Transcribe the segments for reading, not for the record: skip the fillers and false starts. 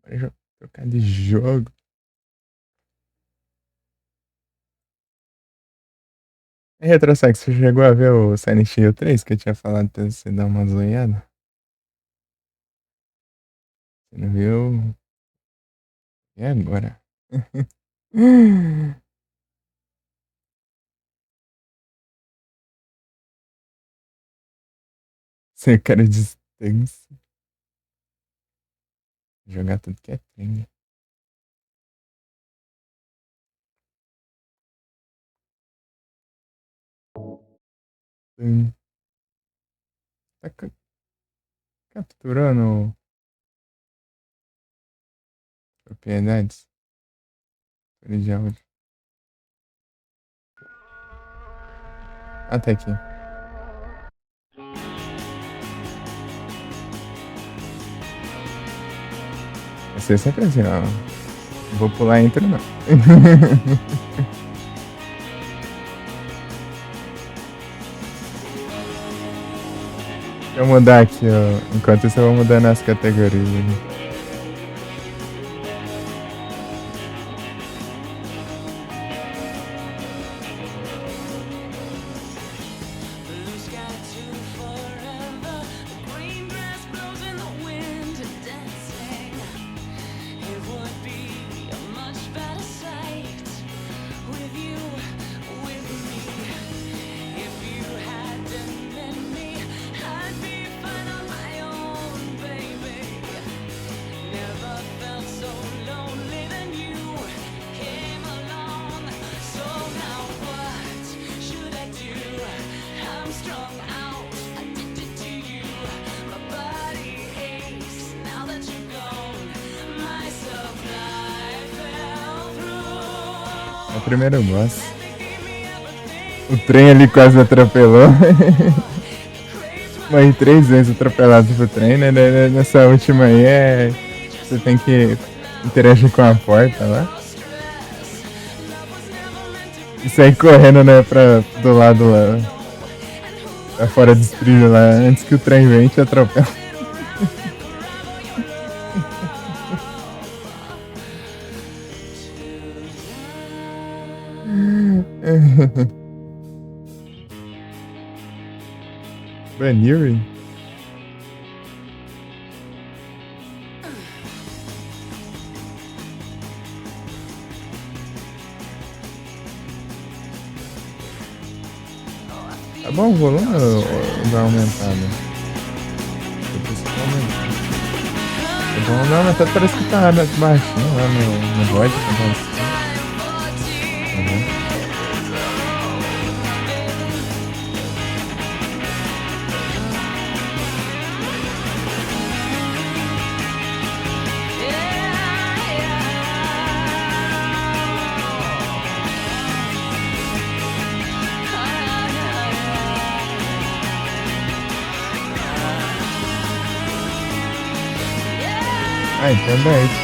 Bora trocar de jogo. Em retrospecto, você chegou a ver o Silent Hill 3 que eu tinha falado pra você dar uma zoiada? Você não viu? E agora? Você quer distância? Jogar tudo que é trem. Tá capturando propriedades? Folha de áudio. Até aqui. Vai ser sempre assim, ó. Não vou pular intro, não. Deixa eu mudar aqui, ó. Enquanto isso, eu vou mudando as categorias. É o primeiro boss. O trem ali quase atropelou. Morri 3 vezes atropelado pro trem, né? Nessa última aí você tem que interagir com a porta lá. E sair correndo, né, do lado lá. Pra fora dos trilhos lá, antes que o trem venha e te atropele. Baniri? Tá bom o volume ou dá uma aumentada? Eu preciso aumentar. Tá bom, não, mas parece que tá baixinho lá no VoIP. Uhum. Ah, então é isso.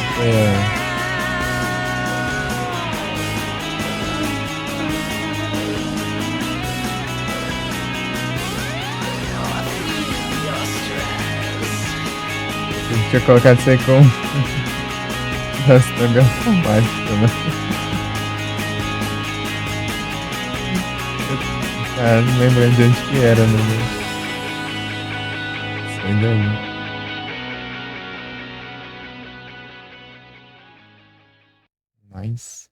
Eu tinha colocado isso aí com bastante automático, né? Ah, não lembrando de onde que era, né? Isso ainda é. Mas.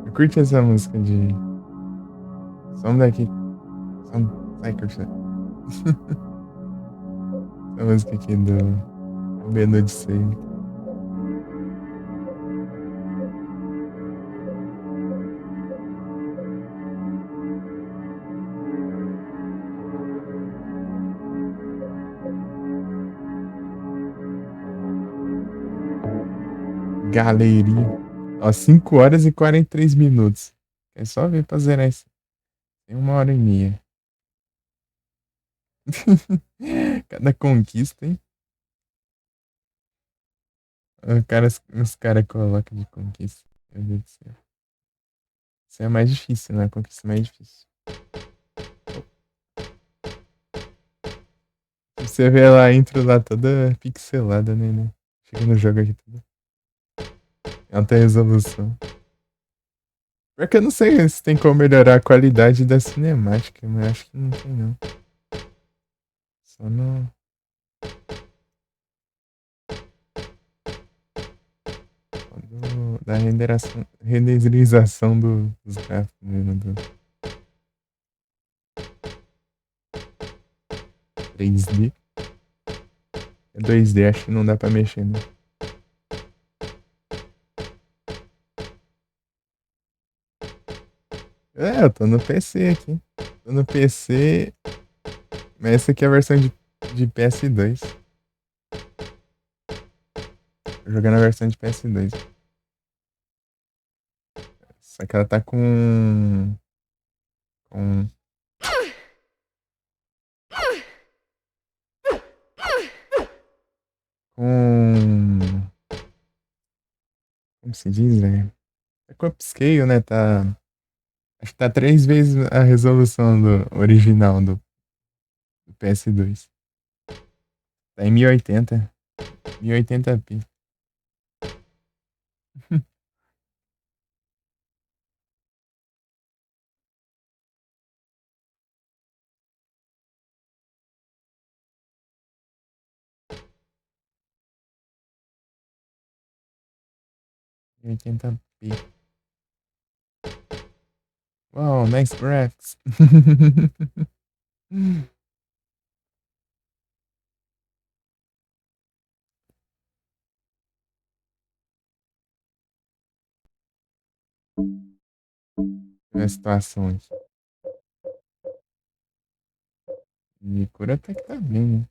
Eu curti essa música de. Some daqui. Some. Sai, curti. Essa música aqui do Menu de Save. Galeria. Ó, 5 horas e 43 minutos. É só ver pra zerar isso. Tem 1 hora e meia. Cada conquista, hein? os cara colocam de conquista. Meu Deus do céu. Isso é mais difícil, né? A conquista é mais difícil. Você vê lá a intro lá toda pixelada, né? Chega no jogo aqui tudo. Alta resolução. Pior que eu não sei se tem como melhorar a qualidade da cinemática, mas acho que não tem não. Só no. Da renderização dos gráficos mesmo, do 3D. É 2D, acho que não dá pra mexer, né? É, eu tô no PC aqui. Tô no PC, mas essa aqui é a versão de PS2. Tô jogando a versão de PS2. Só que ela tá com. Com. Como se diz, velho? É com upscale, né? Tá. Acho que tá 3 vezes a resolução do original do PS2. Tá em 1080. 1080p. 1080p. Wow, nice graphics. A situação aqui. E cura até que tá bem, né?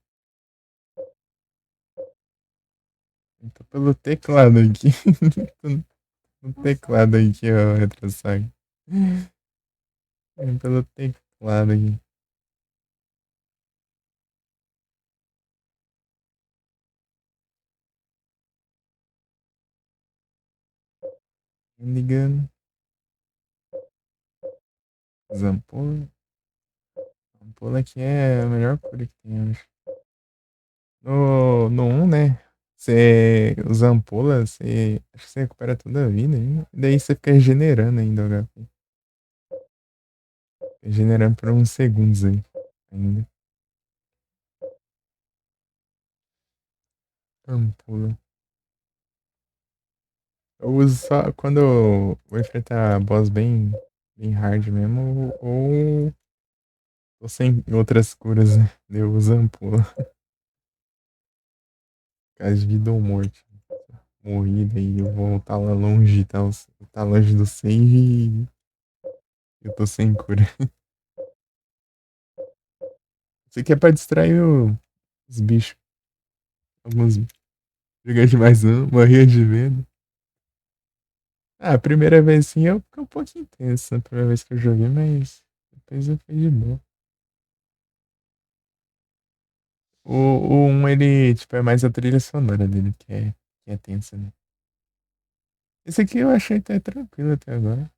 Eu tô pelo teclado aqui. Tô no teclado aqui, ó, retrosaga. Pelo teclado aqui. Ligando. Zampola. Zampola aqui é a melhor cura que tem, eu acho. No 1, né? Você usa ampola, acho que você recupera toda a vida, hein? Daí você fica regenerando ainda o HP. Regenerando por uns segundos aí. Ainda. Ampola. Eu uso só quando eu vou enfrentar boss bem hard mesmo, ou sem outras curas, né? Eu uso ampola. Caso de vida ou morte. Morrida e eu vou estar lá longe e tal. Tá longe do save e eu tô sem cura. Isso aqui é pra distrair os bichos. Alguns joguei demais não, morria de medo. Ah, a primeira vez sim eu fiquei um pouco intenso a primeira vez que eu joguei, mas depois eu fui de boa. O 1, ele, tipo, é mais a trilha sonora dele, que é tensa, né? Esse aqui eu achei até tranquilo até agora.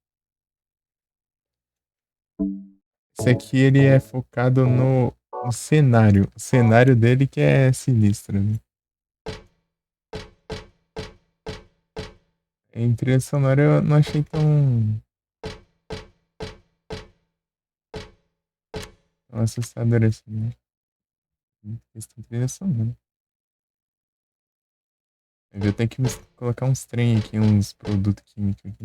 Esse aqui, ele é focado no cenário. O cenário dele que é sinistro, né? Em trilha sonora eu não achei tão assustador assim, né? Questão de trilha sonora. Eu vou ter que colocar uns trem aqui, uns produtos químicos aqui.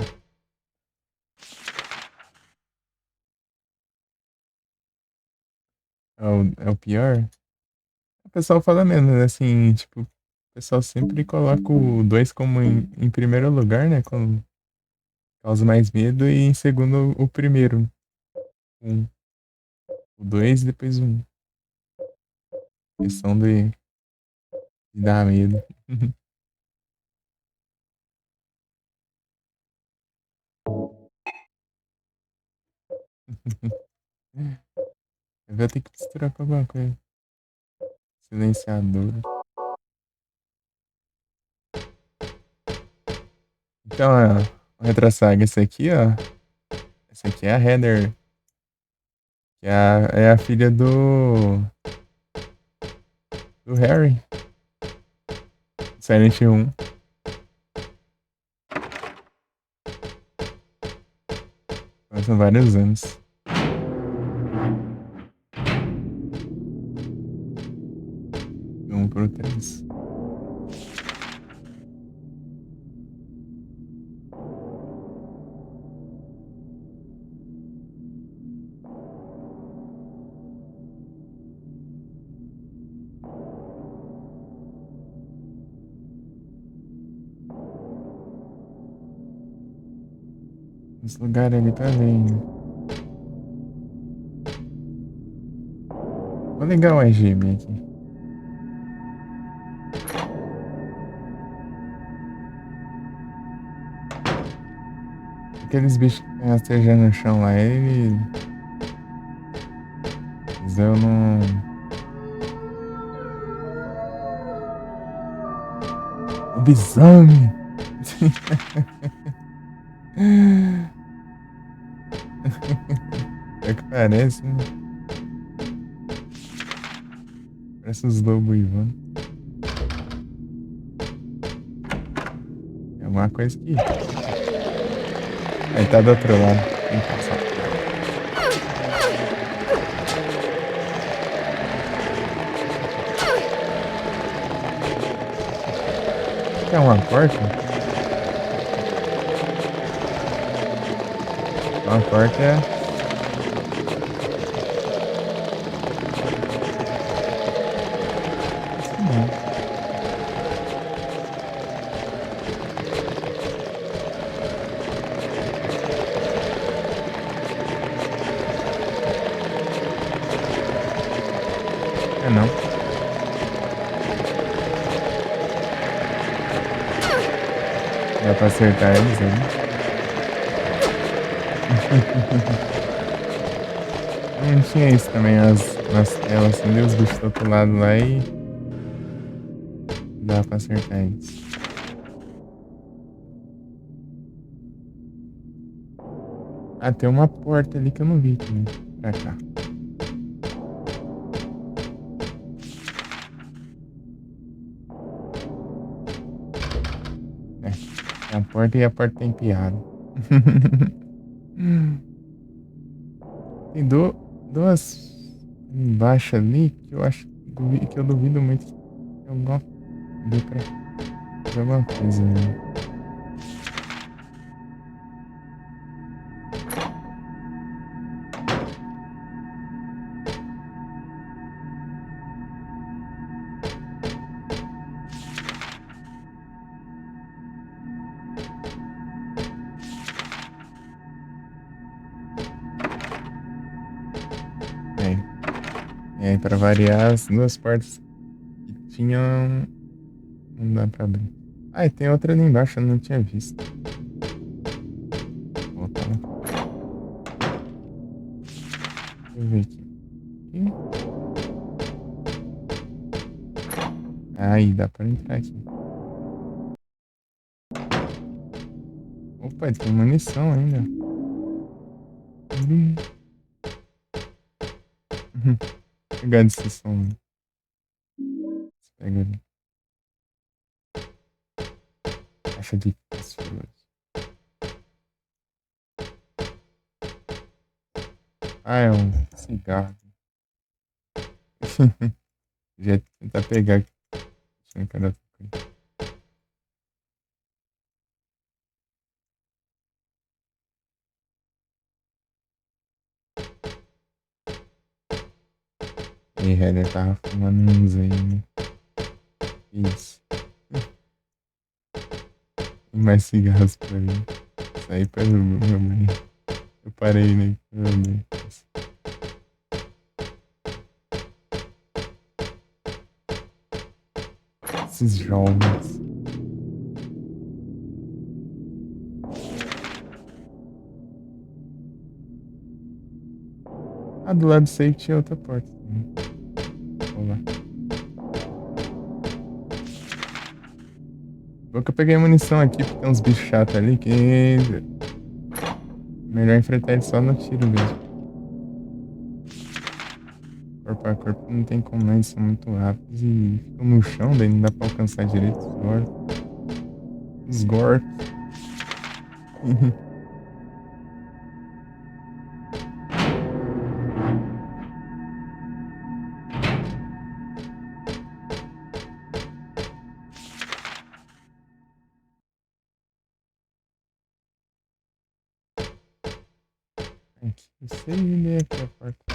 É o pior? O pessoal fala mesmo, né? Assim, tipo, o pessoal sempre coloca o 2 como em primeiro lugar, né? Com causa mais medo, e em segundo o primeiro. Um. O 2 e depois o 1. Questão de dar medo. Eu vou ter que misturar com alguma coisa. Silenciador. Então, ó, vou retraçar. Esse aqui, ó. Essa aqui é a Heather, que é a filha do Harry. Silent 1. São vários anos. Do 1 pro 3. Esse lugar ali tá vendo. Vou ligar o RGB aqui. Aqueles bichos que tem rastejando no chão lá, ele. Mas eu não. Lobisomem! É que parece, né? Parece uns lobos Ivan. É uma coisa que. Aí tá do outro lado. Tem que passar. É uma porta? Uma porta é. Não. É não. Dá pra acertar eles aí. Não tinha isso também nas telas, assim, os bichos do outro lado lá e dá pra acertar eles. Ah, tem uma porta ali que eu não vi também. Pra cá. É, tem a porta e a porta tem piada. Tem duas embaixo ali que eu acho que eu duvido muito que tem alguma, dê pra fazer alguma coisa ali. É, pra variar, as duas portas que tinham. Não dá pra abrir. Ah, e tem outra ali embaixo, eu não tinha visto. Vou voltar lá. Deixa eu ver aqui. Aí, dá pra entrar aqui. Opa, tem munição ainda. Hum. Pegar esse som. Pega ali. Caixa de fósforos. Ah, é um cigarro. Já ia tentar pegar aqui. Achando que era outra coisa. E Heather tava fumando uns aí, né? Isso. E mais cigarros pra mim. Saí para o meu bem. Eu parei, né? Meu bem. Esses jovens. Ah, do lado safe tinha outra porta também. Vamos lá. Bom que eu peguei munição aqui, porque tem uns bichos chatos ali que. Melhor enfrentar eles só no tiro mesmo. Corpo a corpo não tem como não, eles são muito rápidos e ficam no chão, daí não dá pra alcançar direito os Gork. Os Gork. Aqui, eu sei onde é que é a porta.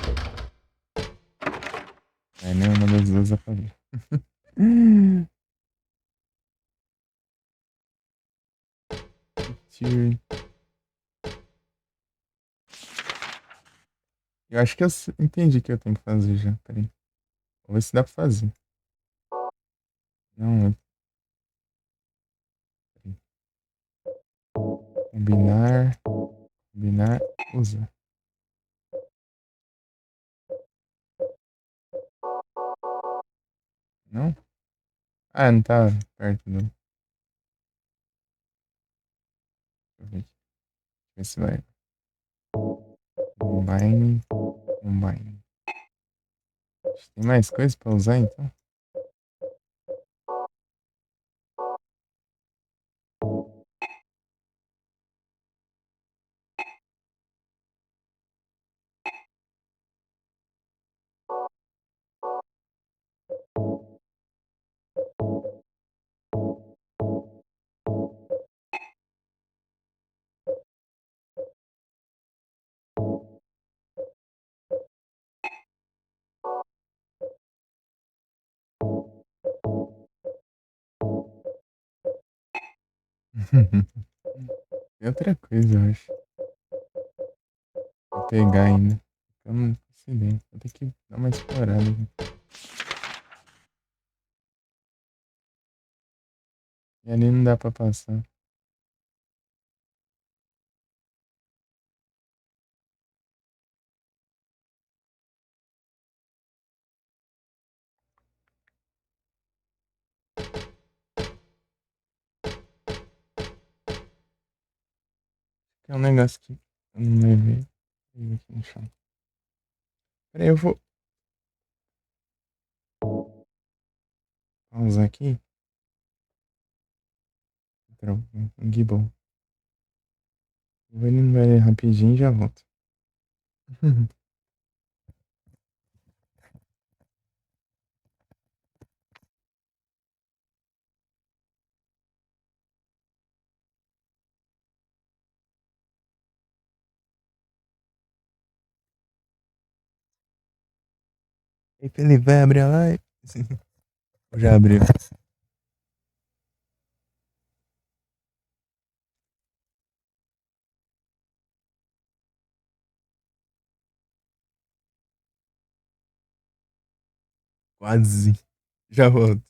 É, nenhuma das duas dá pra ver. Tiro. Eu acho que entendi o que eu tenho que fazer já. Peraí. Vou ver se dá pra fazer. Não, peraí. Combinar. Combinar. Usar. Não? Ah, não tá perto do. Deixa eu ver aqui. Ver se vai. Combine. Combine. Tem mais coisa pra usar então? Tem outra coisa, eu acho. Pra pegar ainda. Eu não sei bem. Vou ter que dar uma explorada aqui. E ali não dá pra passar. Tem um negócio que eu não levei. Levei aqui no chão. Peraí, eu vou pausar aqui. Um gimbal. Vou ali no banheiro rapidinho e já volto. Ei, Felipe, vai abrir a live? Já abriu. Quase. Já volto.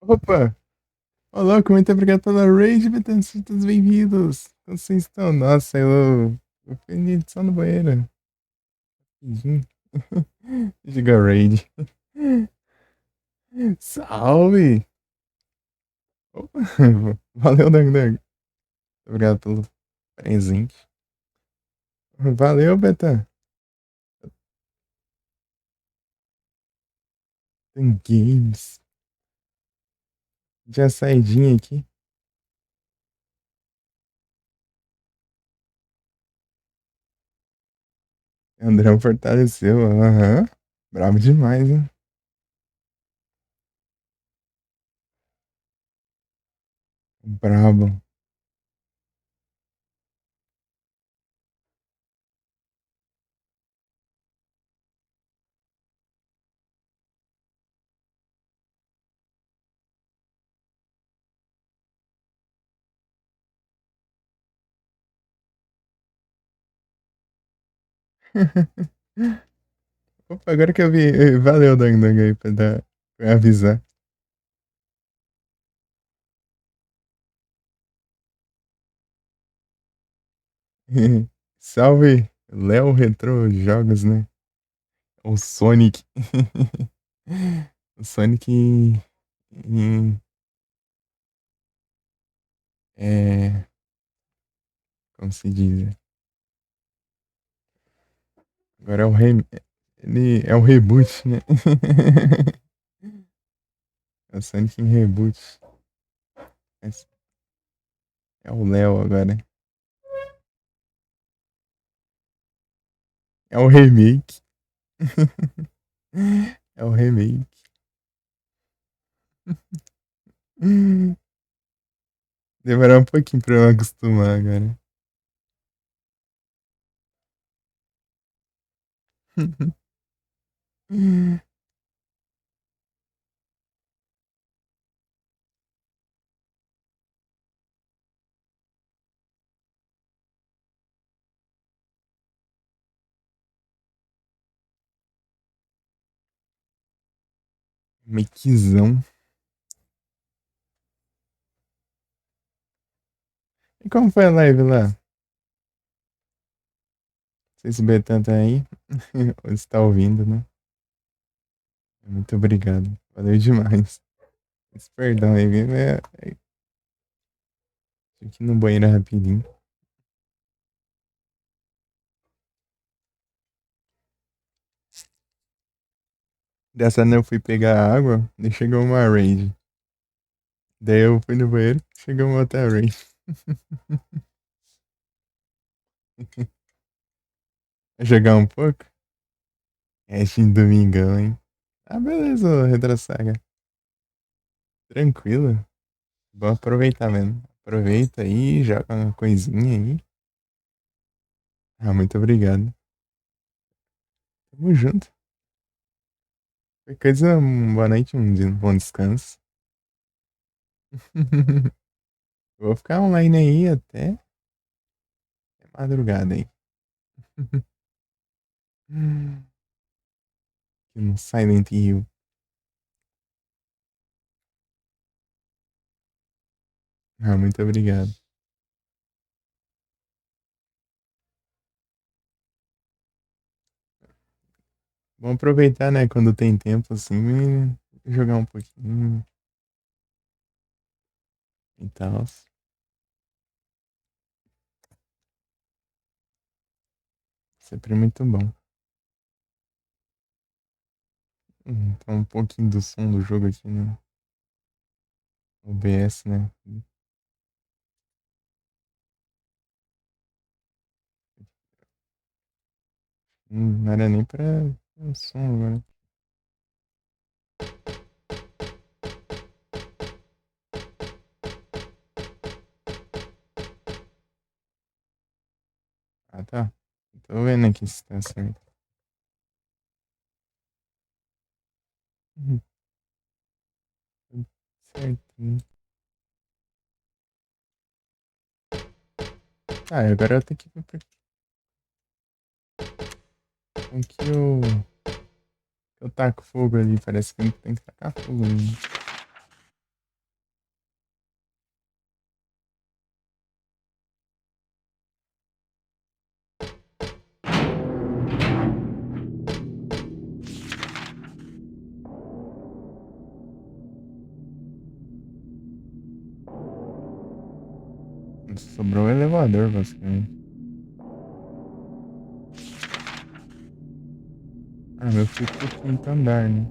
Opa! Ô, louco, muito obrigado pela raid, Betão. Sejam todos bem-vindos. Como vocês estão? Nossa, eu fui só no banheiro. Rapidinho. Giga raid. Salve! Opa. Valeu, Dang Dang. Obrigado pelo presente. Valeu, Betão. Tem games. Já saidinha aqui. Andrão fortaleceu. Aham. Bravo demais, hein? Brabo. Opa, agora que eu vi. Valeu, Dang Dang aí, pra avisar. Salve, Léo Retro Jogos, né? O Sonic. O Sonic é. Como se diz? Agora é o ele é o reboot, né? É o Sonic em reboot. É o Léo agora. É o remake. É o remake. Demorar um pouquinho pra eu acostumar agora. Makezão. E como foi a live lá? Não sei se o Betan tá aí. Ou se tá ouvindo, né? Muito obrigado. Valeu demais. Peço perdão aí, viu? Tive que ir no banheiro rapidinho. Dessa não eu fui pegar água, daí chegou uma raid. Daí eu fui no banheiro, chegou uma outra raid. Vai jogar um pouco? É, de domingão, hein? Ah, beleza, ô Retrosaga. Tranquilo. Vou aproveitar mesmo. Aproveita aí, joga uma coisinha aí. Ah, muito obrigado. Tamo junto. Qualquer coisa, boa noite, bom descanso. Vou ficar online aí até madrugada aí. Que no Silent Hill. Ah, muito obrigado. Vamos aproveitar, né, quando tem tempo assim, e jogar um pouquinho e tal. Sempre muito bom. Então, um pouquinho do som do jogo aqui no OBS, né? Não era nem pra o som agora. Ah, tá. Tô vendo aqui se tá certo. Uhum, tudo certinho. Ah, agora eu tenho que ver com que eu taco fogo ali. Parece que tem que tacar fogo ali. Sobrou o elevador, basicamente. Ah, meu fico pro quinto andar, né?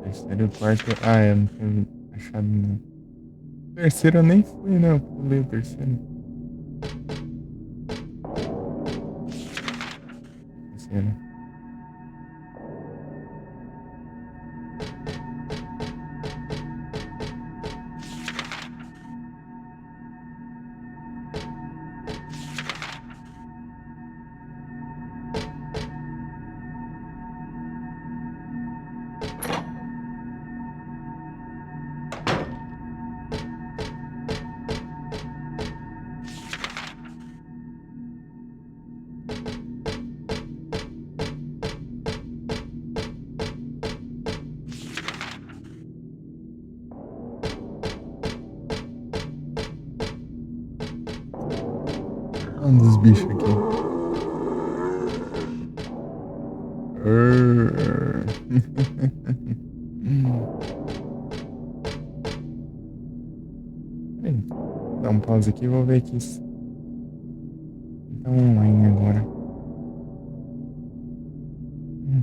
Terceiro e quarto. Ah, é, não tinha achado não. Terceiro eu nem fui, né? Eu pulei o terceiro. Terceiro. Um dos bichos aqui. Arr. Peraí, vou dar um pause aqui e vou ver aqui. Então online agora. Hum,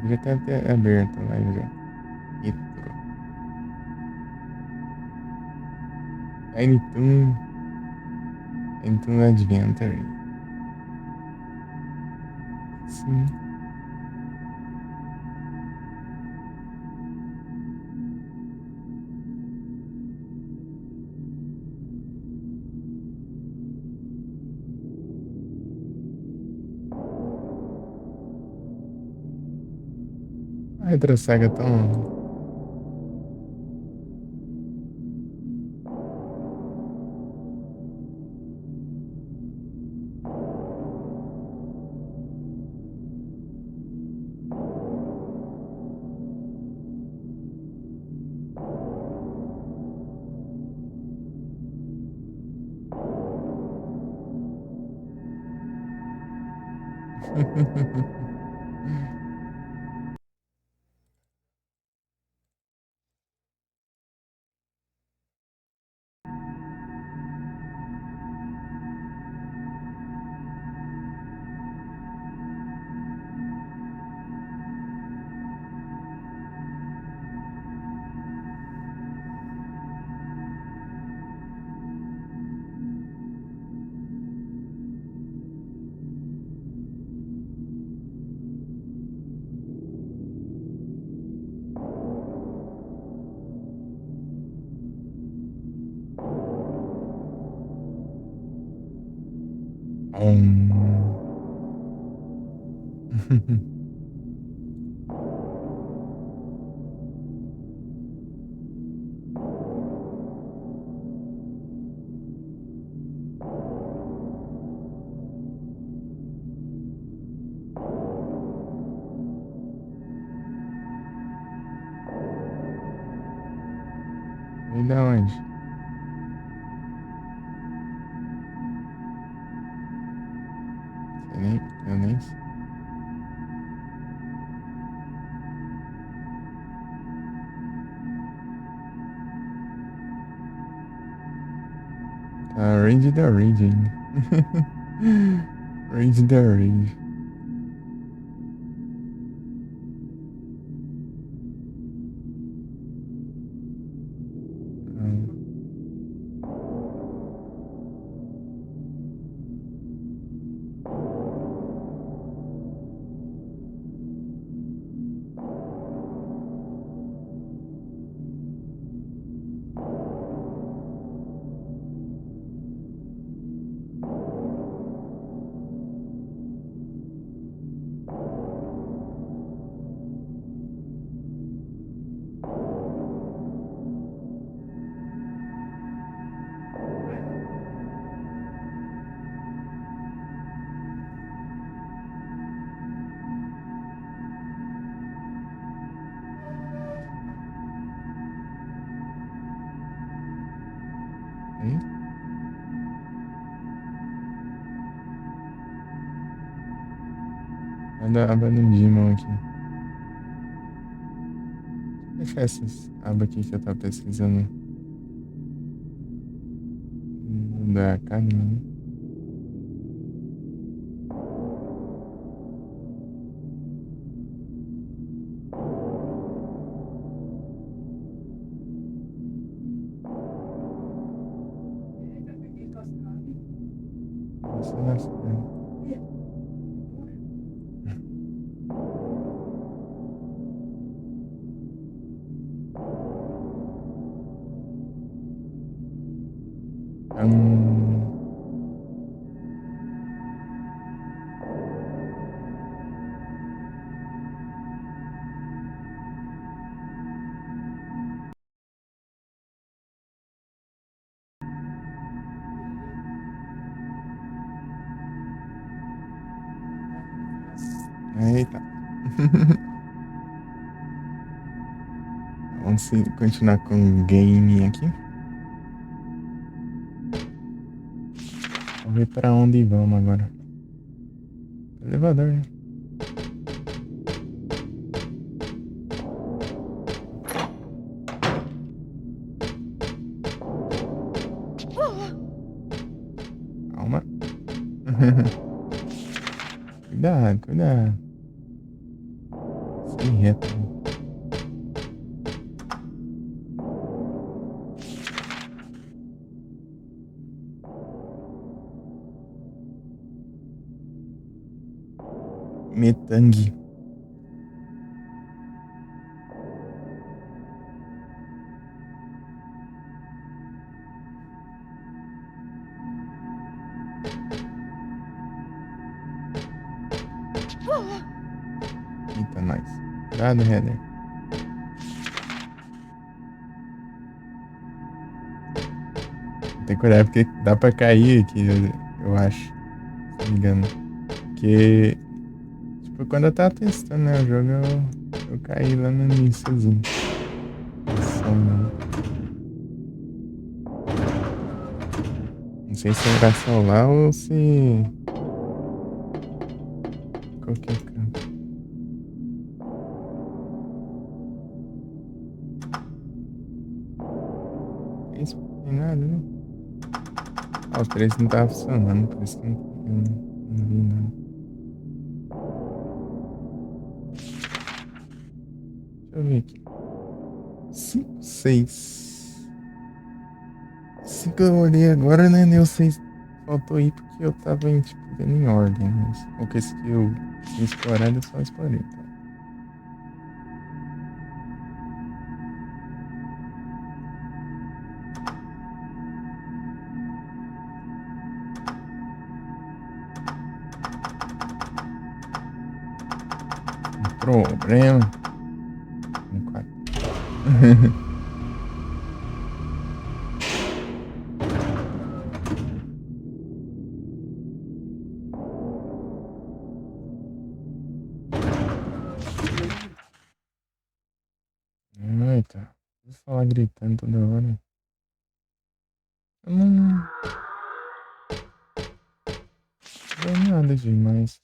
Devia até ter aberto a live já. Retro. Tiny Toon. Tiny Toon Adventure. Sim. A Retro Saga tão. Hum. E da onde? Eu nem sei. Tá, Rage the Raging. Rage the Rage. Hum. Vai dar aba no Digimon aqui. Deixa essas abas aqui que eu tava pesquisando. Da carne, né? Nossa, nossa. Hum, eita. Continuar com o game aqui. Vamos ver pra onde vamos agora. Elevador, né? Calma. Cuidado, cuidado. Sem reto. Metangue. Eita, nós. Cuidado, Heather. Tem que cuidar porque dá pra cair aqui, eu acho. Se não me engano. Porque, tipo, quando eu tava testando, né, o jogo, eu caí lá no iníciozinho. Nossa, não. Não sei se era só lá ou se. Qualquer canto. Isso não tem nada, né? Ah, os três não tava funcionando, por isso que eu não vi nada. Deixa eu ver aqui. 5, 6. 5 eu olhei agora, né? Deu 6. Faltou aí porque eu tava em, tipo, vendo em ordem. Mas qualquer que eu tinha explorado, eu só explorei. Então. Problema. Um 4. Eita. Vou falar gritando toda hora. Eu não deu nada demais.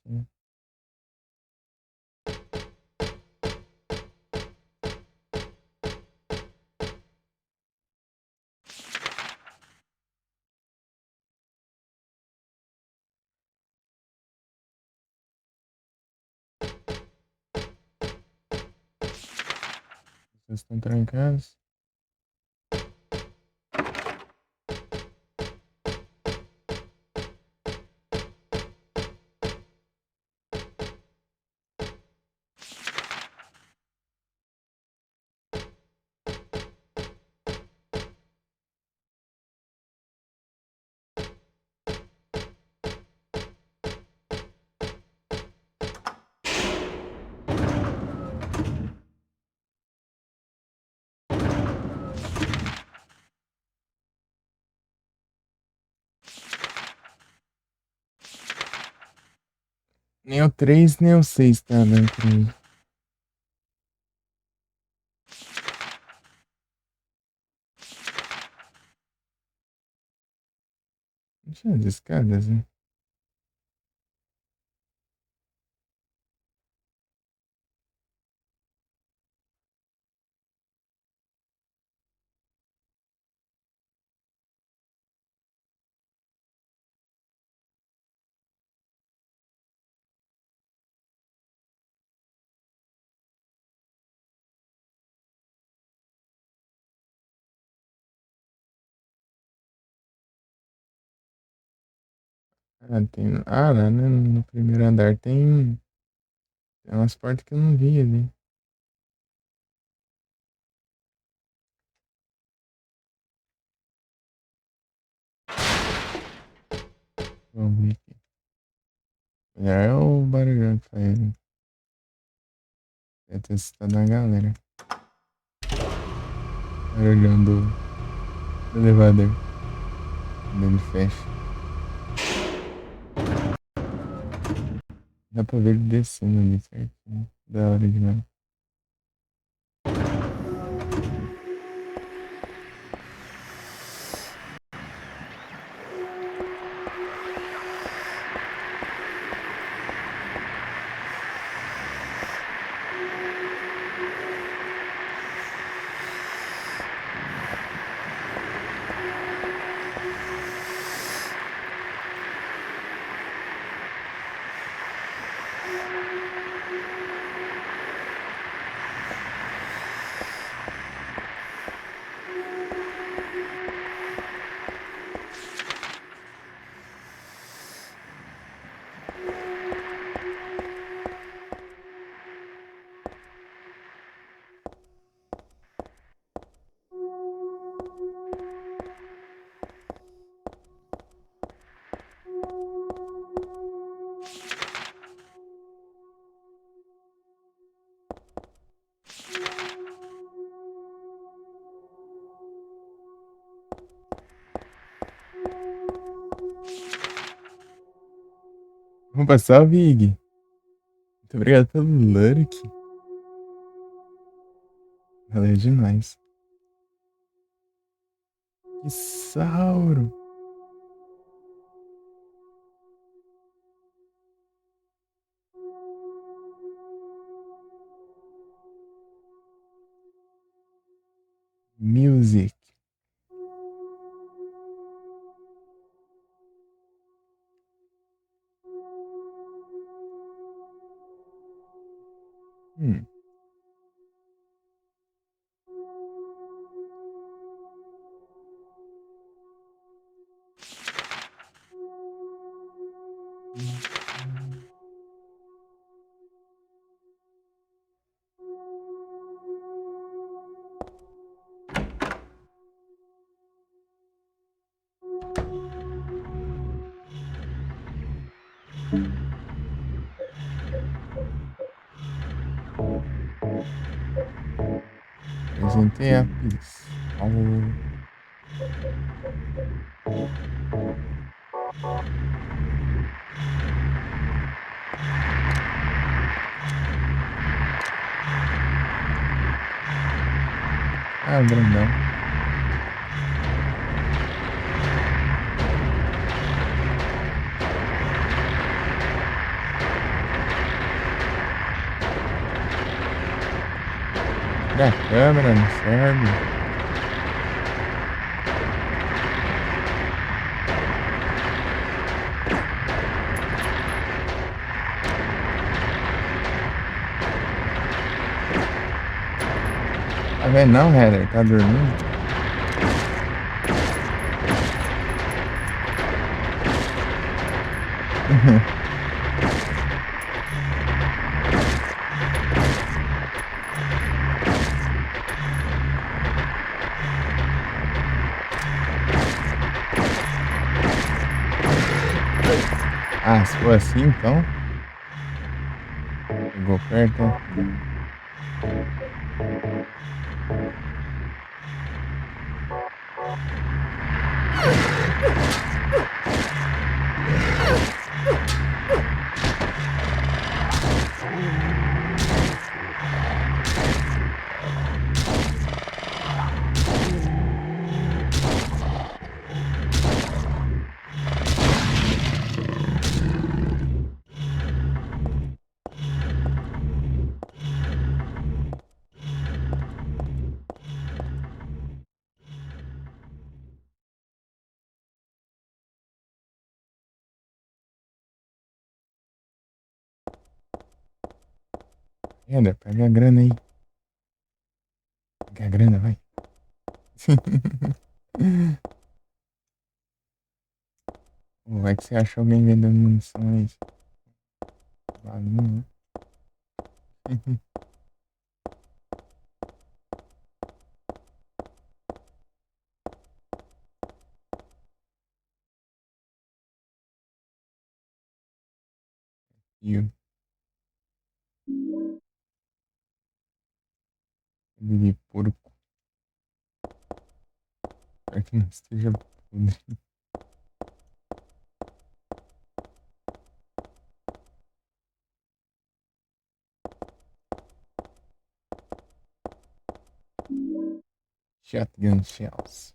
Vocês estão trancados. Nem o 3 nem o 6 tá dando pra mim. Deixa as escadas, né? Ah, tem. Ah, lá no primeiro andar tem umas portas que eu não vi ali. Vamos ver aqui. É o barulhão que faz. Deve ter assustado a galera. Barulhão do elevador. Quando ele fecha. Dá pra ver ele descendo ali, certinho. Da hora demais. Vamos passar, Vig. Muito obrigado pelo lurk. Valeu demais. Que sauro. Music. Hum. Apresentei a pizza. Ah, grandão. Tira a câmera, não serve. Tá vendo não, Heather? Tá dormindo? Ah, se for assim, então. Chegou perto, hein? Heather, pega a grana aí. Pega a grana, vai. Pô, vai que você acha alguém vendendo munição aí. Balinha, né? E o de porco. Para que não esteja podre. Shotgun shells.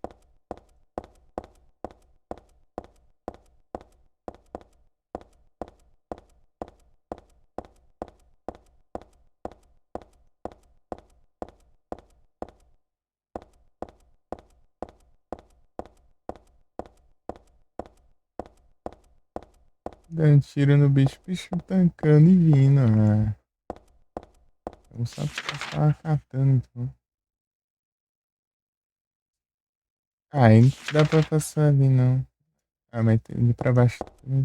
Dando tiro no bicho, bicho tancando e vindo. Ah, eu só passar catando então. Ah, aí não dá pra passar ali não. Ah, mas tem de pra baixo também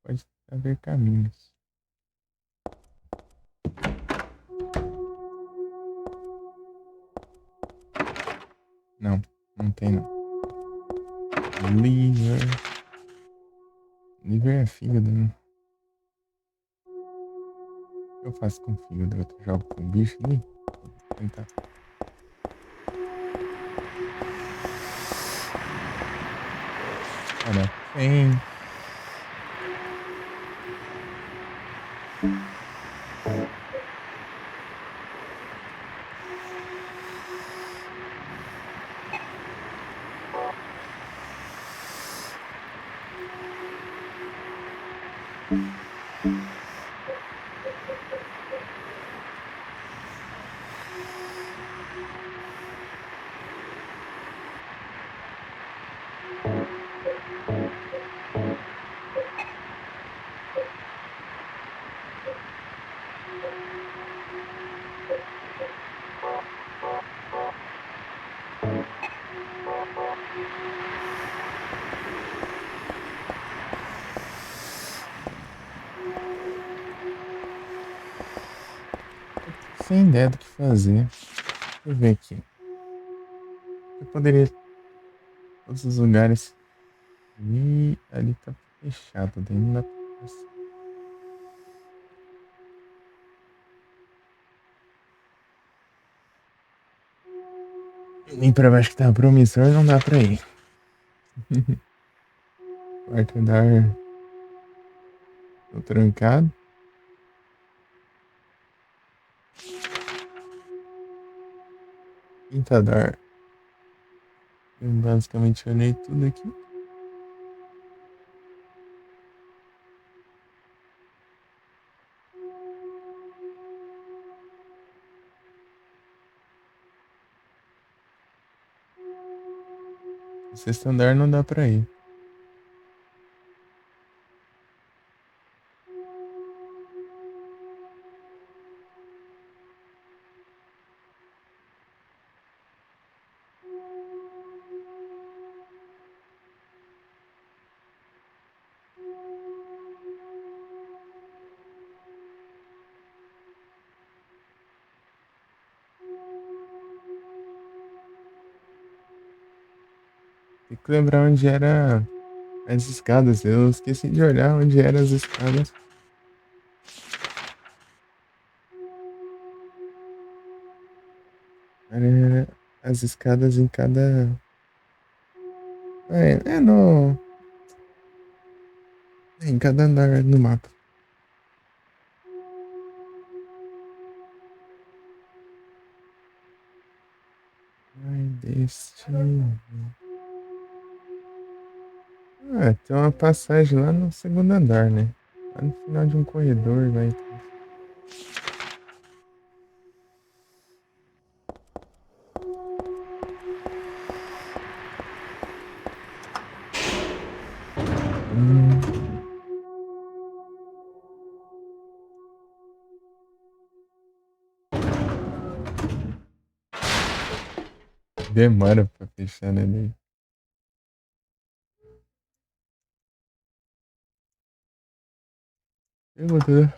pode haver caminhos. Não, não tem não. Liver. Liver é fígado, né? O que eu faço com fígado? Eu jogo com o bicho ali? Vou tentar. Olha, tem. Eu tô sem ideia do que fazer. Deixa eu ver aqui. Eu poderia ir todos os lugares. E ali tá fechado, daí não dá pra passar. Nem pra baixo que tá promissor, não dá pra ir. Quarto andar, tô trancado. Quinto andar, eu basicamente olhei tudo aqui. O sexto andar não dá pra ir. Tem que lembrar onde era as escadas. Eu esqueci de olhar onde eram as escadas. Era as escadas em cada. É no. É em cada andar no mapa. Ai, destino. Ah, tem uma passagem lá no segundo andar, né? Lá no final de um corredor, vai. Hum, demora pra fechar, né? Pergunta, né?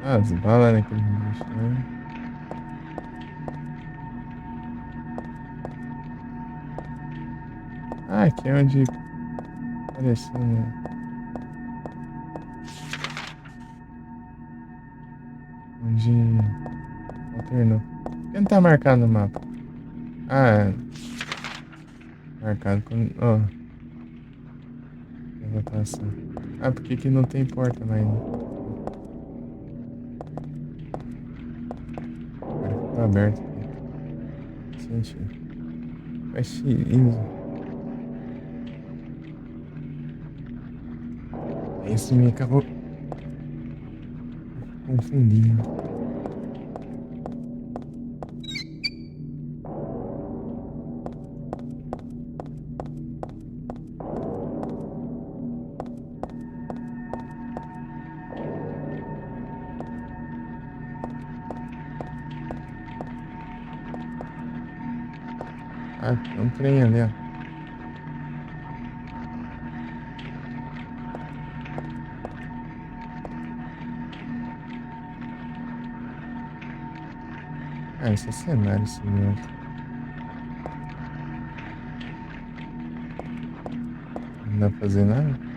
Ah, as balas naquele bicho lá. Ah, aqui é onde apareceu, né? Onde alternou. Por que não tá marcado no mapa? Ah, marcado com. Ó, a votação. Ah, por que que não tem porta mais, né? Agora ficou aberto aqui. Sentido. Faz isso. Isso me acabou confundindo. Ah, tem um trem ali, ó. Ah, esse é cenário, esse mesmo. Não dá pra fazer nada?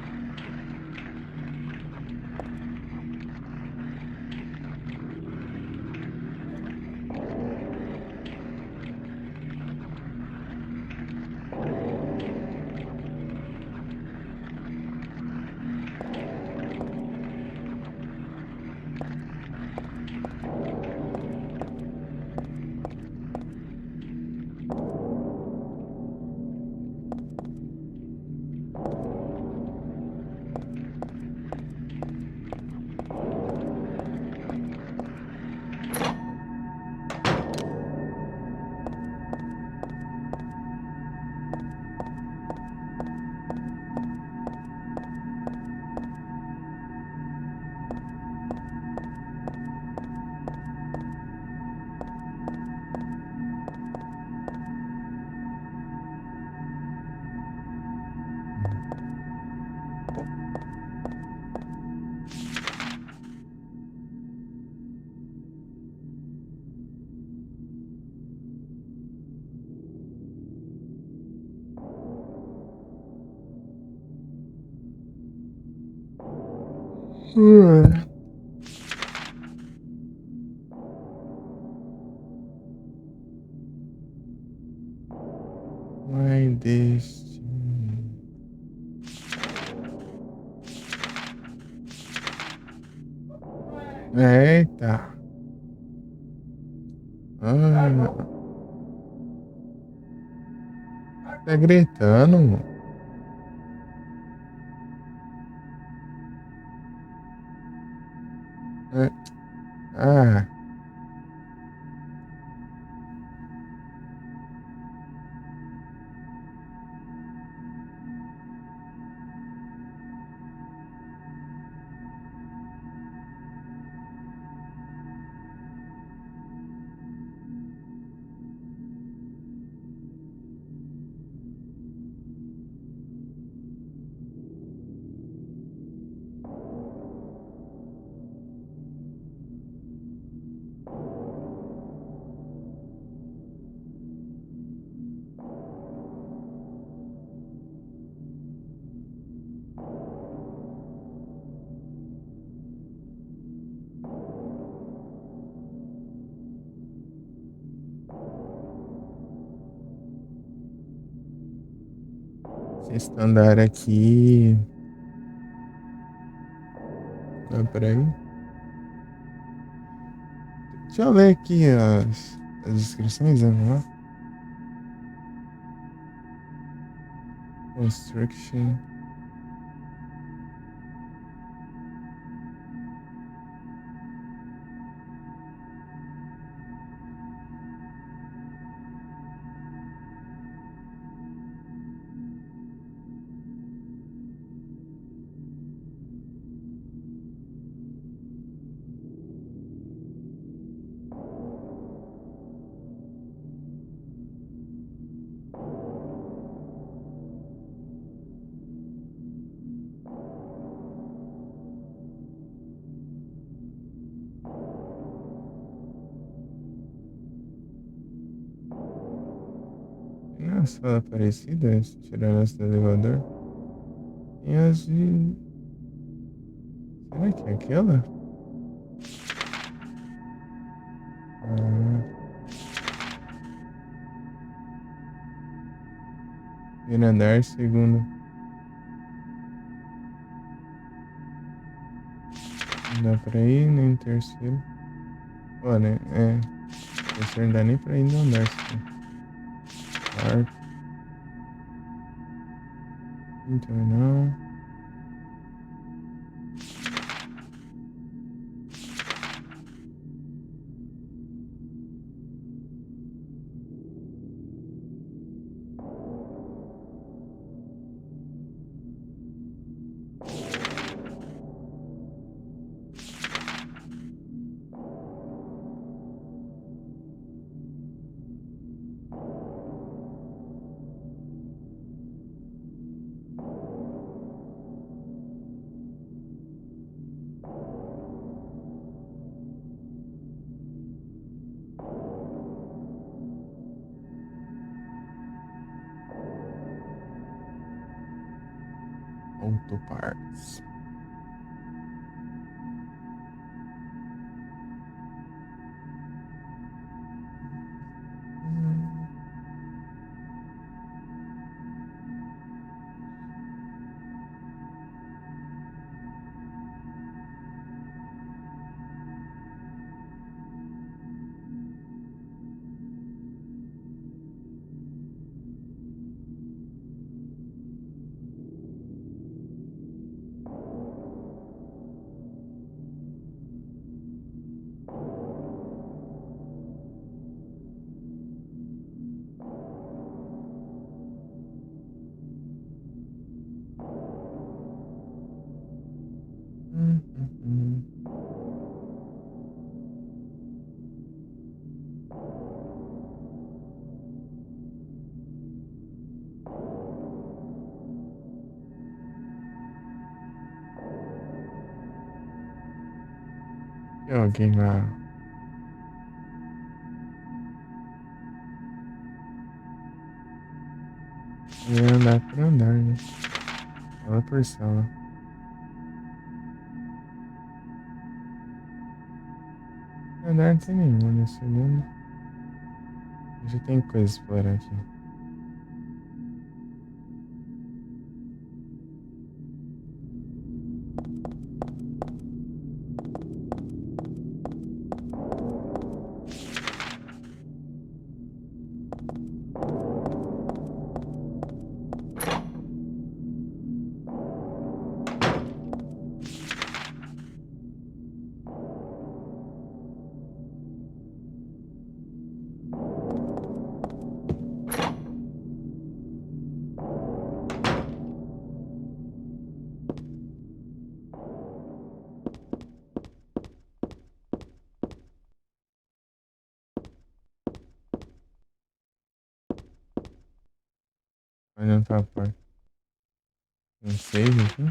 Hum. My destiny. Eita. Ah, tá gritando, mano. É, ah, Sexto andar aqui. Ah, peraí. Deixa eu ler aqui as descrições, né? Vamos lá. Construction. Tem uma sala parecida, se tirar essa do elevador. Tem as de. Será que é aquela? Ah, primeiro andar, segundo. Não dá pra ir, nem terceiro. Olha, terceiro não dá nem pra ir no andar, sim. Quarto, quinto não. Auto Parts. Hum, hum. Tem alguém lá. É andar por andar, né? Sala por sala. Andar não tem nenhum, né? Segundo. Já tem coisa a explorar aqui. Olhando pra porta. Tem save aqui?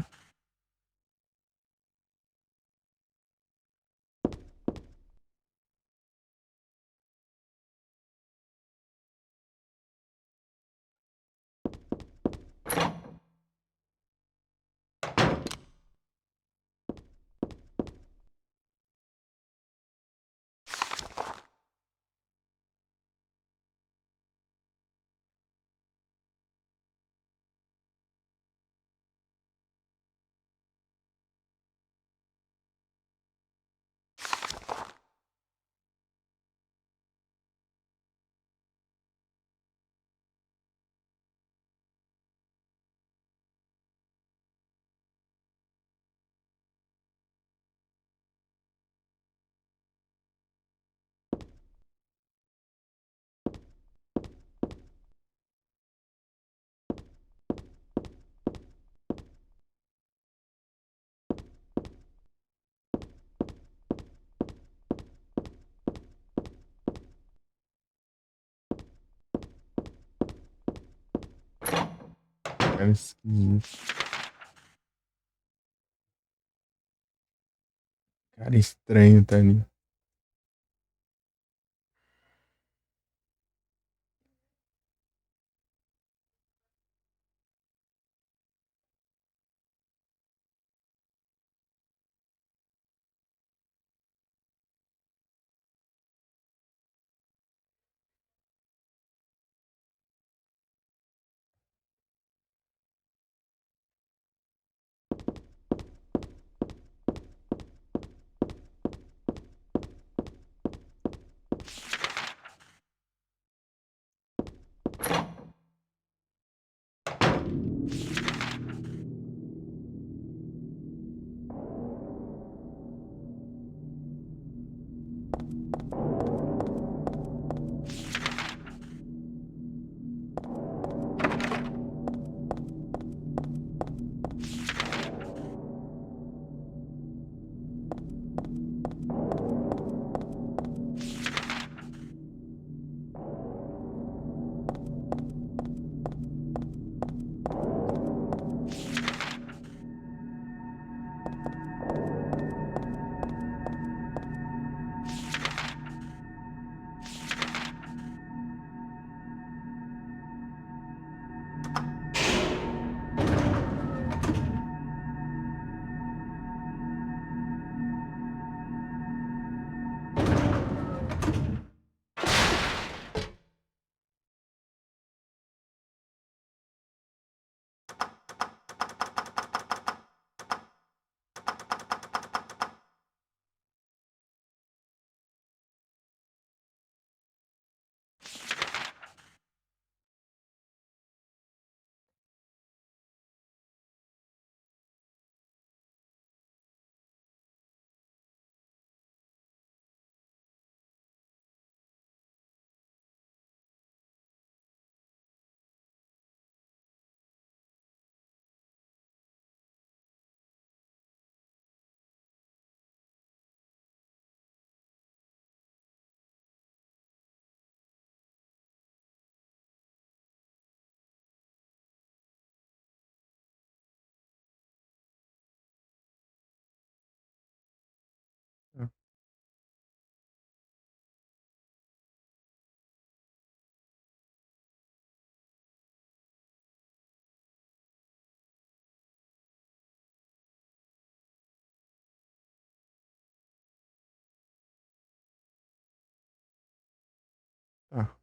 Cara esquisito. Cara estranho tá ali. Ah, tá.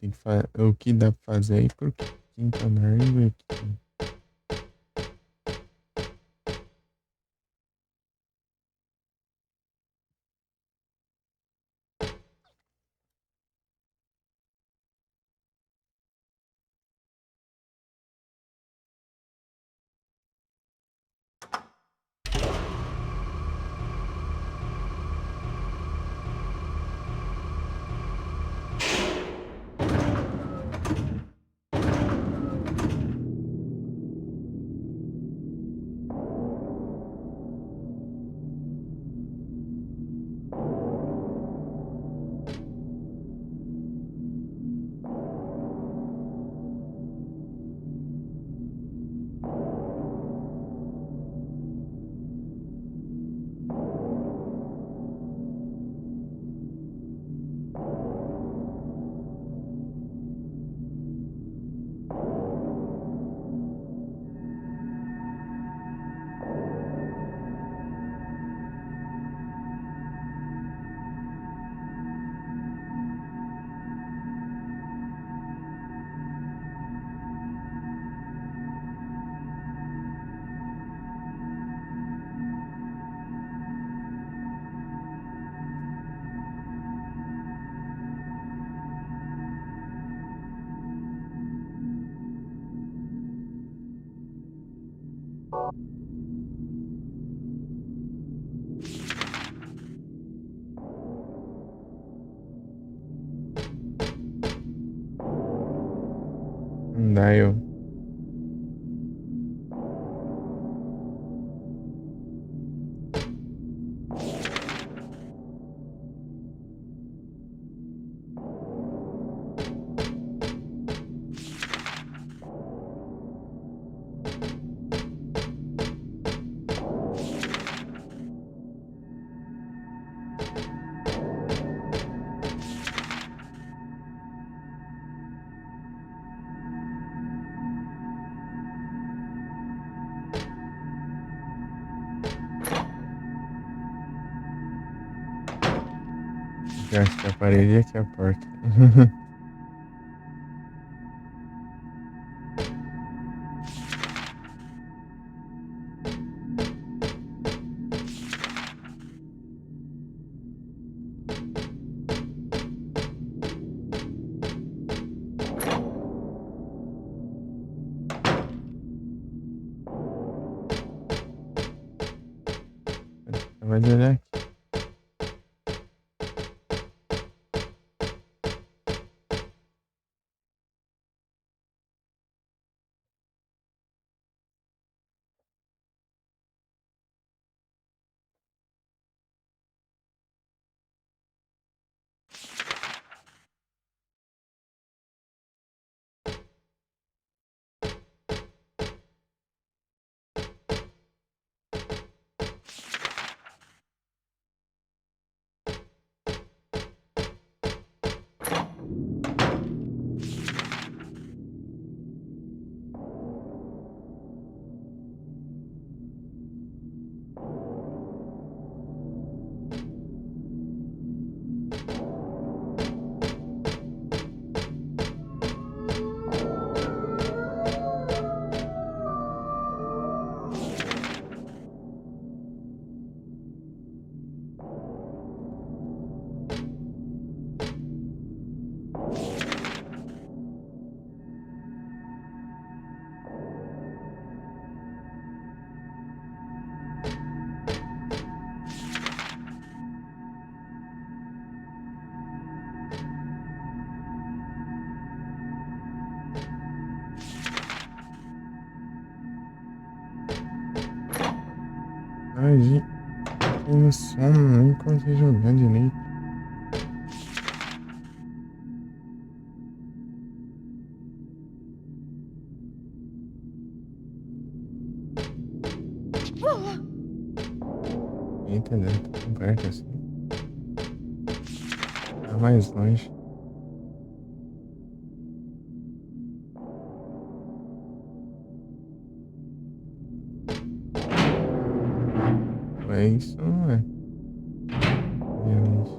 Tem que o que dá pra fazer aí pro quinto andar e ver aqui. Não dá, eu. Eu acho que a parede e aqui é a porta. Vai olhar aqui. Ai, gente, eu tô no sono, nem consegui jogar direito. Eita, Deus, tá tão perto assim. Tá mais longe. É isso, não é? Obviamente.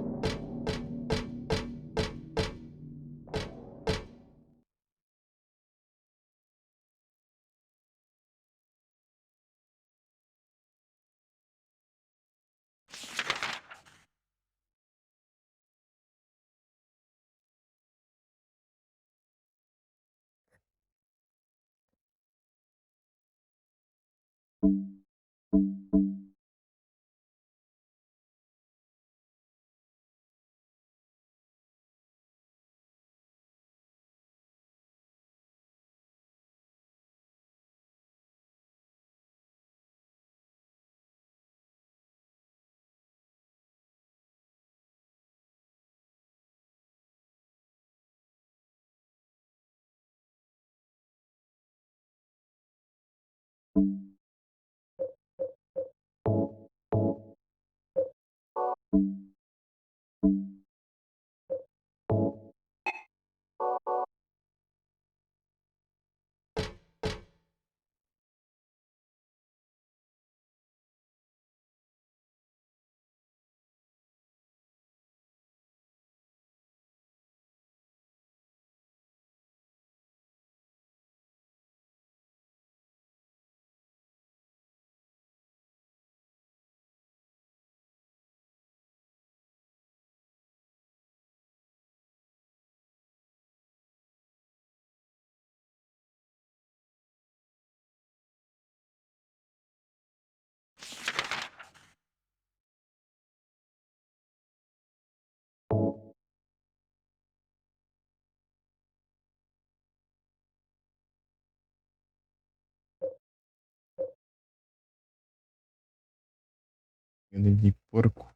Carne de porco.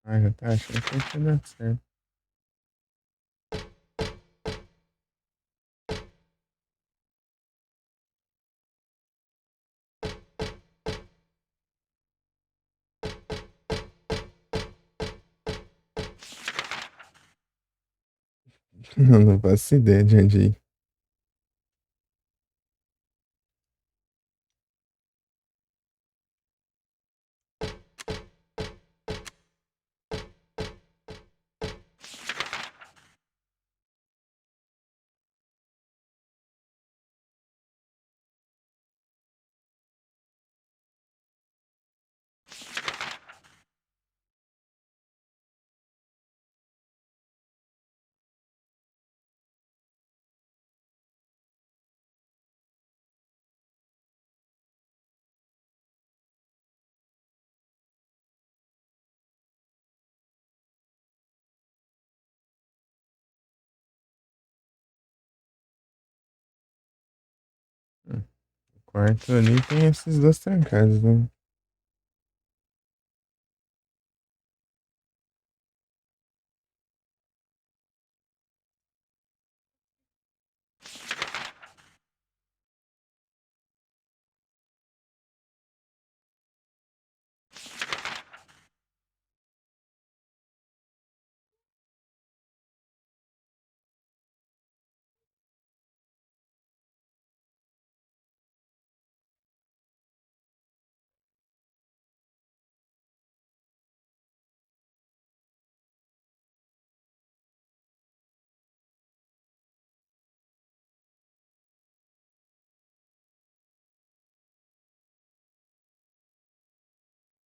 Ah, já tá achando que vai dar certo. Não faço ideia de onde ir. Hum, O quarto ali tem esses dois trancados, né?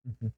Uhum.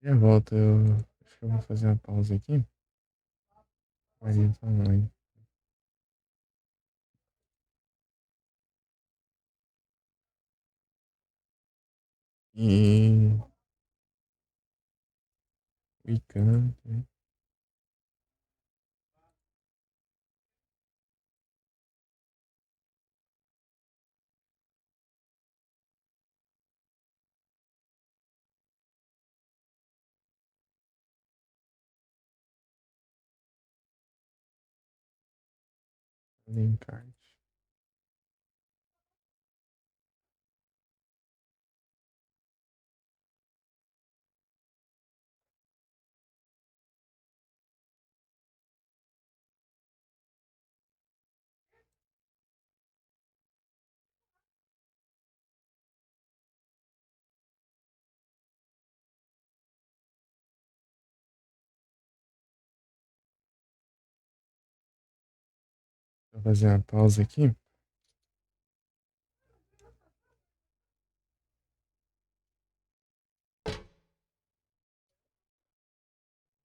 Já volto, acho que eu vou fazer uma pausa aqui. Aí, então, aí. E. Wiccan. Linkart. Vou fazer uma pausa aqui.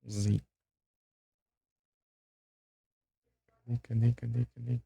Zi. Cadê?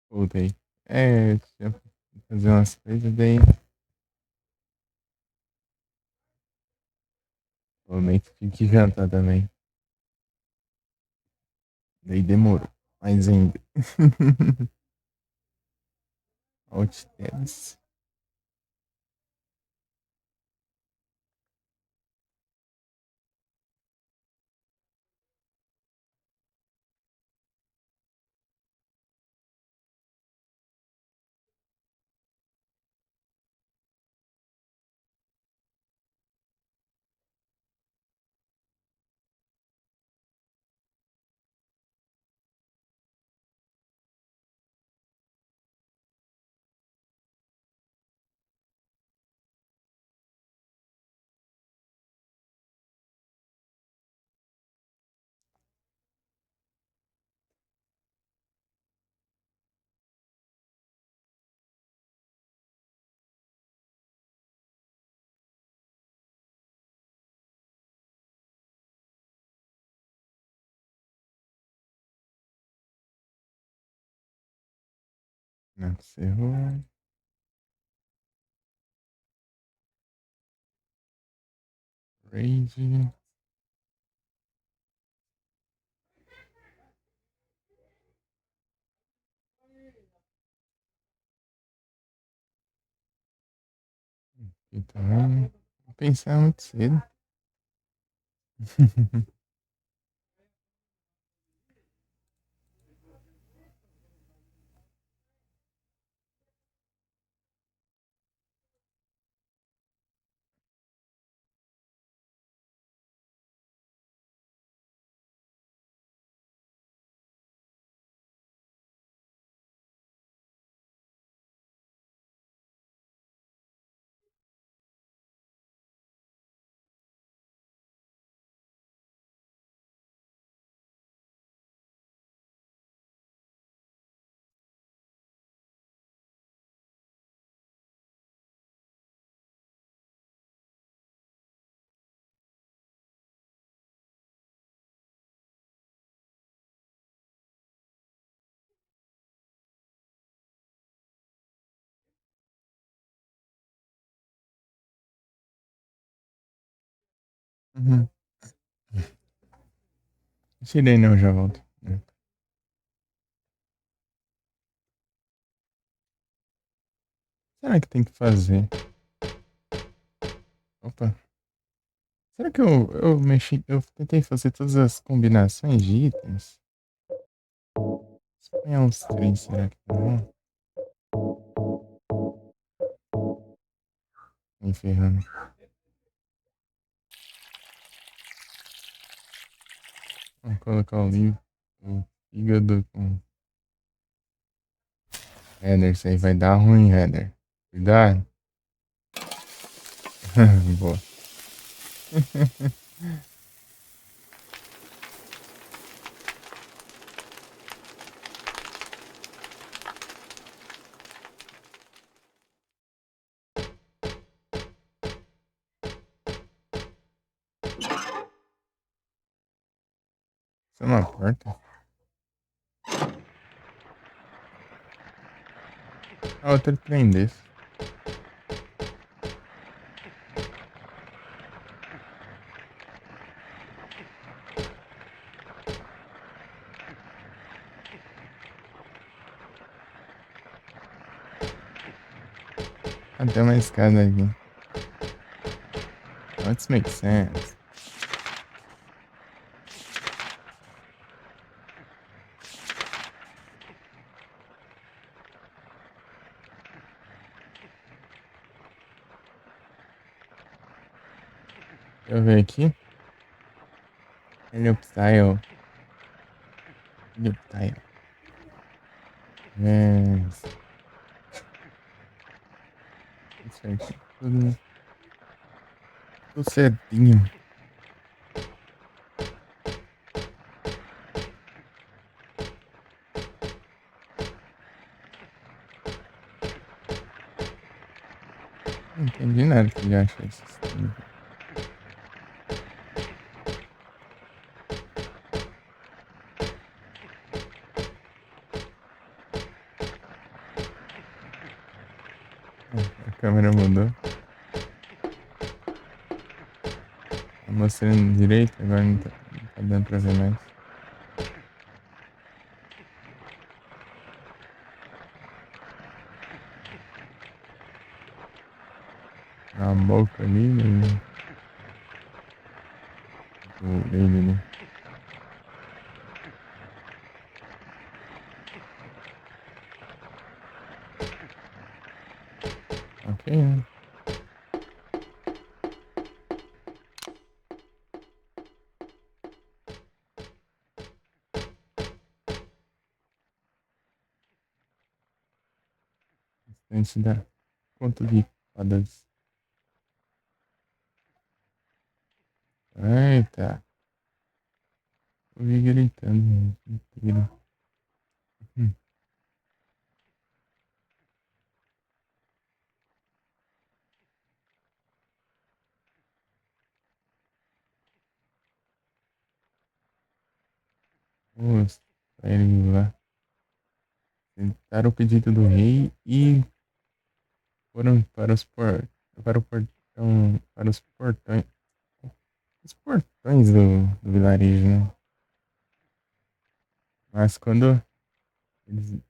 Voltei. É, tinha que fazer umas coisas, daí provavelmente tive que jantar também. Daí demorou. Mais ainda. Alt tabs. Não, cerrou. Rage. Então, vou pensar muito cedo. Uhum. Tirei não, já volto. Será que tem que fazer? Opa. Será que eu mexi? Eu tentei fazer todas as combinações de itens. Se apanhar uns três, será que tá bom? Me ferrando. Vamos colocar o livro. O fígado com header. Isso aí vai dar ruim, header. Cuidado. Boa. Isso é uma porta? Ah, outro trem desse. Até uma escada aqui. Let's make sense. Deixa eu ver aqui. Ele style. Ele style. Yes. Isso aqui. Tudo certinho. Não entendi nada que ele acha esse sistema. Tá mostrando direito, agora não tá dando pra ver mais. Na boca ali, dele ali. Ok, né? Antes da conta de fadas. Eita. Ouvi gritando. Inteiro. Hum. Os ele lá. Tentaram o pedido do rei e foram para o portão. Para os portões. Os portões do vilarejo, né? Mas quando eles.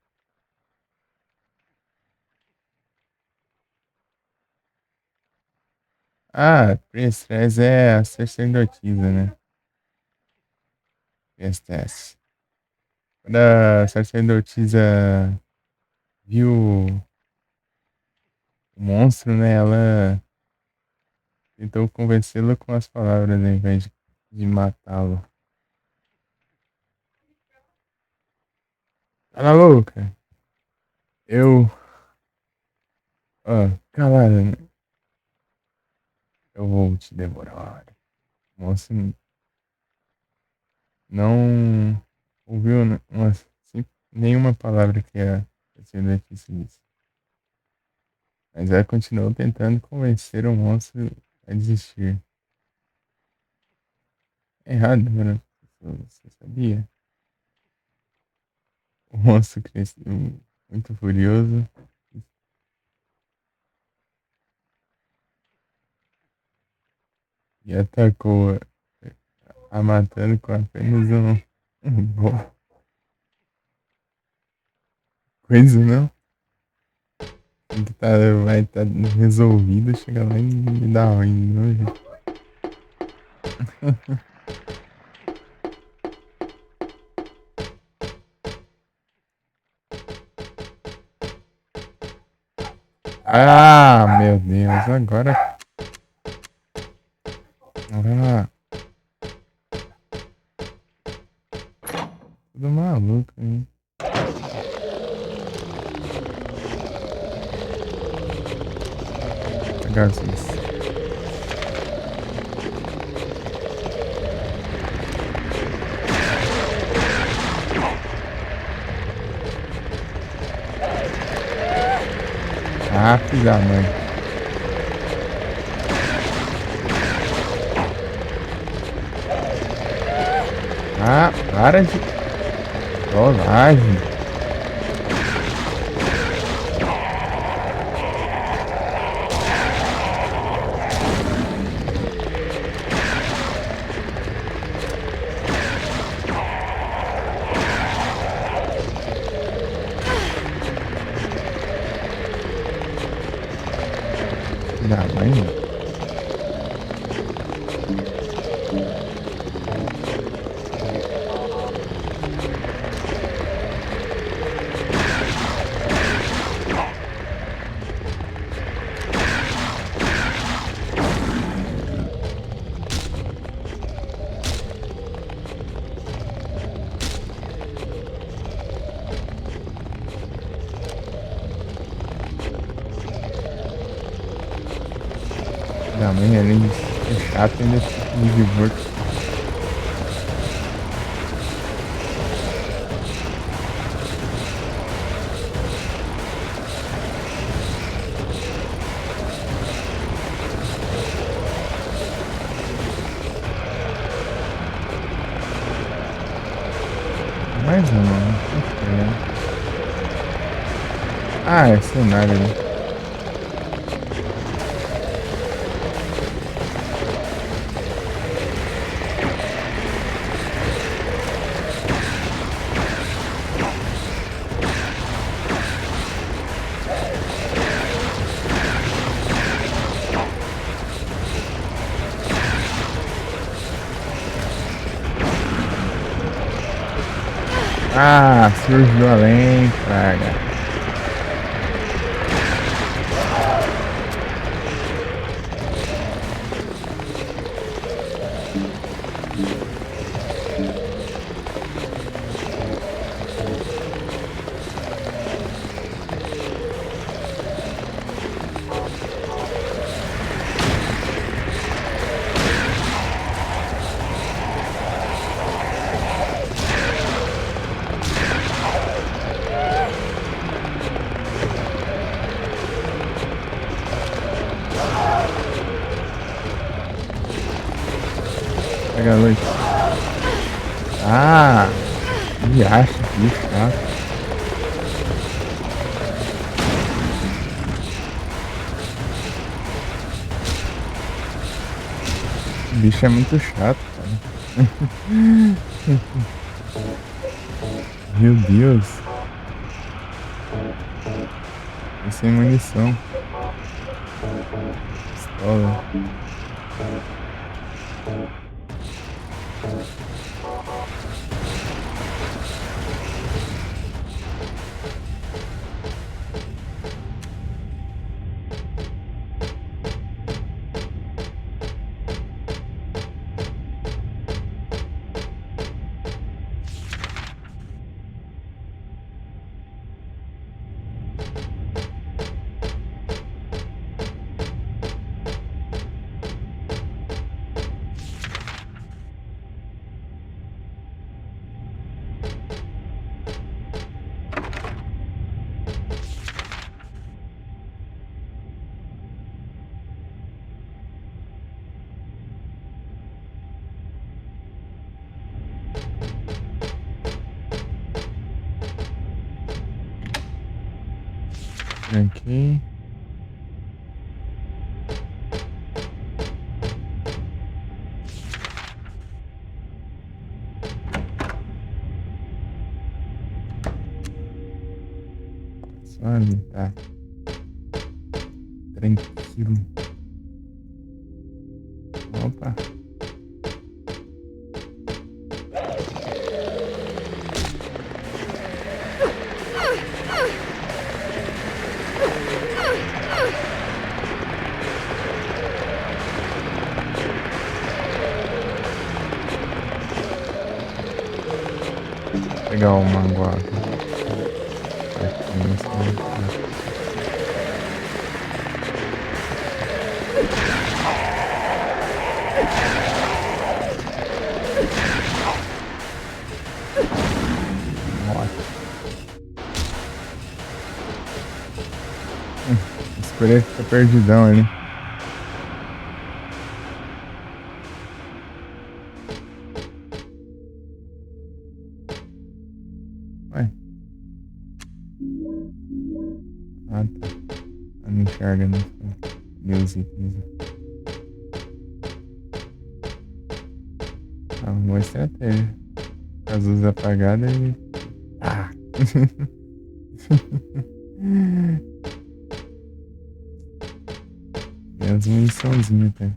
Ah, Priestess é a sacerdotisa, né? Priestess. Quando a sacerdotisa viu o monstro, né? Ela tentou convencê-lo com as palavras ao invés de matá-lo. Cala a boca! Eu. Calada, né? Eu vou te devorar. O monstro não ouviu nenhuma palavra que a sacerdotisa disse. Mas ela continuou tentando convencer o monstro a desistir. É errado, mano. Você sabia? O monstro cresceu muito furioso e atacou a matando com apenas um coisa, não? Que vai estar resolvido, chega lá e dá ruim, não, gente? Ah, meu Deus, agora. Ah, tudo maluco, hein? Pegar vocês. Ah, filho da mãe. Ah, para de trollagem. Filho da mãe, mano. Filho da mãe, além de ser chato, ainda me divorcio. Mais uma, né? Ah, é cenário, né? Ah, surgiu além, praga. Pega a luz. Ah, que acha, que chato. O bicho é muito chato, cara. Meu Deus. Tô sem munição. Pistola. Tranquei. Suave, tá. Tranquilo. Opa. Vou pegar uma água fraquinha assim. Ótimo. Escolher fica perdidão ali. Ué. Ah, tá. Não enxerga, né? Music. Ah, uma boa estratégia. Com as luzes apagadas e. Ah! E as muniçãozinhas até.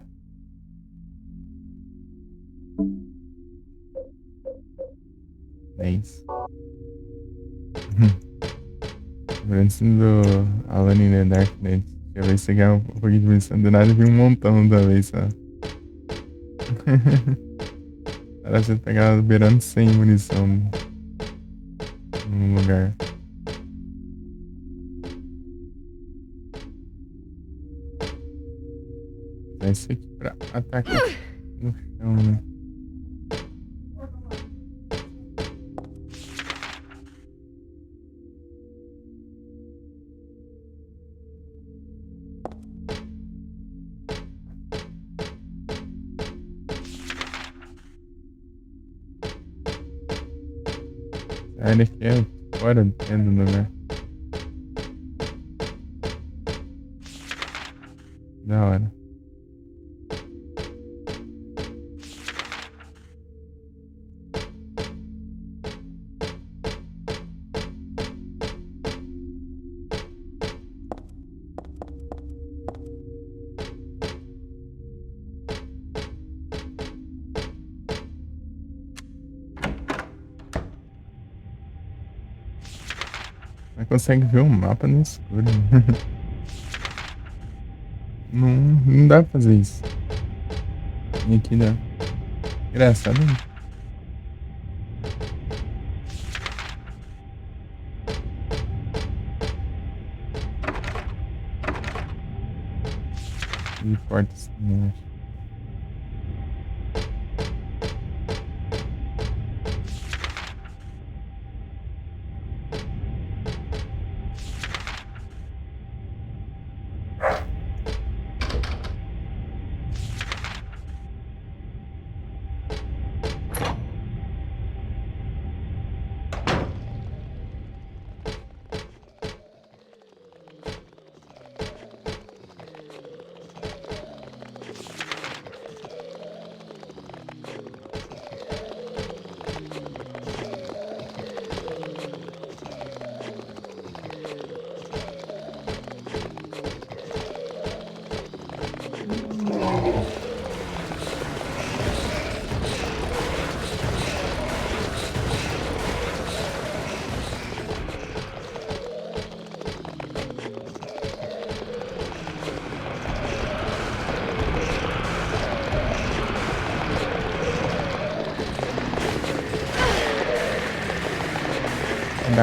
É isso. Antes do Alone in the Dark, né? Deixa eu ver se você ganha um pouquinho de munição. Do nada vi um montão da vez só. Parece que pegar beirando sem munição num lugar. É isso aqui pra atacar no chão, né? Ah, ele aqui é fora dentro do lugar. Da hora. consegue ver o mapa no escuro. Não dá pra fazer isso. E aqui dá. Engraçado, né? E portas também, acho.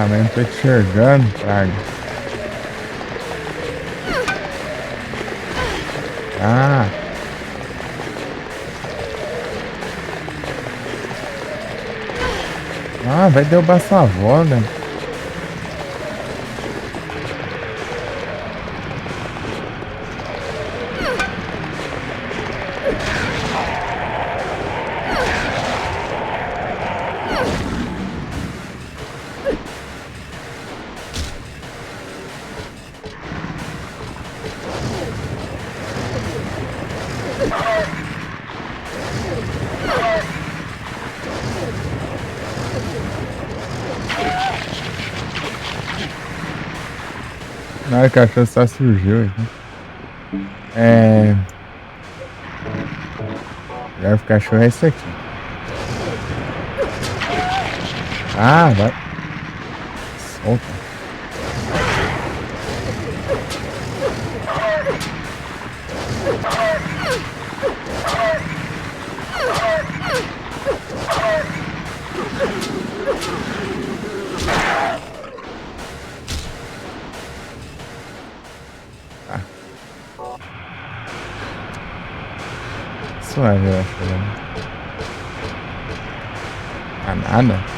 Ah, mas não tô te enxergando, Praga. Ah, vai derrubar sua avó, né? Na hora que a cachorro só surgiu aqui. É. Agora o cachorro é esse aqui. Ah, vai. Solta. Ah, suave, eu acho. Né? Ah, nada.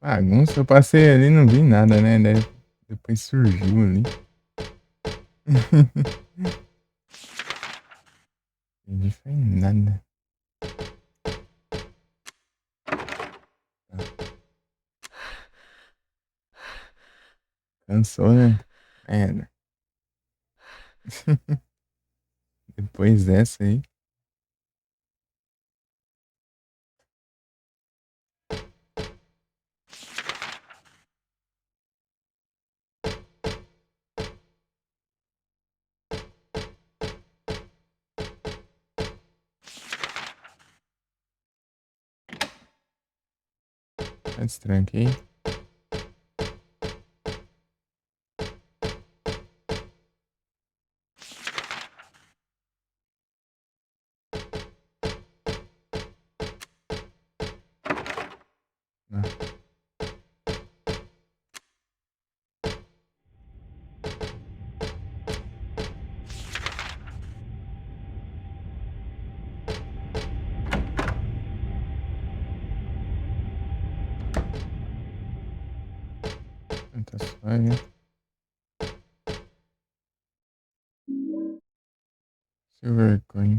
Bagunça, eu passei ali e não vi nada, né? Depois surgiu ali. Entendi, foi nada. Cansou, né? É, né? Depois dessa aí. Tá estranho aí. Ah, tá suave, né? Silver Coin.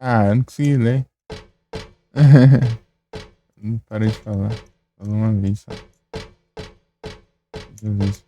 Ah, eu não consegui ler. Não parei de falar. Falou uma vez só. Deixa eu ver se-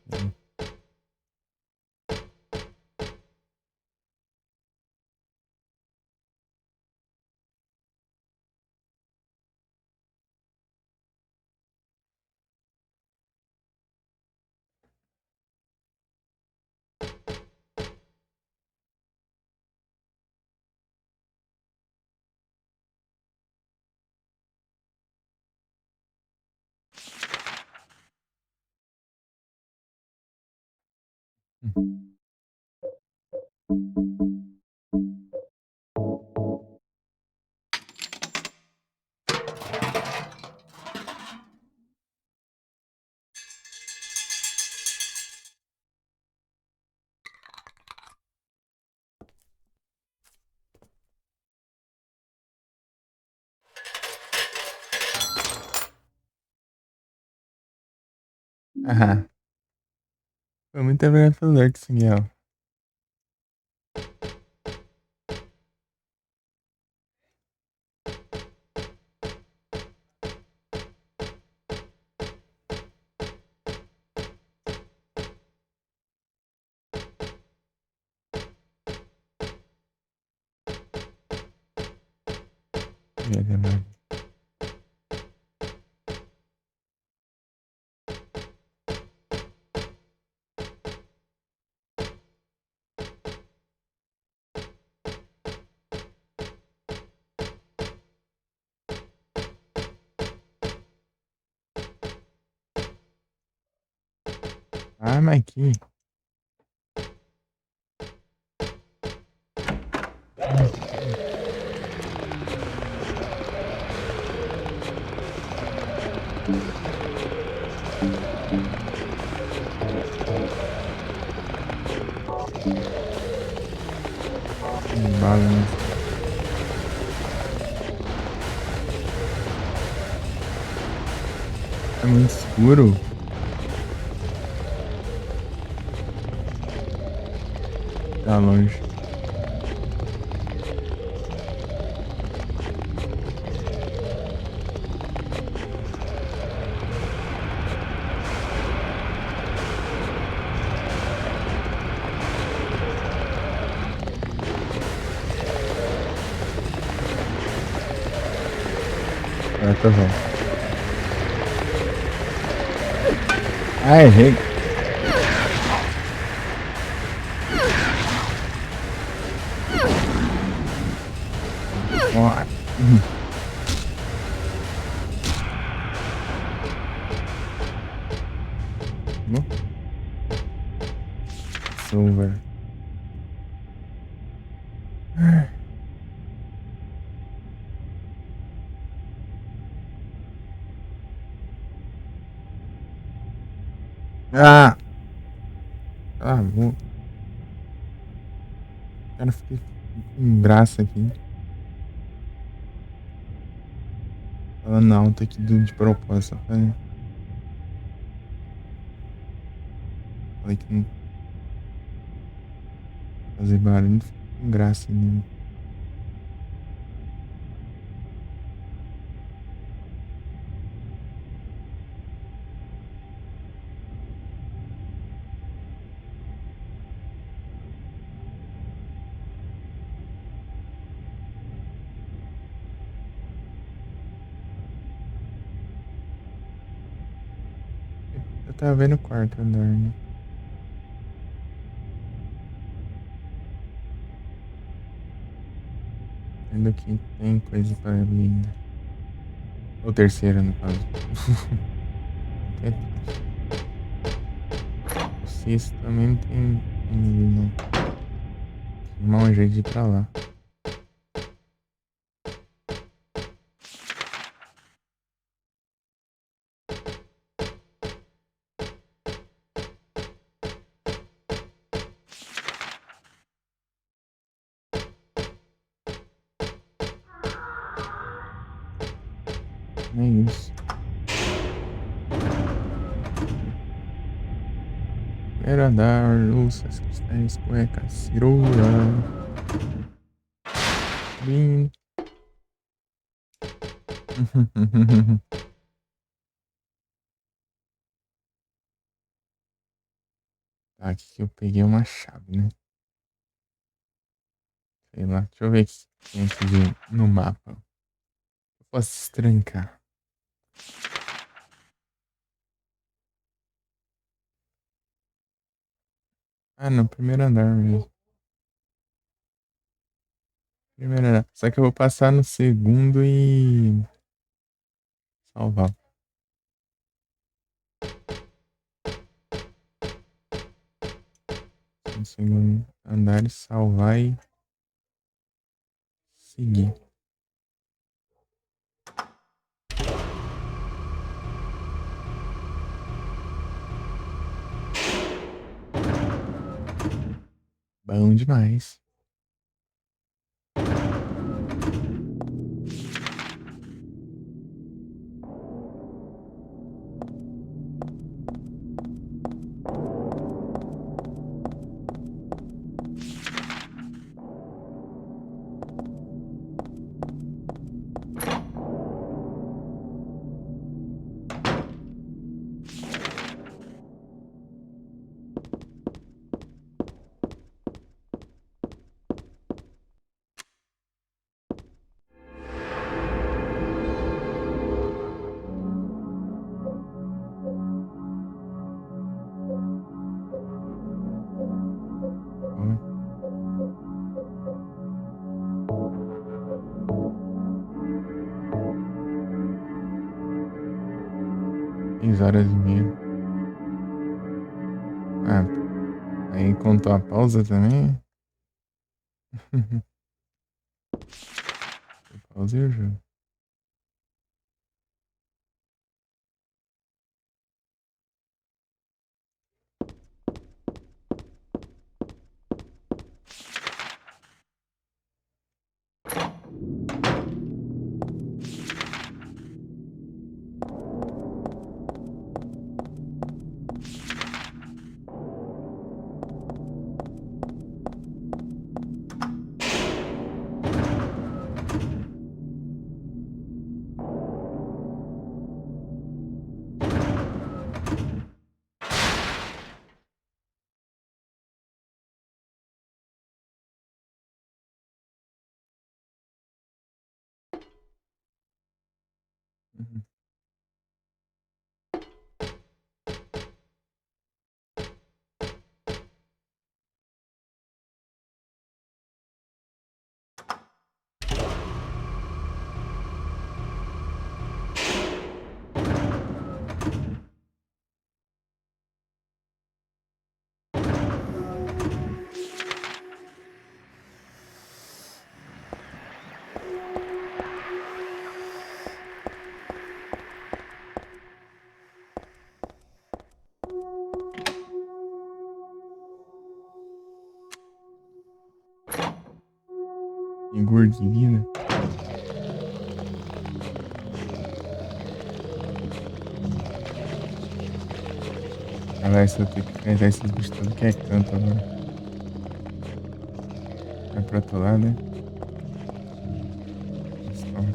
Ah, foi muito obrigado pelo lurk, Miguel. Ah, mas aqui. Balança. É muito escuro. Tá longe. Agora tá bom. Ah, errei. Ó. Silver. Ah! Ah, vou. Cara, fiquei com graça aqui. Falando alto aqui de propósito. Falei que não fazer barulho. Fiquei com graça nenhuma. Eu tava vendo o quarto andar, né? Ainda que tem coisa pra ali ainda. Ou terceira, no caso. Até triste. O sexto também não tem como ir, não. Arrumar um jeito de ir pra lá. É isso. Primeiro andar, louças, cristais, cuecas, cirola. Bem. Tá, aqui que eu peguei uma chave, né? Sei lá, deixa eu ver o que tem aqui no mapa. Eu posso trancar. Ah, não, primeiro andar mesmo. Primeiro andar. Só que eu vou passar no segundo e salvar. No segundo andar e salvar e seguir. Bom demais. Ó, 6 horas e meia. Ah, aí contou a pausa também? Eu pausei o jogo. Uhum. Igor Divina. Ah, vai, se eu ter que enfrentar esses bichos tudo que é canto agora. Vai pro outro lado, né? Nossa, calma.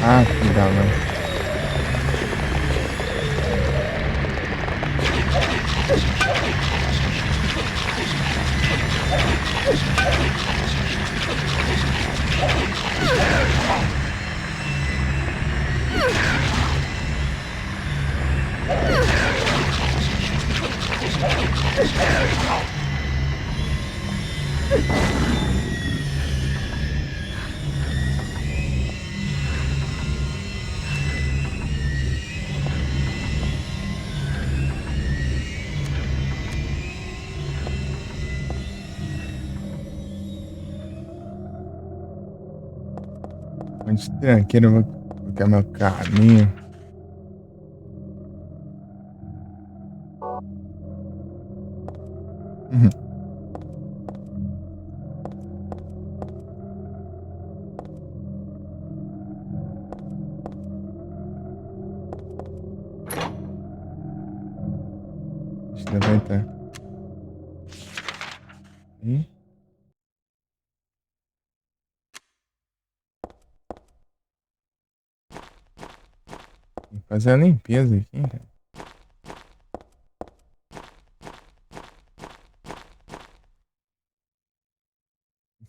Ah, filho da mãe. Onde tranqueiro, eu vou colocar meu caminho. Uhum. Deixa eu levantar. E fazer a limpeza aqui, cara.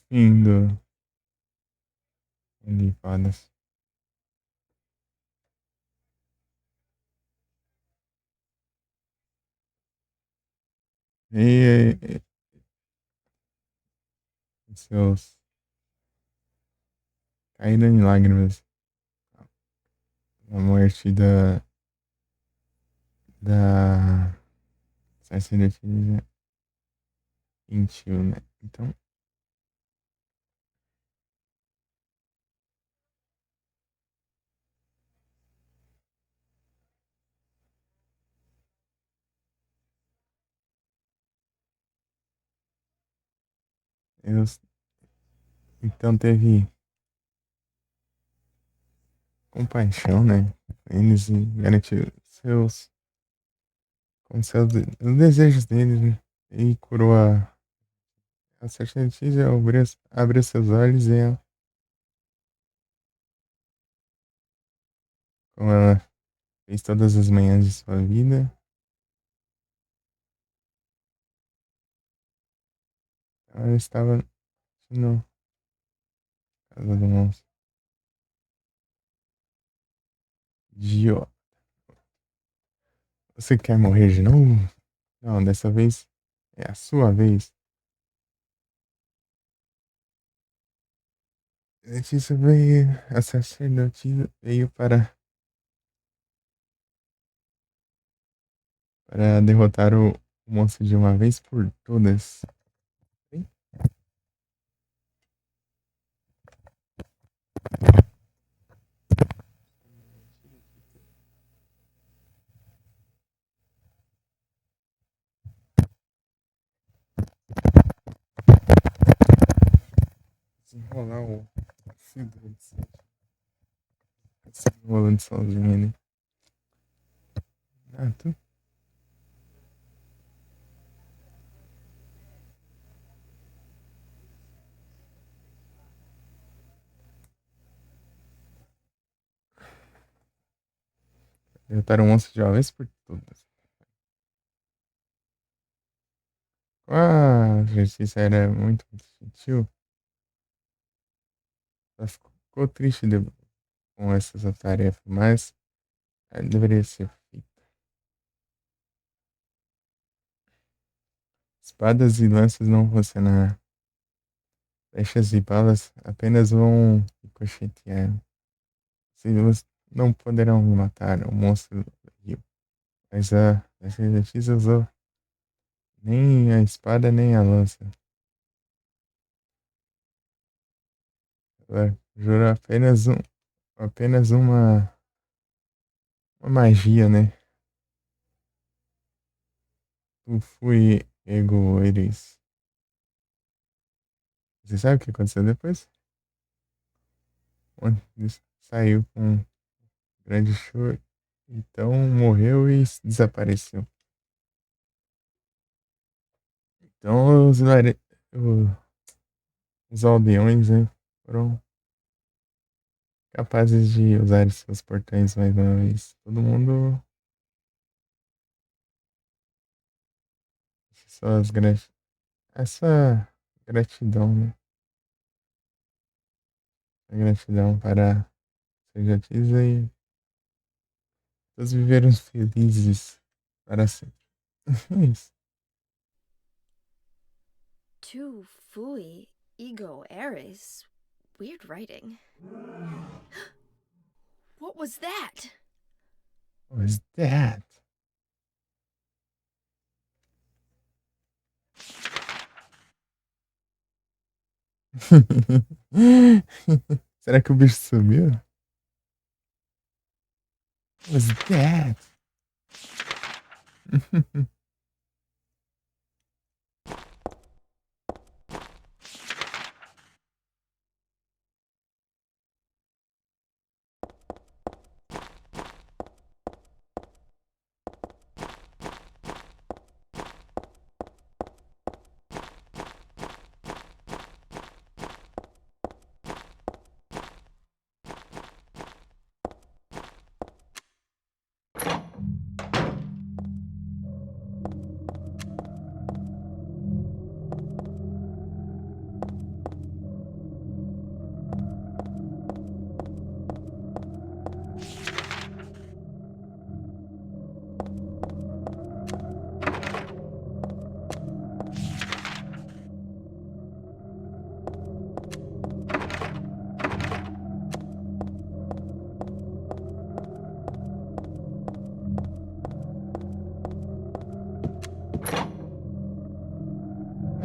Fim do limpadas. E seus caíram em lágrimas. A morte da sacerdotisa gentil, né? Então, eu, então teve compaixão, né? Eles e garantiu os desejos deles, né? E curou a sacerdotisa, abriu seus olhos e ela, como ela fez todas as manhãs de sua vida, ela estava no casa do monstro. Dio, você quer morrer de novo? Não, dessa vez é a sua vez. Letícia veio, a sacerdotisa veio para derrotar o monstro de uma vez por todas. Bem, desenrolar o fio se enrolando sozinho ali. Ah, tu derrotar o monstro de uma vez por todas. Ah, a justiça era muito gentil. Ela ficou triste com essa tarefa, mas deveria ser feita. Espadas e lanças não funcionarão. Flechas e balas apenas vão ricochetear. Eles não poderão me matar, o monstro riu. Mas a sacerdotisa usou nem a espada nem a lança. Ela jurou apenas uma magia, né? Tu fui ego eris. Você sabe o que aconteceu depois? Ele saiu com um grande choro. Então morreu e desapareceu. Então os aldeões, né, foram capazes de usar seus portões mais uma vez. Todo mundo suas essa gratidão, né? A gratidão para a sacerdotisa e todos viveram felizes para sempre. É isso. Tu fui ego eris. Weird writing. What was that? What was that? Será que o bicho sumiu? What was that?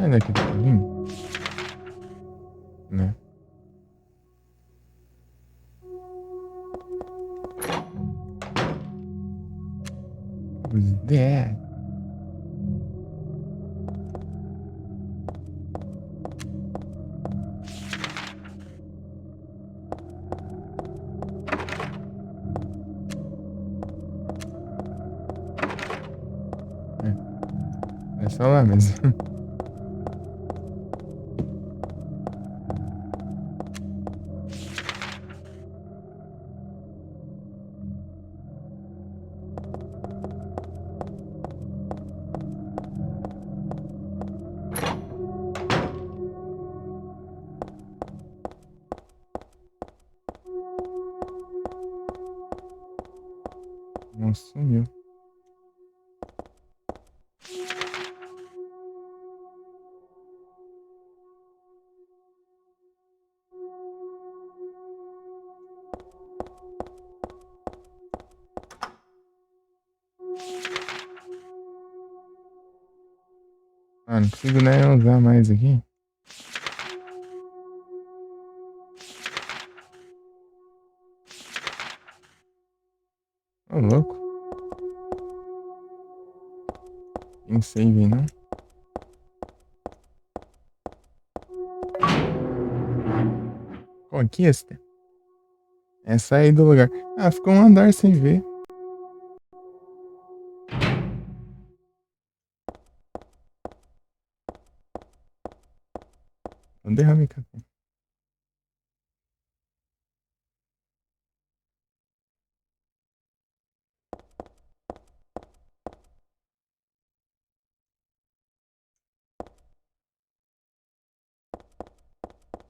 Olha que pequenininho, né? What was that? É só lá mesmo. Não sumiu. Ah, não consigo nem usar mais aqui. Ô, louco. Tem save, não? Conquista. É sair do lugar. Ah, ficou um andar sem ver. Não derrame café.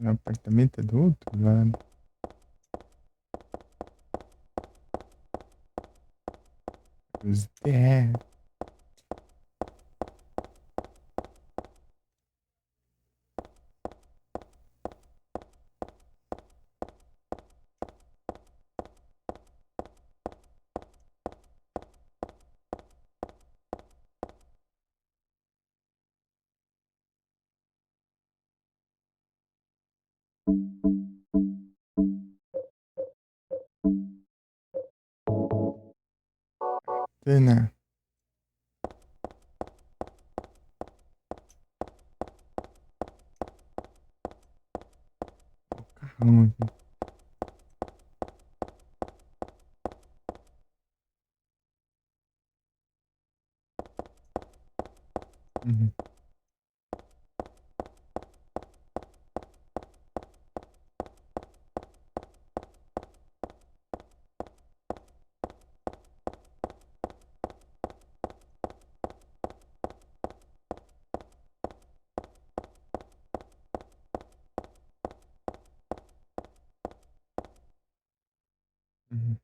O apartamento é do outro lado. Os der. Tana. O carrão aqui. Uhum. Uhum.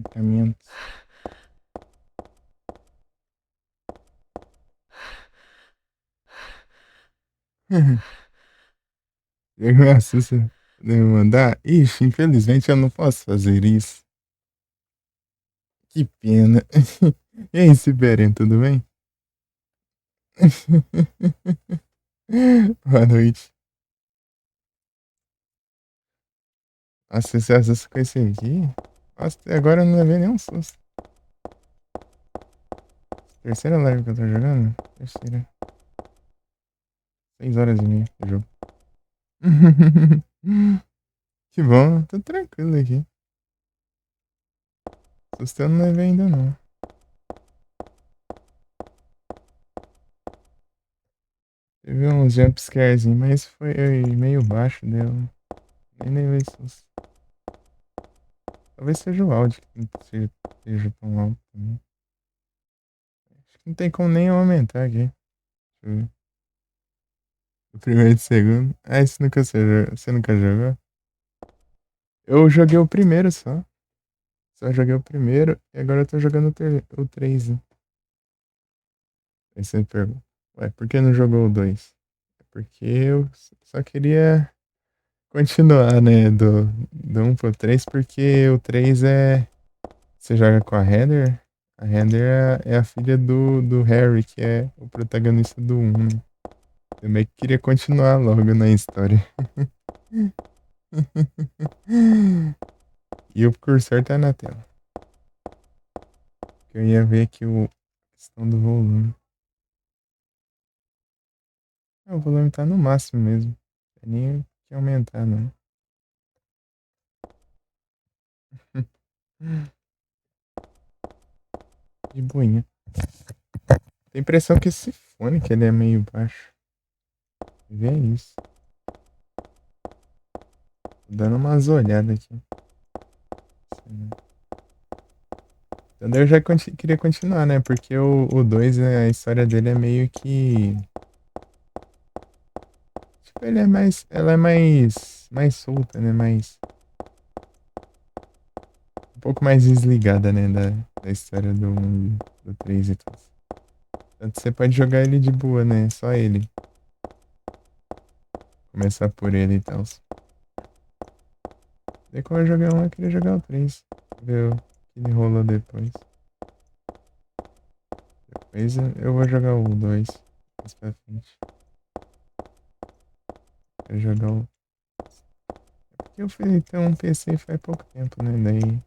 medicamentos. Eu me assusto de me mandar. Ixi, infelizmente eu não posso fazer isso. Que pena. E aí, Sibéria, tudo bem? Boa noite. Nossa, você assusta com esse aqui? Nossa, até agora eu não levei nenhum susto. Terceira live que eu tô jogando? Terceira. 6 horas e meia de jogo. Que bom, tô tranquilo aqui. Susto eu não levei ainda não. Teve uns jumpscares, mas foi meio baixo, deu. Nem levei susto. Talvez seja o áudio que não seja tão alto também. Acho que não tem como nem eu aumentar aqui. Deixa eu ver. O primeiro e o segundo. Ah, esse nunca você nunca jogou? Eu joguei o primeiro só. Só joguei o primeiro e agora eu tô jogando o 3. Né? Aí você me pergunta, ué, por que não jogou o 2? É porque eu só queria continuar, né, do 1 pro 3, porque o 3 é. Você joga com a Heather? A Heather é a filha do Harry, que é o protagonista do 1. Né? Eu meio que queria continuar logo na história. E o cursor tá na tela. Eu ia ver aqui a questão do volume. O volume tá no máximo mesmo. Não tem nem que aumentar, não. De boinha. Tem impressão que esse fone que ele é meio baixo. Vê isso. Tô dando umas olhadas aqui. Então daí eu já queria continuar, né? Porque o 2, né, a história dele é meio que. Tipo, ele é mais. Ela é mais solta, né? Mais. Um pouco mais desligada, né? Da história do 1, do 3 e tal. Tanto você pode jogar ele de boa, né? Só ele. Começar por ele e tal. Daí quando eu jogar um, eu queria jogar o 3. Ver o que ele rolou depois. Depois eu vou jogar o 2 mais pra frente. Quero jogar o. É porque eu fui ter um PC faz pouco tempo, né? Daí.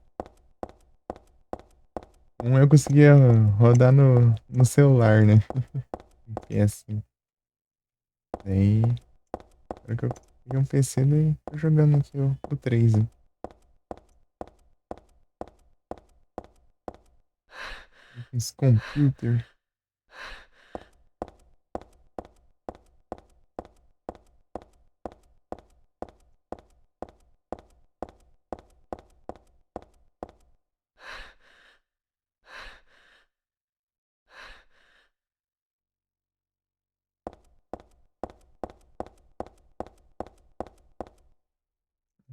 Um eu conseguia rodar no celular, né? PS. Daí. Agora que eu peguei um PC, daí tô jogando aqui o 3. Né? Esse computer.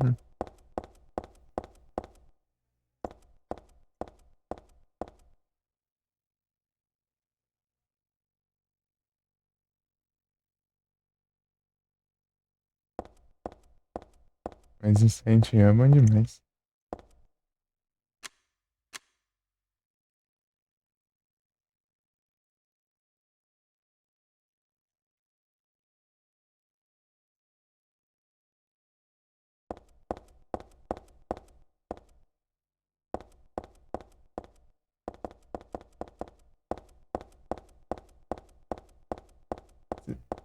Hum. Mas isso a gente é bom demais.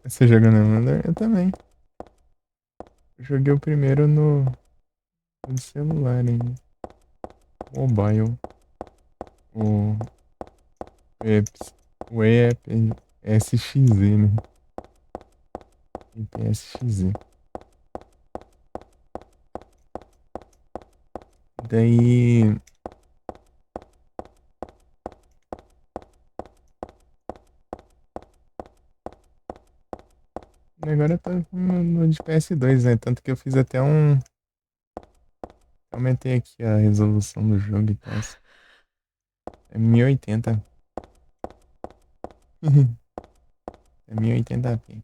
Você joga no emulador? Eu também. Eu joguei o primeiro no celular ainda. Mobile. O Eps. O EP SXZ, né? IPSXZ. Daí. Agora eu tô no de PS2, né? Tanto que eu fiz até um. Aumentei aqui a resolução do jogo e tal. É 1080. É 1080p.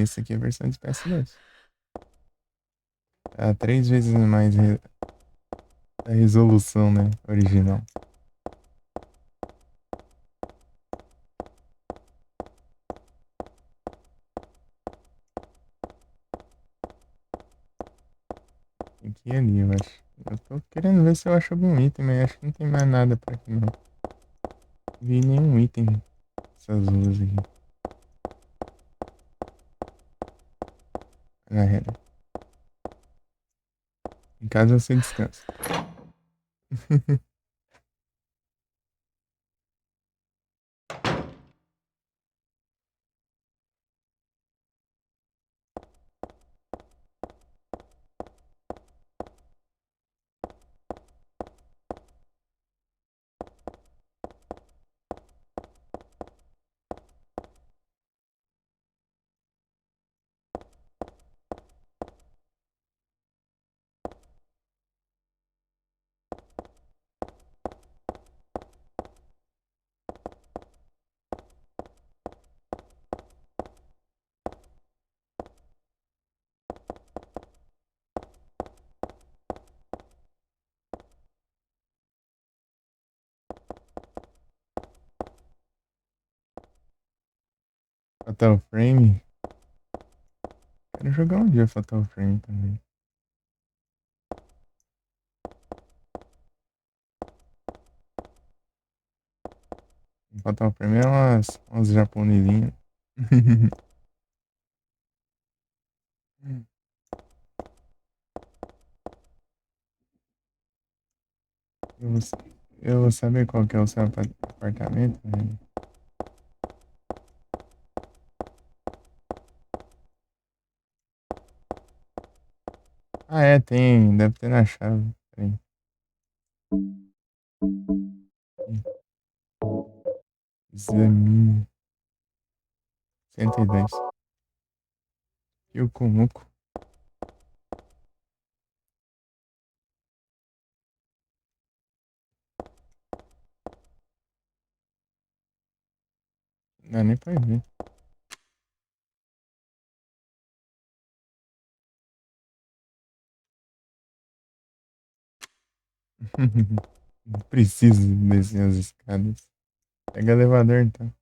Esse aqui é a versão de PS2. Tá 3 vezes mais a resolução, né? Original. Tem que ir ali, eu acho. Eu tô querendo ver se eu acho algum item, mas acho que não tem mais nada por aqui não. Não vi nenhum item nessas ruas aqui. Na real. Em casa você descansa. Fatal Frame. Quero jogar um dia Fatal Frame também. Fatal Frame é umas japonesinhas. Eu vou, eu vou saber qual que é o seu apartamento, né? Ah, é, tem. Deve ter na chave. Peraí. Examine. 110. E o Kumuko. Não dá nem pra ver. Não preciso descer as escadas. Pega elevador então.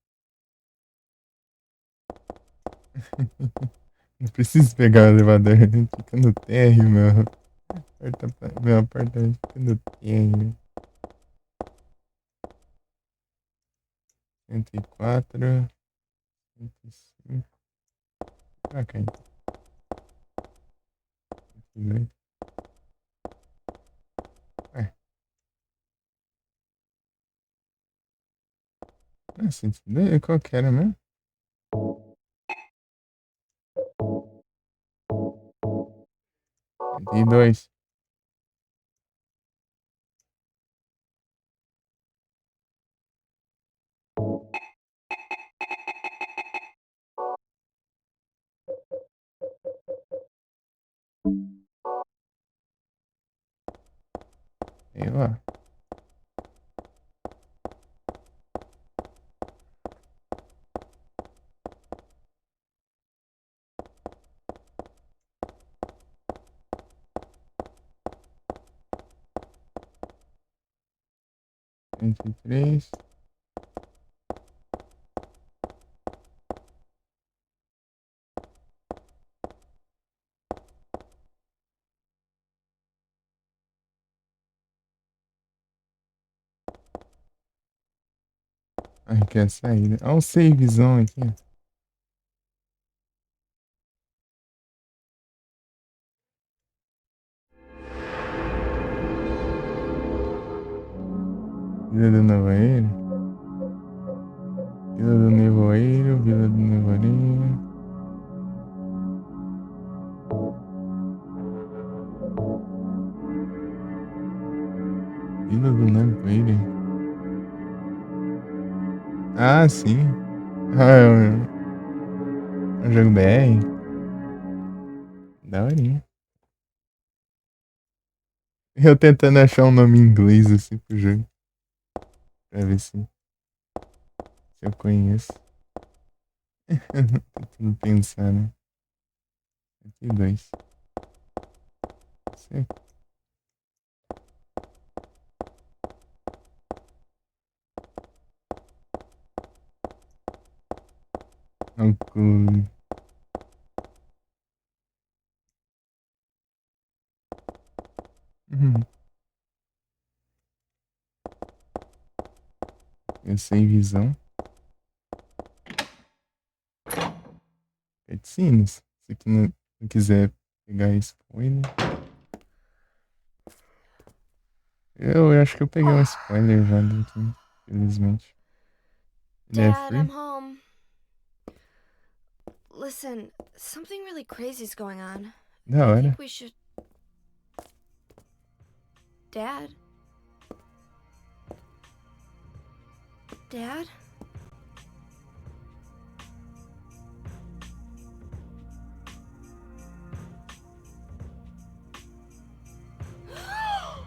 Não preciso pegar o elevador. Fica no térreo, meu apartamento fica no térreo. 104. 105. Pra cá então. 102. Ué, não é 102? Qual que era mesmo? 102. Sei lá. 103. Aí que é a saída. Olha o savezão aqui. Vila do Nevoeiro. Vila do Nevoeiro. Vila do Nevoeiro. Vila do Nevoeiro. Ah, sim. Ah, é um jogo BR. Daorinha. Eu tentando achar um nome em inglês assim pro jogo. Pra ver se eu conheço. Tentando pensar, né? Aqui dois. Sei. Alcoolen. Uhum. Eu sei visão. Cutscenes. Se tu não quiser pegar spoiler. Eu acho que eu peguei um spoiler já daqui, felizmente. Ele é Dad, I'm free? home. Listen, something really crazy's going on. Da I hora. think we should. Dad? Dad? No!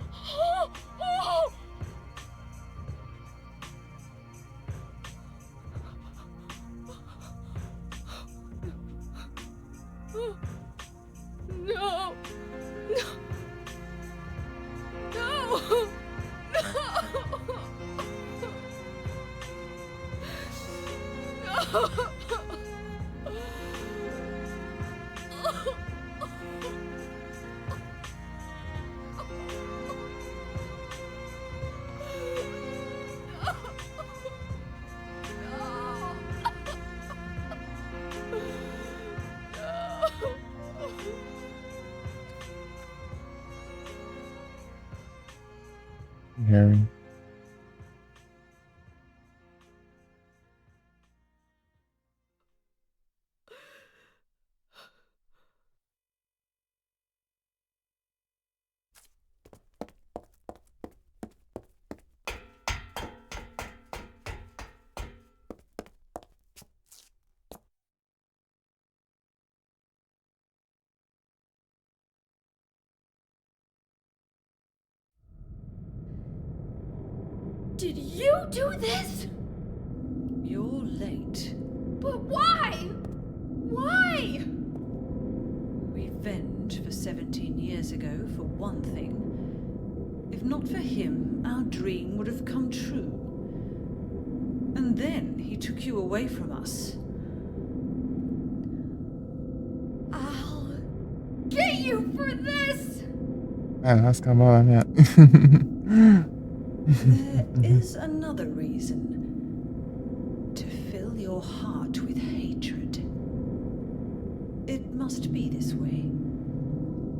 No! No! Harry. Did you do this? You're late. But why? Why? Revenge for 17 years ago, for one thing. If not for him, our dream would have come true. And then he took you away from us. I'll get you for this! Ah, lasca a bola, minha. There is another reason. To fill your heart with hatred. It must be this way.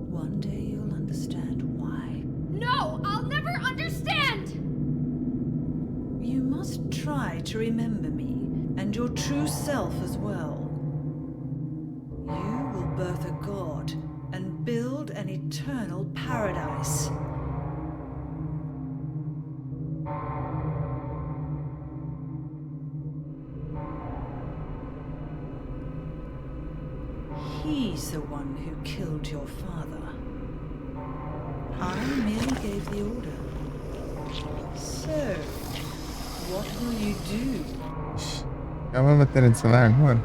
One day you'll understand why. No, I'll never understand! You must try to remember me, and your true self as well. You will birth a god, and build an eternal paradise. He's the one who killed your father. I merely gave the order. So, what will you do? Acaba a bateria do celular agora?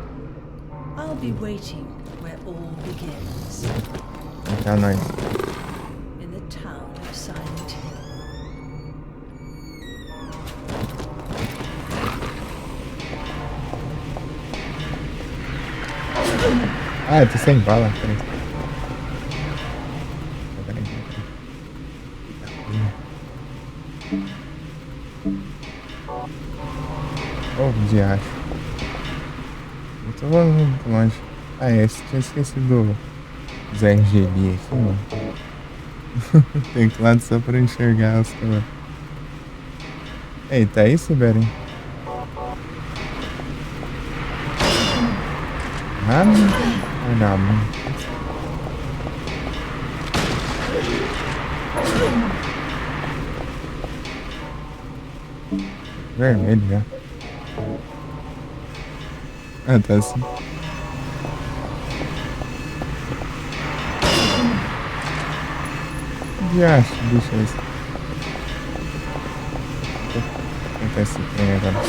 I'll be waiting where all begins. Tá nóis. In the town of Silent Hill. Ah, eu tô sem bala. Peraí. Peraí. Oh, diacho. Eu tô voando muito longe. Ah, é, tinha esquecido do Zé Angeli aqui, mano. Teclado só pra enxergar os caras. Ei, tá aí, Siberen? Ah, não. Vermelho já. Ah, tá assim. diacho, bicho é esse? O que acontece com ele agora?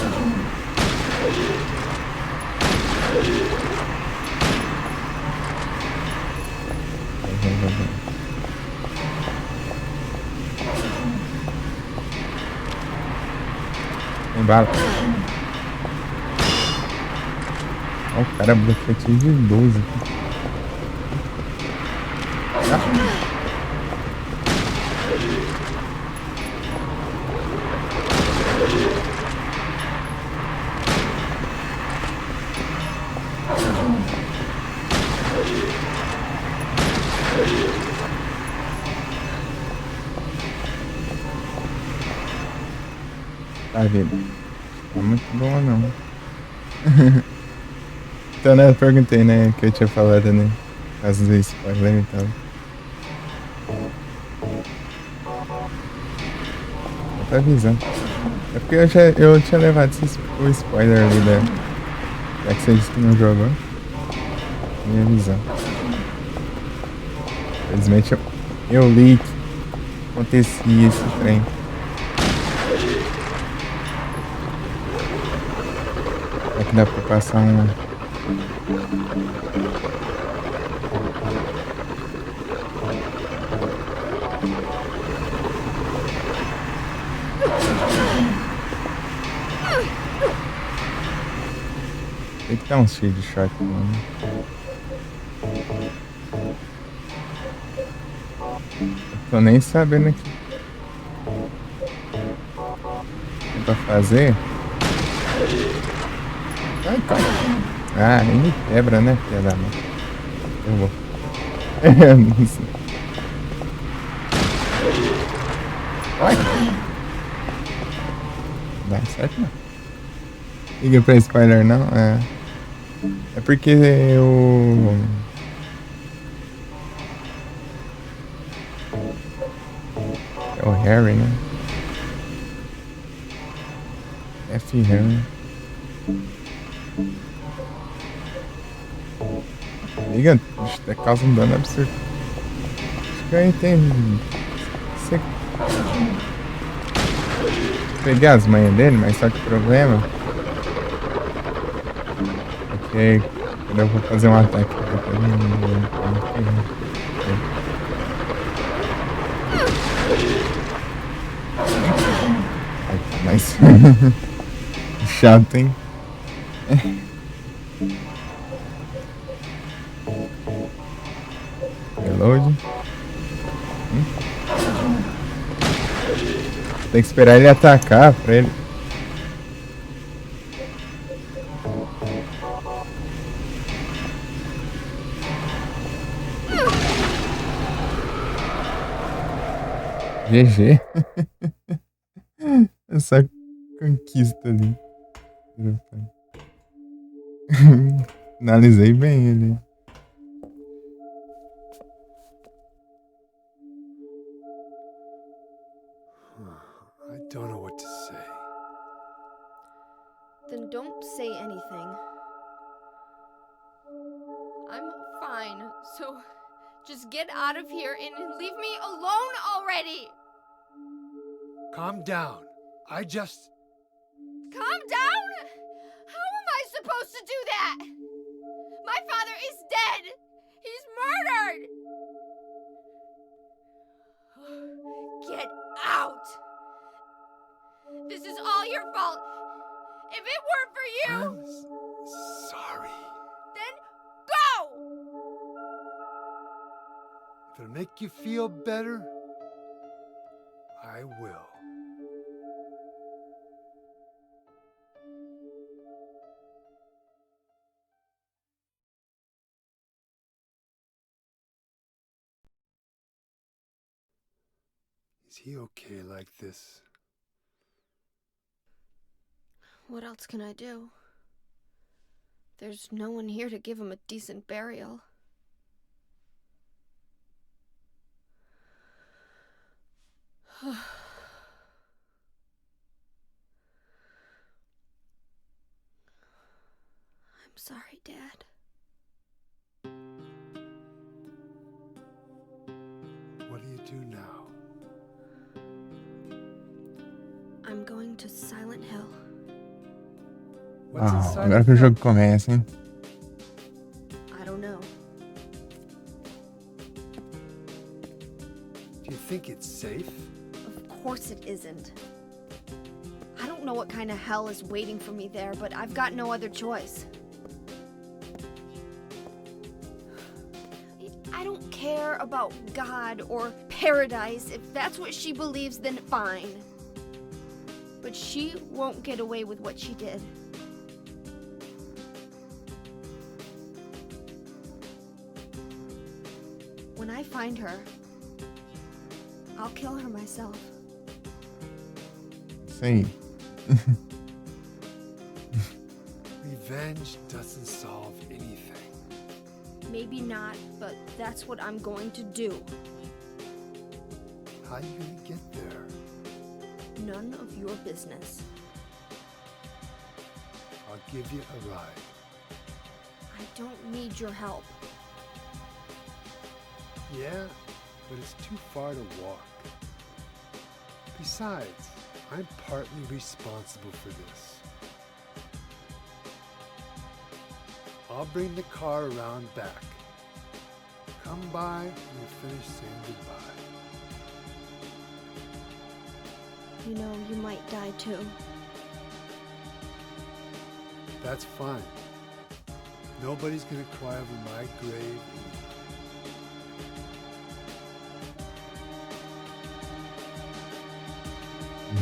Vai. Tem bala. Ó, o cara bloqueio de 12. Tá vendo? Tá muito bom não. Então, né, eu perguntei, né, que eu tinha falado, né, caso do spoiler e tal. Só pra avisar. É porque eu tinha levado o spoiler ali, né, já que você disse que não jogou. Me avisar. Infelizmente eu li que acontecia esse trem. Será que dá pra passar um... Tem que dar uns tiros de shotgun, né? Eu tô nem sabendo aqui. O que pra fazer? Ai, calma. Ah, aí me quebra, né, filha da mãe? Eu vou. Não sei. Ai. Não dá certo não. Liga pra spoiler não? É porque é o Harry, né? F. Harry. Liga, causa um dano absurdo. Acho que aí tem. Você... Pegar as manhas dele, mas só que o problema é que quando eu vou fazer um ataque depois não vou. Mas chato, hein? Reload. Tem que esperar ele atacar pra ele. GG. Essa conquista ali. Analisei bem ele. I don't know what to say. Then don't say anything. I'm fine, so just get out of here and leave me alone already! Calm down. Calm down? How am I supposed to do that? My father is dead! He's murdered! Get out! This is all your fault! If it weren't for you, I'm sorry. then go! If it'll make you feel better, I will. Is he okay like this? What else can I do? There's no one here to give him a decent burial. I'm sorry, Dad. What do you do now? I'm going to Silent Hill. What's in Ah, Silent agora que o Hill? jogo começa, hein? I don't know. Do you think it's safe? Of course it isn't. I don't know what kind of hell is waiting for me there, but I've got no other choice. I don't care about God or paradise. If that's what she believes, then fine. But she won't get away with what she did. When I find her, I'll kill her myself. Isso aí. Revenge doesn't solve anything. Maybe not, but that's what I'm going to do. How you gonna get there? None of your business. I'll give you a ride. I don't need your help. Yeah, but it's too far to walk. Besides, I'm partly responsible for this. I'll bring the car around back. Come by when you finish saying goodbye. You know, you might die too. That's fine. Nobody's gonna cry over my grave.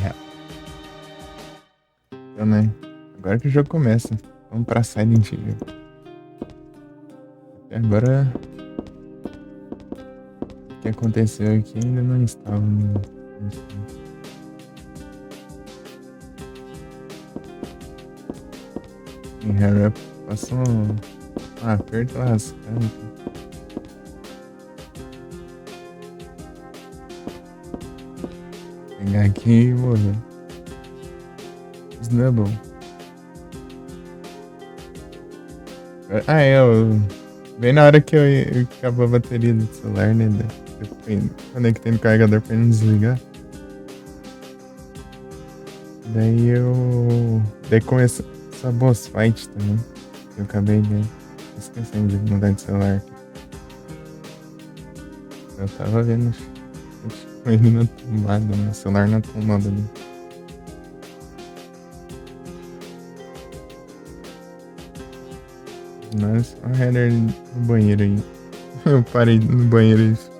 Yeah. Então, né? Agora que o jogo começa. Vamos pra Silent Hill. Até agora... O que aconteceu aqui ainda não estava... E Harry passou um aperto lascando. Pegar aqui e morrer. Snubble. Ah, bem na hora que eu acabou a bateria do celular, né? Eu conectei no carregador pra não desligar. Daí começou essa boss fight também. Eu acabei esquecendo de mudar de celular. Eu tava vendo ele na tomada, no celular na tomada ali. Mas a header no banheiro aí. Eu parei no banheiro aí.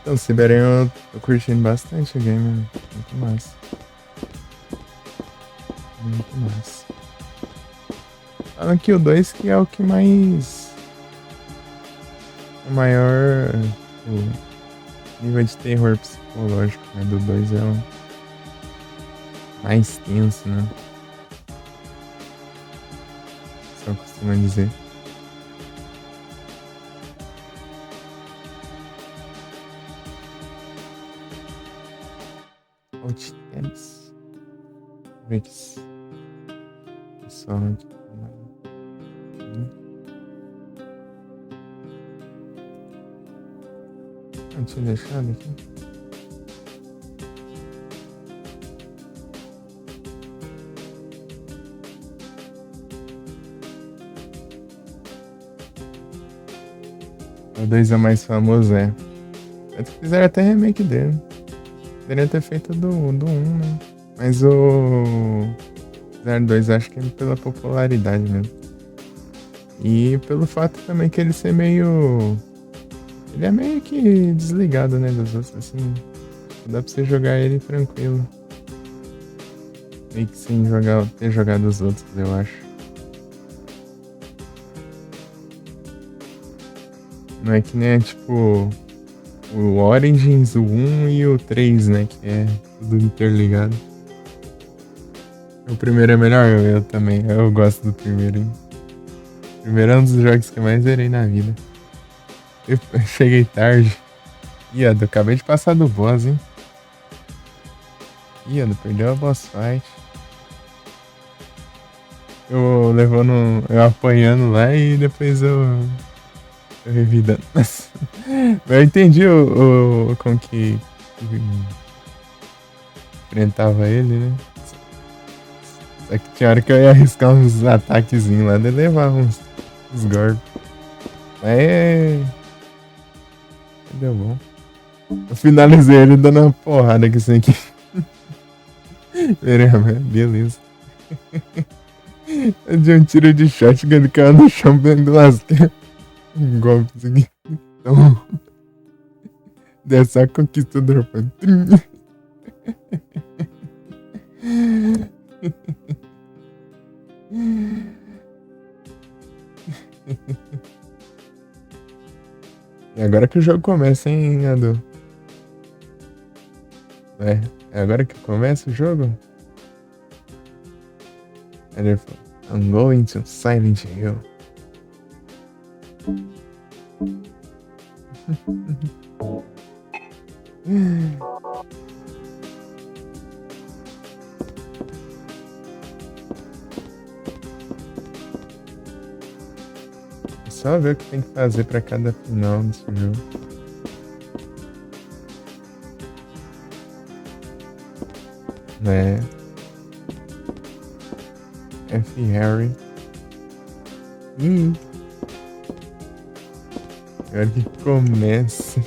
Então, Siberian eu tô curtindo bastante o game, né? Muito massa. Muito massa. Falam que o 2 que é o que mais... O maior nível de terror psicológico, né? Do 2 é o mais tenso, né? Só costuma dizer. Outstance. Ver que só aqui. Eu tinha deixado aqui. O 2 é mais famoso, é. Eles fizeram até remake dele. Poderia ter feito do 1, né? Mas o 02 acho que é pela popularidade mesmo. E pelo fato também que ele ser meio... Ele é meio que desligado, né, dos outros, assim. Dá pra você jogar ele tranquilo. Meio que sem ter jogado os outros, eu acho. Não é que nem, tipo... O Origins, o 1 e o 3, né? Que é tudo interligado. O primeiro é melhor, eu também. Eu gosto do primeiro, hein? O primeiro é um dos jogos que eu mais zerei na vida. Eu cheguei tarde. Iado, acabei de passar do boss, hein? Iado, perdeu a boss fight. Eu levando. Eu apanhando lá e depois eu revidando. Mas eu entendi como que enfrentava ele, né? Só que tinha hora que eu ia arriscar uns ataquezinhos lá, daí levava uns golpes. Mas deu bom. Eu finalizei ele dando uma porrada aqui assim que. Beleza. Eu dei um tiro de shotgun, ele caiu no chão bem do lasqueiro. Um golpe assim. Então. Dessa conquistador. E agora que o jogo começa, hein, Adu? É agora que começa o jogo? Ele falou, I'm going to Silent Hill. É só ver o que tem que fazer pra cada final desse jogo. Né? F. Harry. Agora que começa.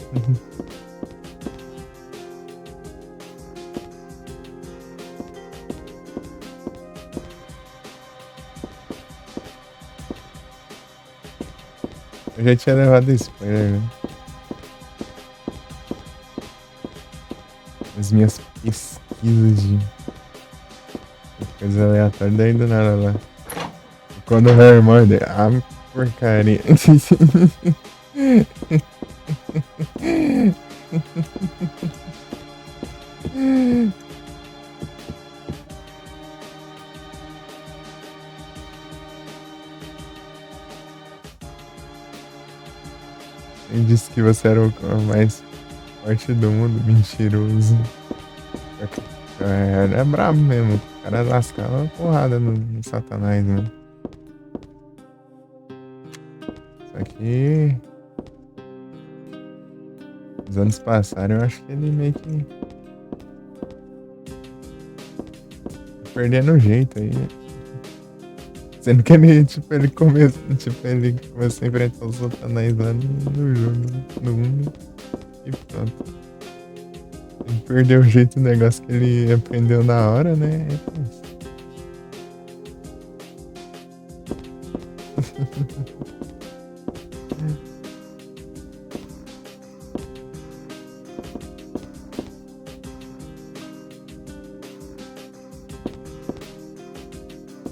Eu já tinha levado spoiler, né? As minhas pesquisas de coisa aleatória, daí do nada lá. E quando o Harry morre, porcaria. Ele disse que você era o mais forte do mundo, mentiroso. Era brabo mesmo. O cara lascava uma porrada no Satanás, né? Só que. Os anos passaram, eu acho que ele meio que. Perdendo o jeito aí. Sendo que ele, ele começou a enfrentar os Satanás lá no jogo, no mundo. E pronto. Ele perdeu o jeito do negócio que ele aprendeu na hora, né?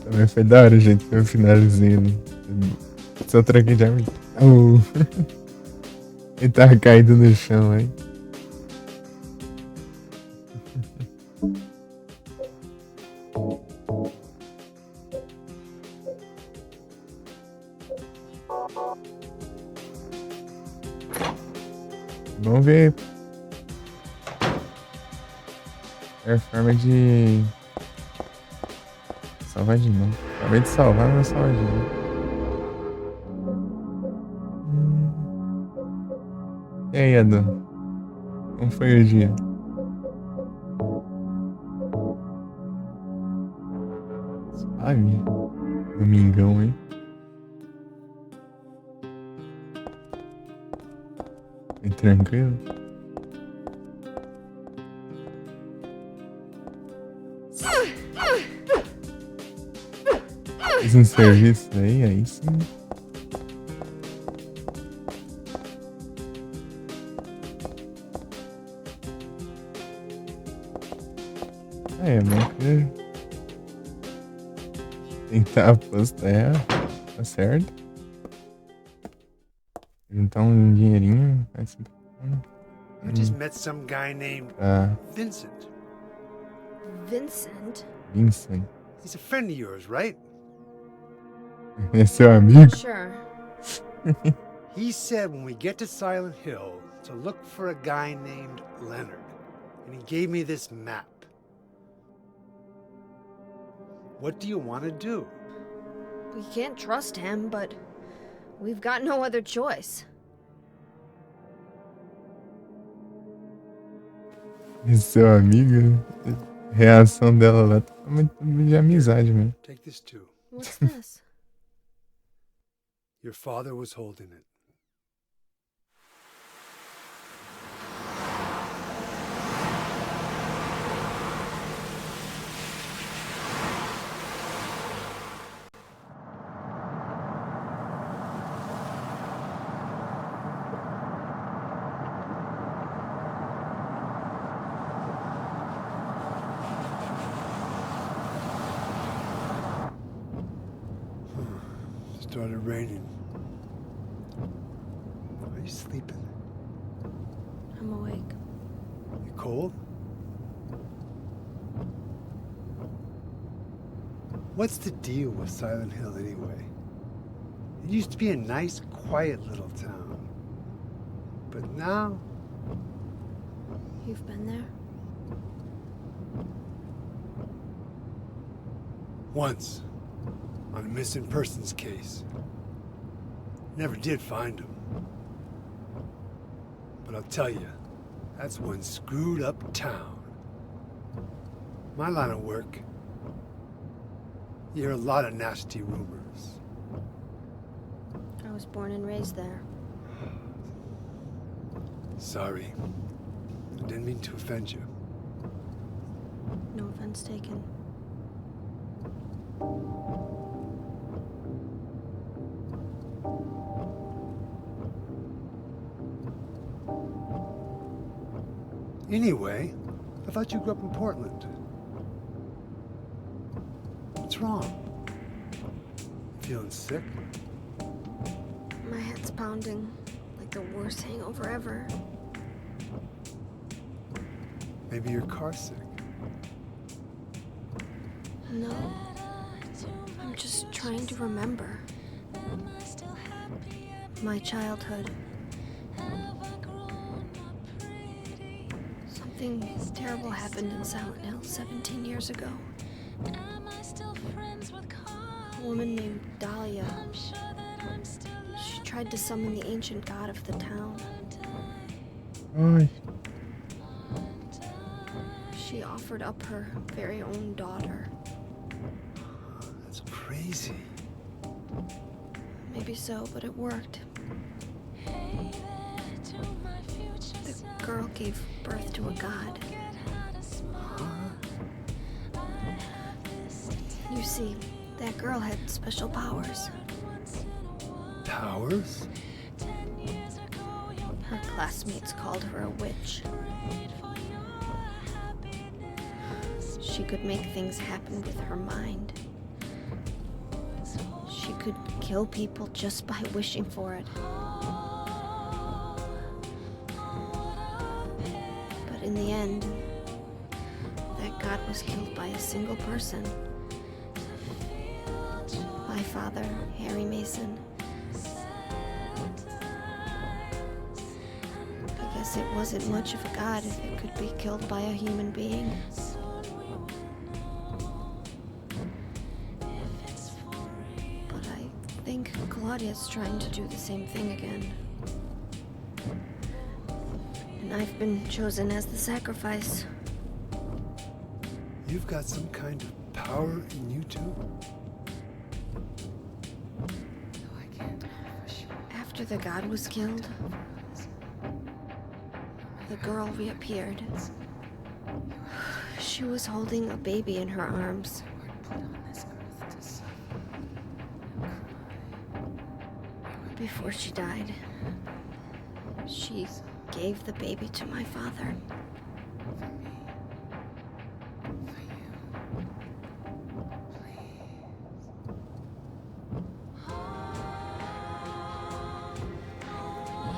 Também foi da hora o jeito que eu finalizei. Só troquei de arma. Ele tava caído no chão aí. Vamos ver. É forma de salvar de novo. Acabei de salvar, mas salvar de novo. E aí, Edu? Como foi o dia? Suave. Domingão, hein? Bem tranquilo. Fiz um serviço aí sim. É bom que tentar apostar, tá certo. Juntar um dinheirinho, vai ser bacana. I just met some guy named Vincent. Vincent? Vincent. He's a friend of yours, right? É seu amigo? Sure. He said when we get to Silent Hill to look for a guy named Leonard. And he gave me this map. What do you want to do? We can't trust him, but we've got no other choice. E seu amigo, a reação dela lá tá muito de amizade mesmo. Take this too. What's this? Your father was holding it. Started raining. Are you sleeping? I'm awake. You cold? What's the deal with Silent Hill anyway? It used to be a nice, quiet little town. But now, You've been there? once, on a missing persons case. Never did find him. But I'll tell you, that's one screwed up town. My line of work, you hear a lot of nasty rumors. I was born and raised there. Sorry. I didn't mean to offend you. No offense taken. Anyway, I thought you grew up in Portland. What's wrong? Feeling sick? My head's pounding like the worst hangover ever. Maybe your car's sick. No. I'm just trying to remember. My childhood. Something terrible happened in Silent Hill 17 years ago. A woman named Dahlia. She tried to summon the ancient god of the town. Ai, She offered up her very own daughter. That's crazy. Maybe so, but it worked. The girl gave birth to a god. You see, that girl had special powers. Powers? Her classmates called her a witch. She could make things happen with her mind. She could kill people just by wishing for it. But in the end, that god was killed by a single person. My father, Harry Mason. I guess it wasn't much of a god if it could be killed by a human being. But I think Claudia's trying to do the same thing again. And I've been chosen as the sacrifice. You've got some kind of power in you too? After the god was killed, the girl reappeared. She was holding a baby in her arms. Before she died, she gave the baby to my father.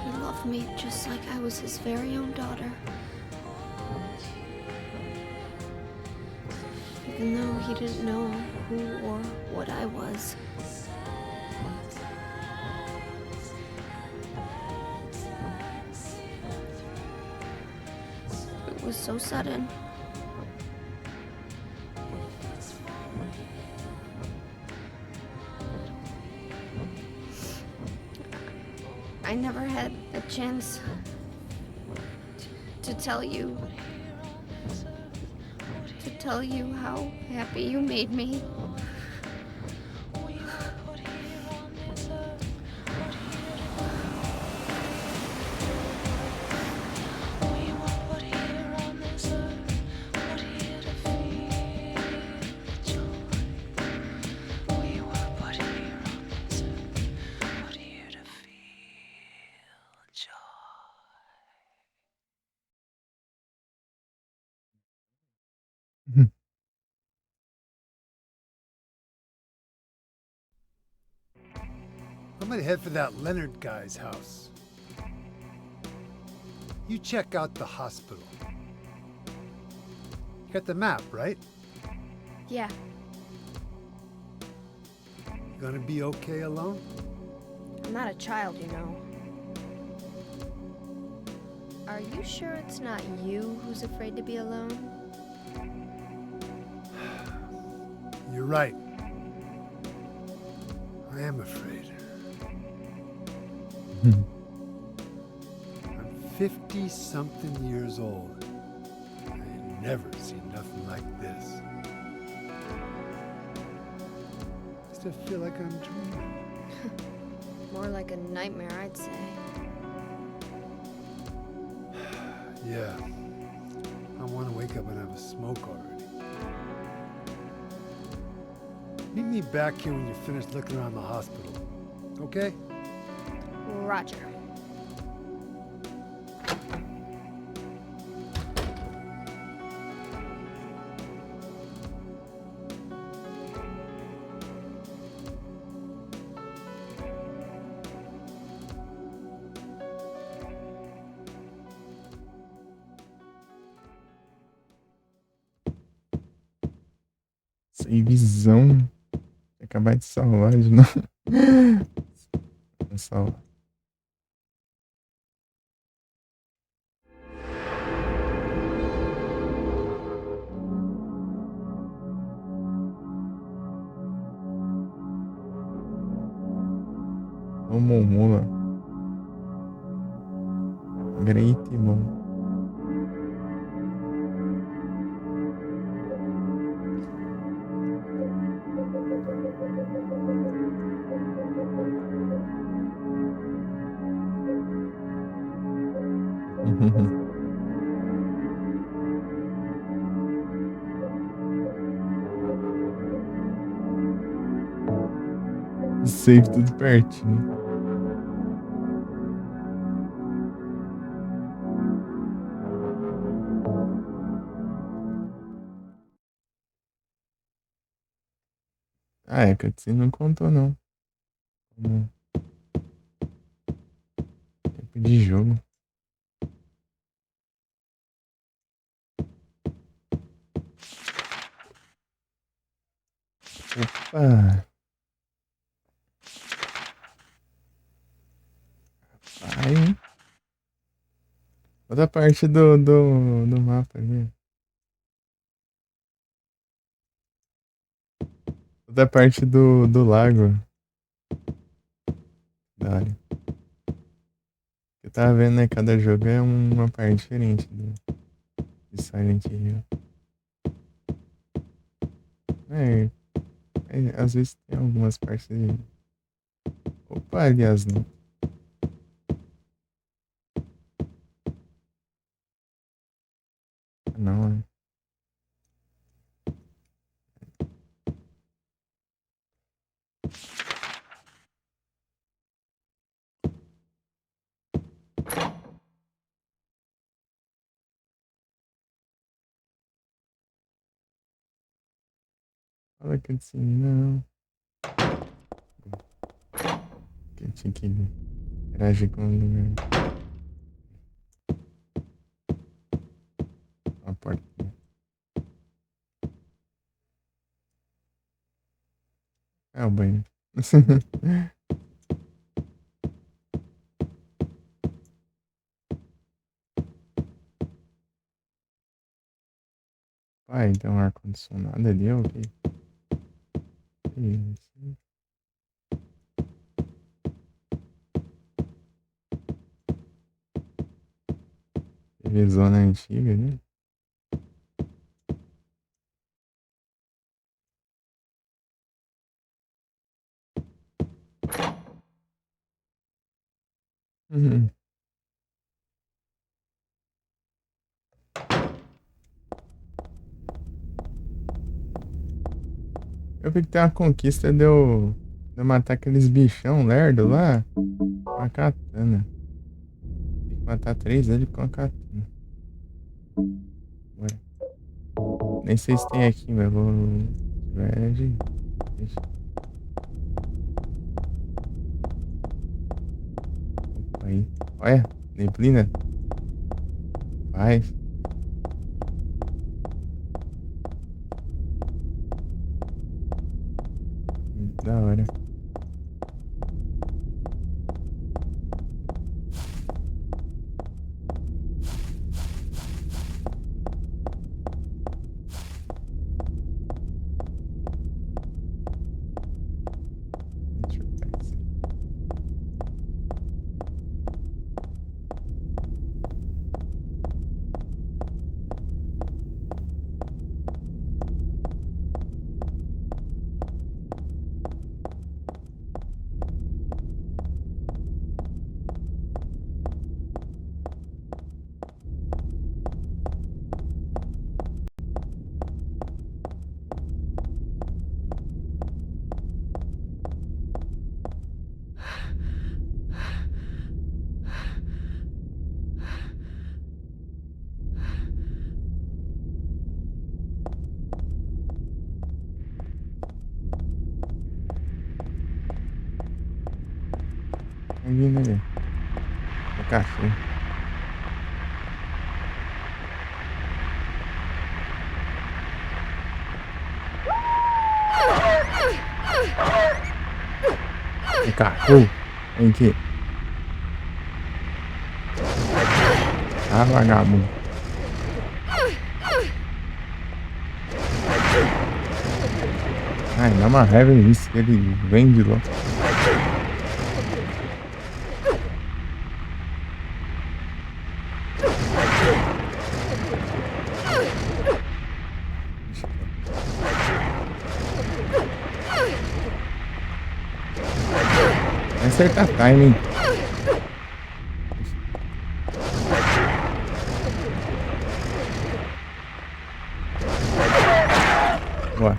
He loved me just like I was his very own daughter. Even though he didn't know who or what I was. It was so sudden. I never had a chance to tell you how happy you made me. I'm gonna head for that Leonard guy's house. You check out the hospital. You got the map, right? Yeah, You gonna be okay alone? I'm not a child, you know. Are you sure it's not you who's afraid to be alone? You're right. I am afraid. I'm 50-something years old. I ain't never seen nothing like this. I still feel like I'm dreaming. More like a nightmare, I'd say. Yeah. I want to wake up and have a smoke already. Meet me back here when you're finished looking around the hospital. Okay? Roger. Sem visão. Acabar de salvar de novo. Vamos salvar. Vamos, mula. Great, bom. Save tudo pertinho. Ah, é, cutscene não contou, não. Como tempo de jogo. Opa! Aí. Outra parte do mapa ali. Outra parte do lago. Da área. Eu tava vendo, né? Cada jogo é uma parte diferente de Silent Hill. Às vezes tem algumas partes de... Opa, aliás, não. Não, é. Fala que assim, não. Que eu tinha que interagir com o lugar. A porta. É o banheiro. Pai, tem um ar-condicionado ali, ok. Isso. TVzona antiga, né? Uhum. Eu vi que tem uma conquista de eu matar aqueles bichão lerdo lá com a katana. Tem que matar 3 deles com a katana. Bora. Nem sei se tem aqui, mas vou. Se tiver, deixa. Opa, aí. Olha, neblina. Vai. Da hora. Deixa eu pegar isso. Tá vindo ali. O cachorro. O cachorro. Vem aqui. Ah, vagabundo. Ai, dá uma raiva isso, que ele vem de lá. Vai acertar timing. Boa.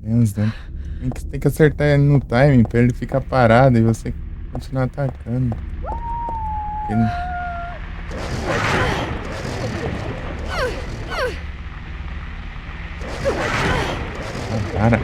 Menos dano. Tem que acertar ele no timing pra ele ficar parado e você continuar atacando. Ele... Ah, para.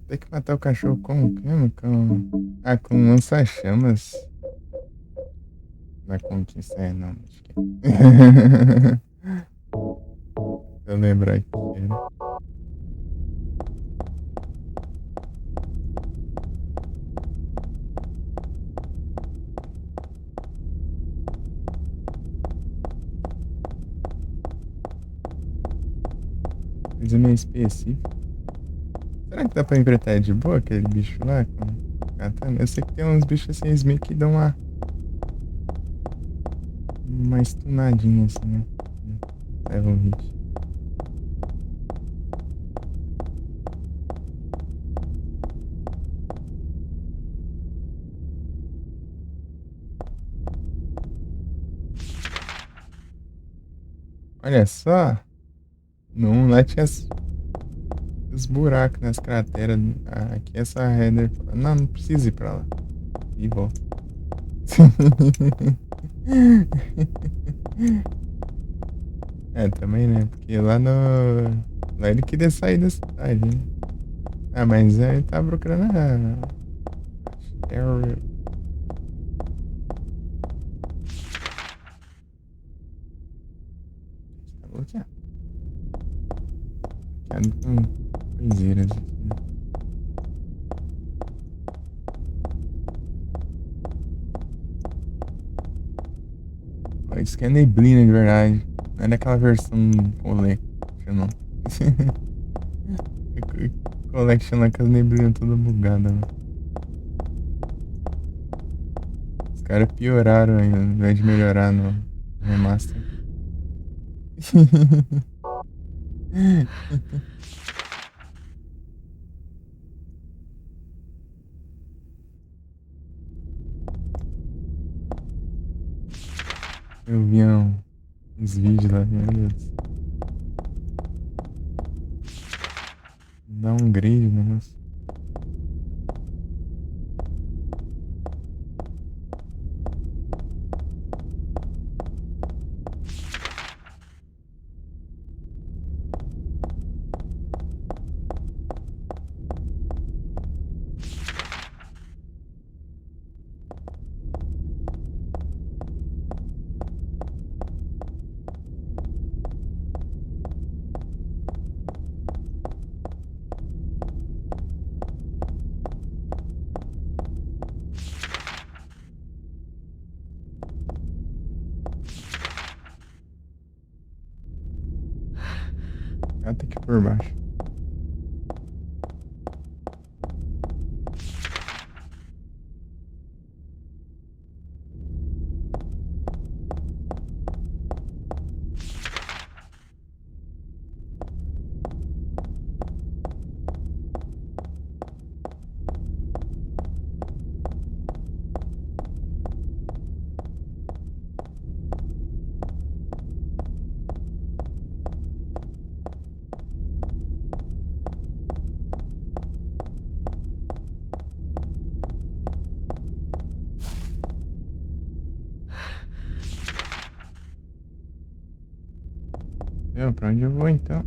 Tem que matar o cachorro com o quê, mano? Ah, com lança-chamas. Na conquista, não. Acho que... eu lembrar que era. Coisa meio específica. Será que dá pra enfrentar de boa aquele bicho lá com katana? Eu sei que tem uns bichos assim, eles meio que dão uma stunadinha assim, né? Leva um hit. Olha só. Não, lá tinha os buracos nas crateras. Ah, aqui essa header. Não precisa ir pra lá. E volta. É, também, né? Porque lá no. Lá ele queria sair da cidade, né? Ah, mas ele tá procurando a. Cheryl. bloqueado. Bloqueado com coiseiras aqui. Ó, isso que é neblina de verdade. Não é daquela versão Collection, não. Collection lá com as neblinas toda bugada, mano. Os caras pioraram ainda, ao invés de melhorar no remaster. Eu vi uns vídeos lá, meu Deus. Downgrade, negócio. Até aqui por baixo. Pra onde eu vou então?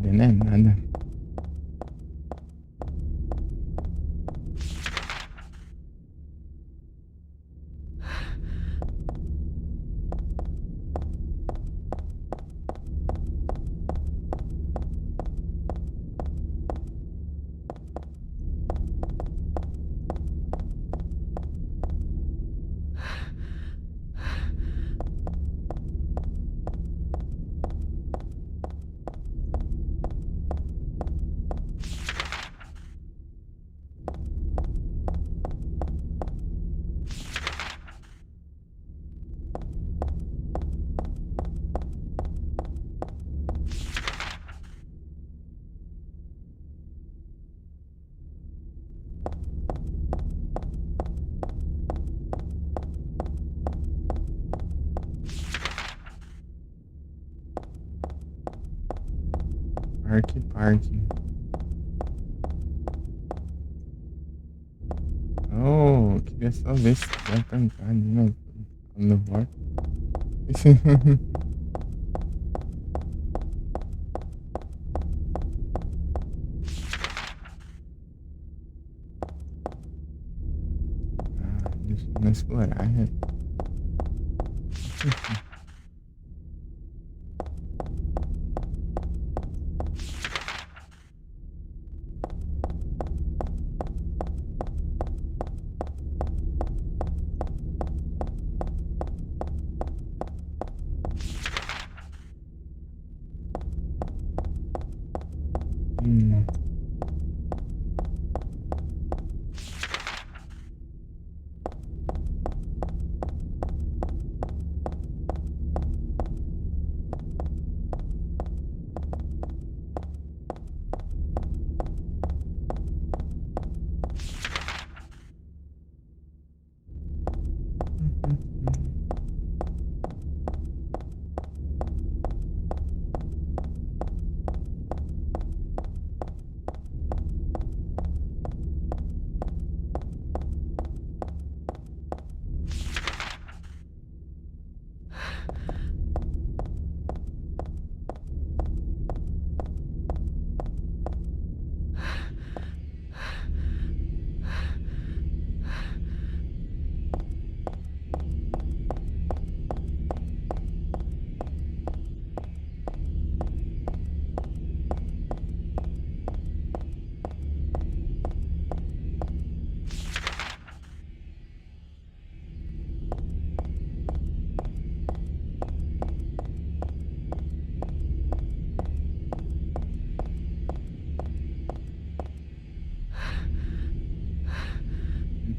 Não é nada. Parque. Oh, queria só ver se vai tancar ali, né? No bordo. Deixa eu não explorar, né?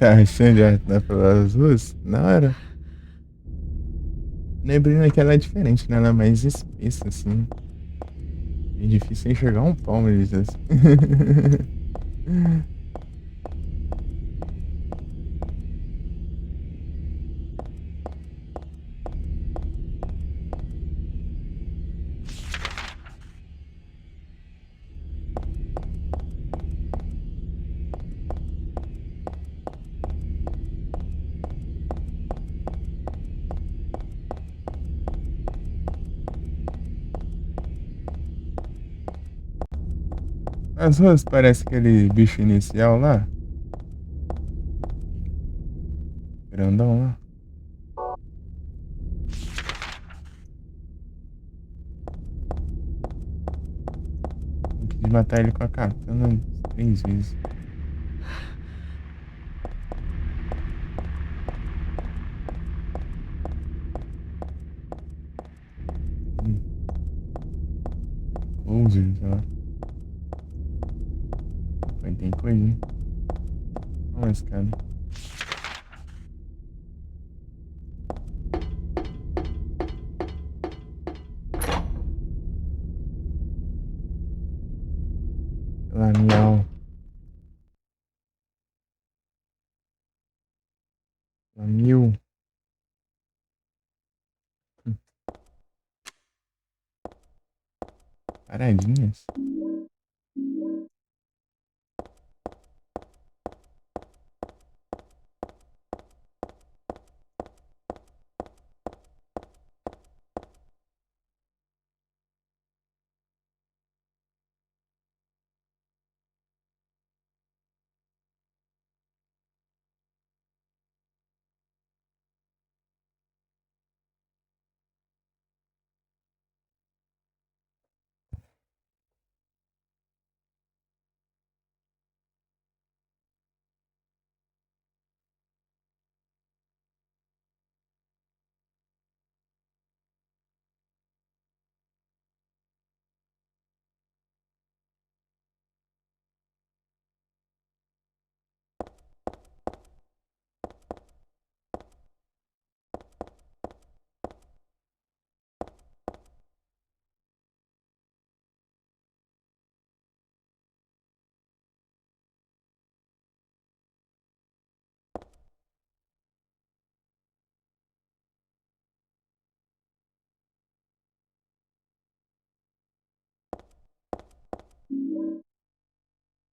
Tá achando de arrastar pelas ruas? Na hora. Neblina que ela é diferente, né? Ela é mais espessa, assim. É difícil enxergar um palmo, eles assim. As ruas parece aquele bicho inicial lá. Grandão lá. Eu quis matar ele com a katana 3 vezes. Closer, sei lá. Pô, tem coisa, hein? Olha esse cara. Lá, miau. Lá, mil. Paradinhas.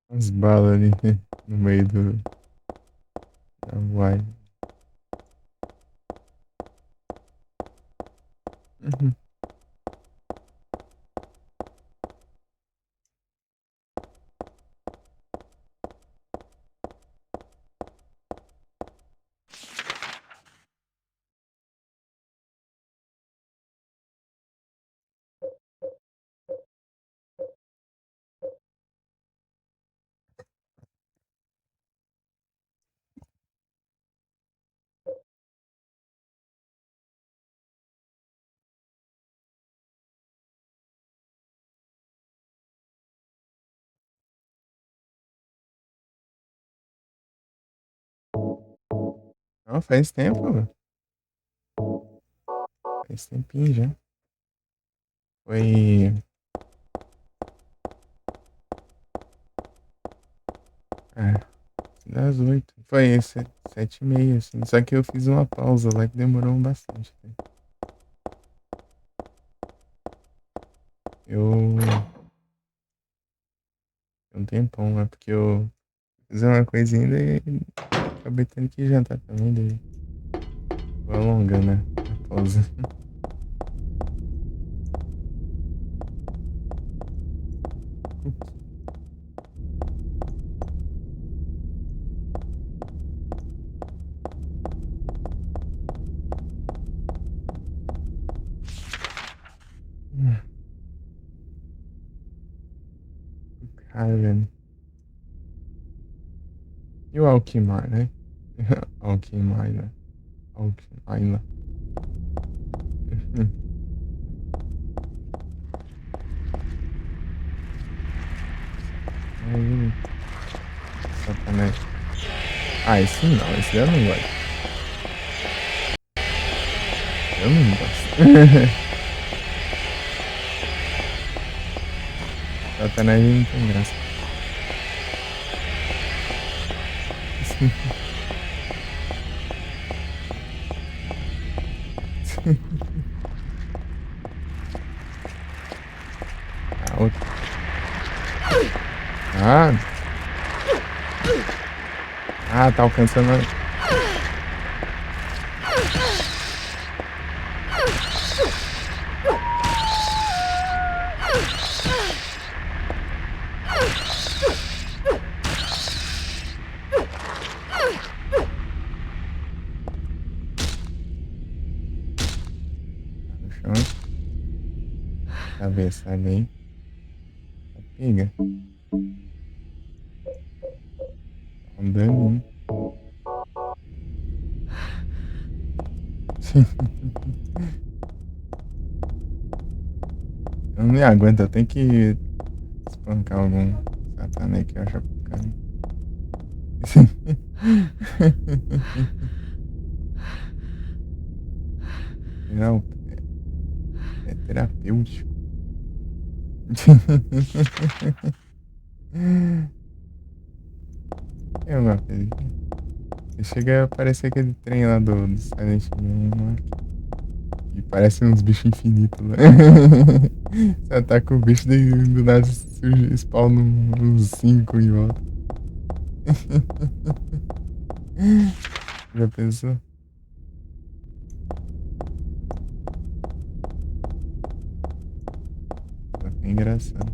As balas ali, né? No meio da voz. Uhum. Não, faz tempo, mano. Faz tempinho já. Foi. Ah, das 8. Foi esse, 7h30, assim. Só que eu fiz uma pausa lá que demorou bastante. Né? Eu. Um tempão, né? Porque eu fiz uma coisinha e acabei tendo que jantar também. Daí. Vou alongando, né? A pausa. Cara, velho. E o Alquimar, né? Alquimar, né? Alquimar. Aí, sacanagem. Ah, esse não, esse eu não gosto. Eu não gosto. Satanás não tem graça. Ah, outro. Ah. Ah, tá alcançando. No chão. Cabeçada aí. Pega. Tá andando. Eu não me aguento, eu tenho que espancar algum satanás que eu acho pro cara. Não, é terapêutico. É uma coisa. Chega a parecer aquele trem lá do Silent Hill, né? E parece uns bichos infinitos lá. Você ataca o bicho e do nada surge, spawna uns 5 em volta. Já pensou? É engraçado.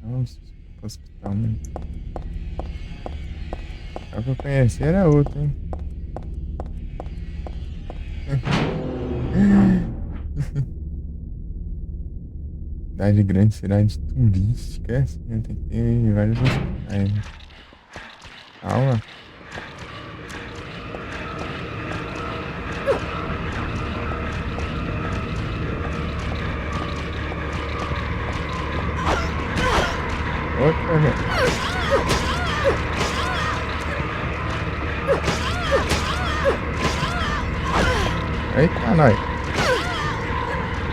Nossa, pro hospital, mano. Só que eu conheci era outro, hein? Cidade grande, cidade turística, assim, né? Tem que ter vários hospitais, né? Calma. Outra, né? Eita, nós.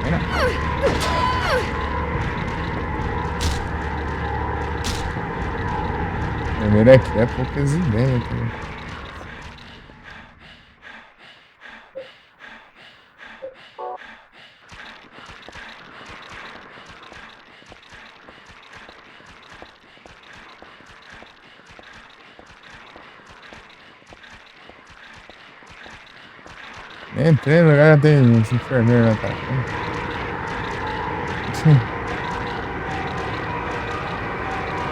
Vem lá. Primeiro aqui é poucas ideias, tá? Entrei no lugar, tem esse enfermeiro lá, tá?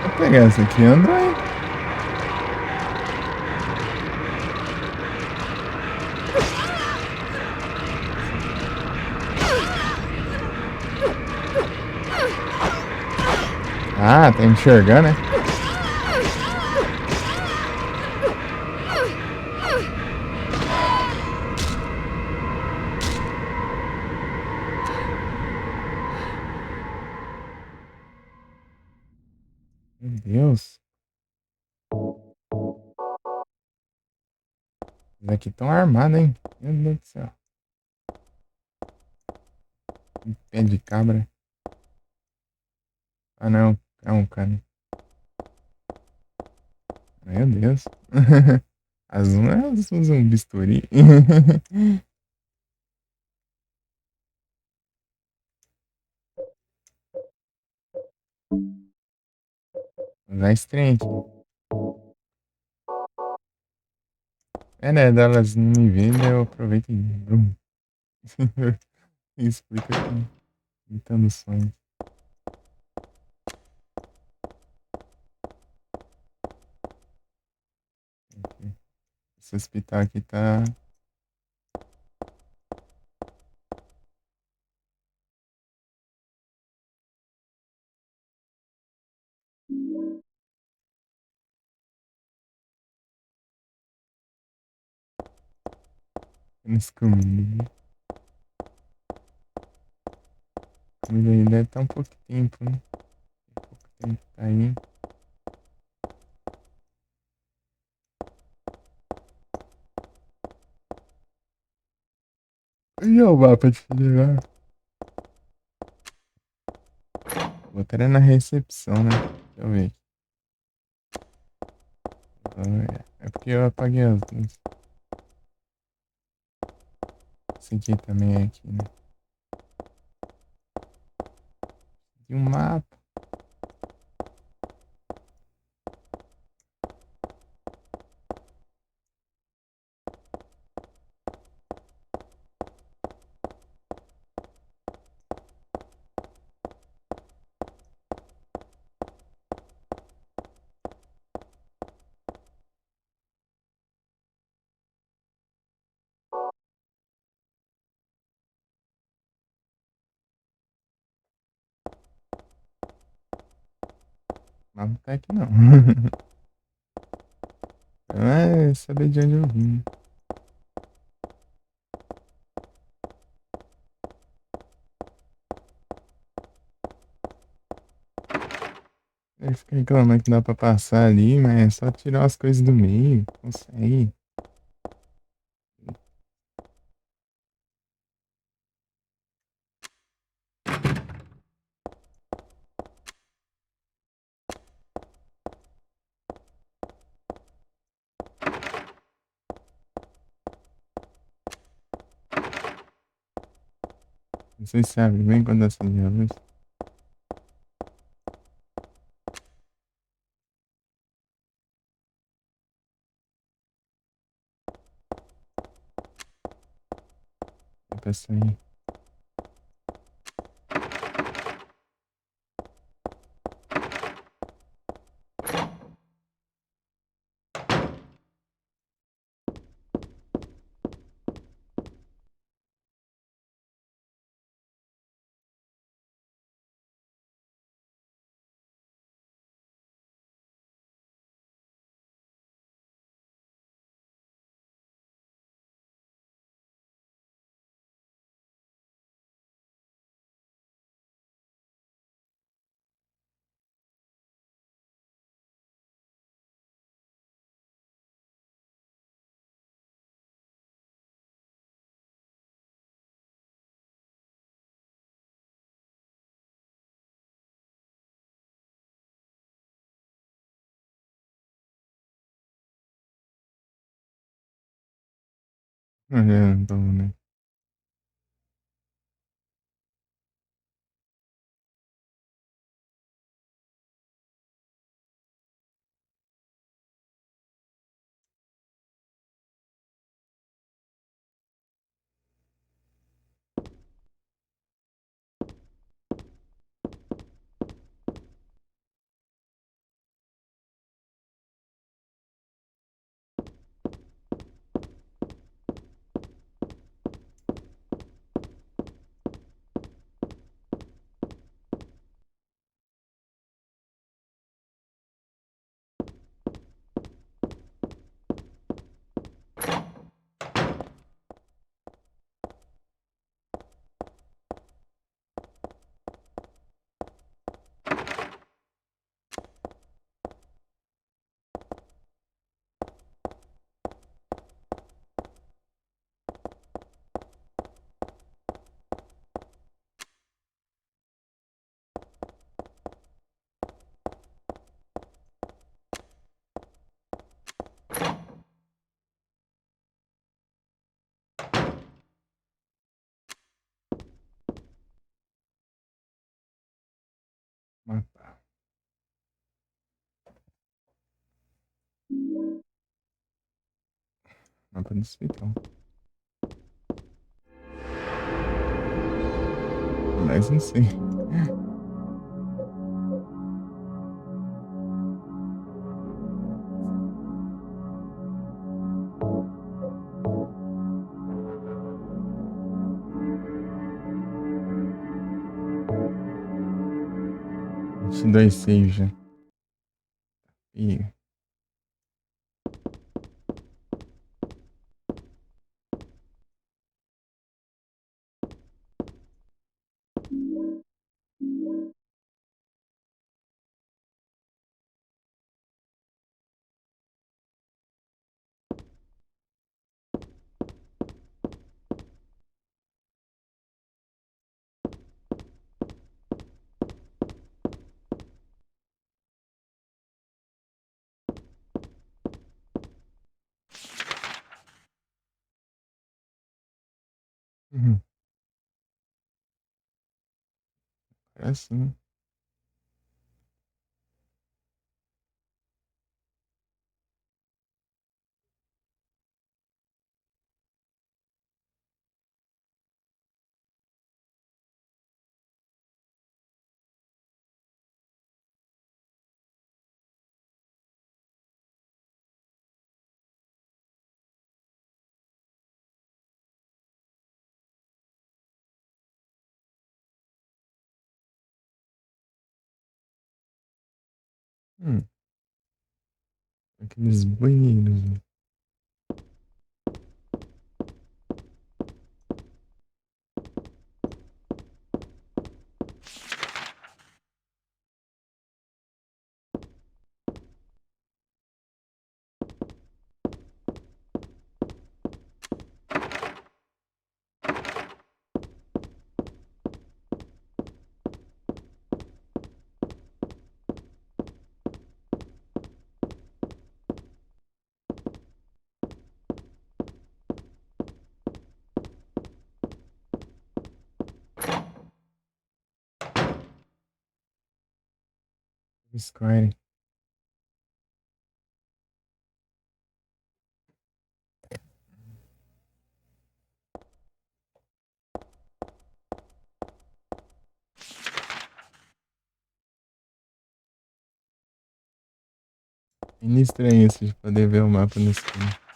Vou pegar essa aqui, André. Ah, tá enxergando, né? Meu Deus. Eles aqui estão armados, hein? Meu Deus do céu. Um pé de cabra. Ah, não. É um cano. Meu Deus. As umas usam um bisturi. Usar estranho. É, né? Delas não me verem, né? Eu aproveito e. Brum. Explica aqui. Imitando sonhos. Aqui. Esse hospital aqui tá. Escondido. comida aí deve estar um pouco tempo, né? Pouco tempo tá aí. E o mapa de lá? Botaria na recepção, né? Deixa eu ver. É porque eu apaguei as luzes. Esse aqui também é aqui, né? E um mapa. Mas não tá aqui não. É saber de onde eu vim. Ele fica reclamando que dá pra passar ali, mas é só tirar as coisas do meio. Consegue. Vocês sabem bem quando acende a luz. É pra sair. Olhando, né? Mapa. Mapa do hospital. Mas não sei. Te dou save já. Ih. Uhum. É assim. Hum, aqueles banheiros, né? Skyrim. Ainda estranho isso de poder ver o mapa no escuro.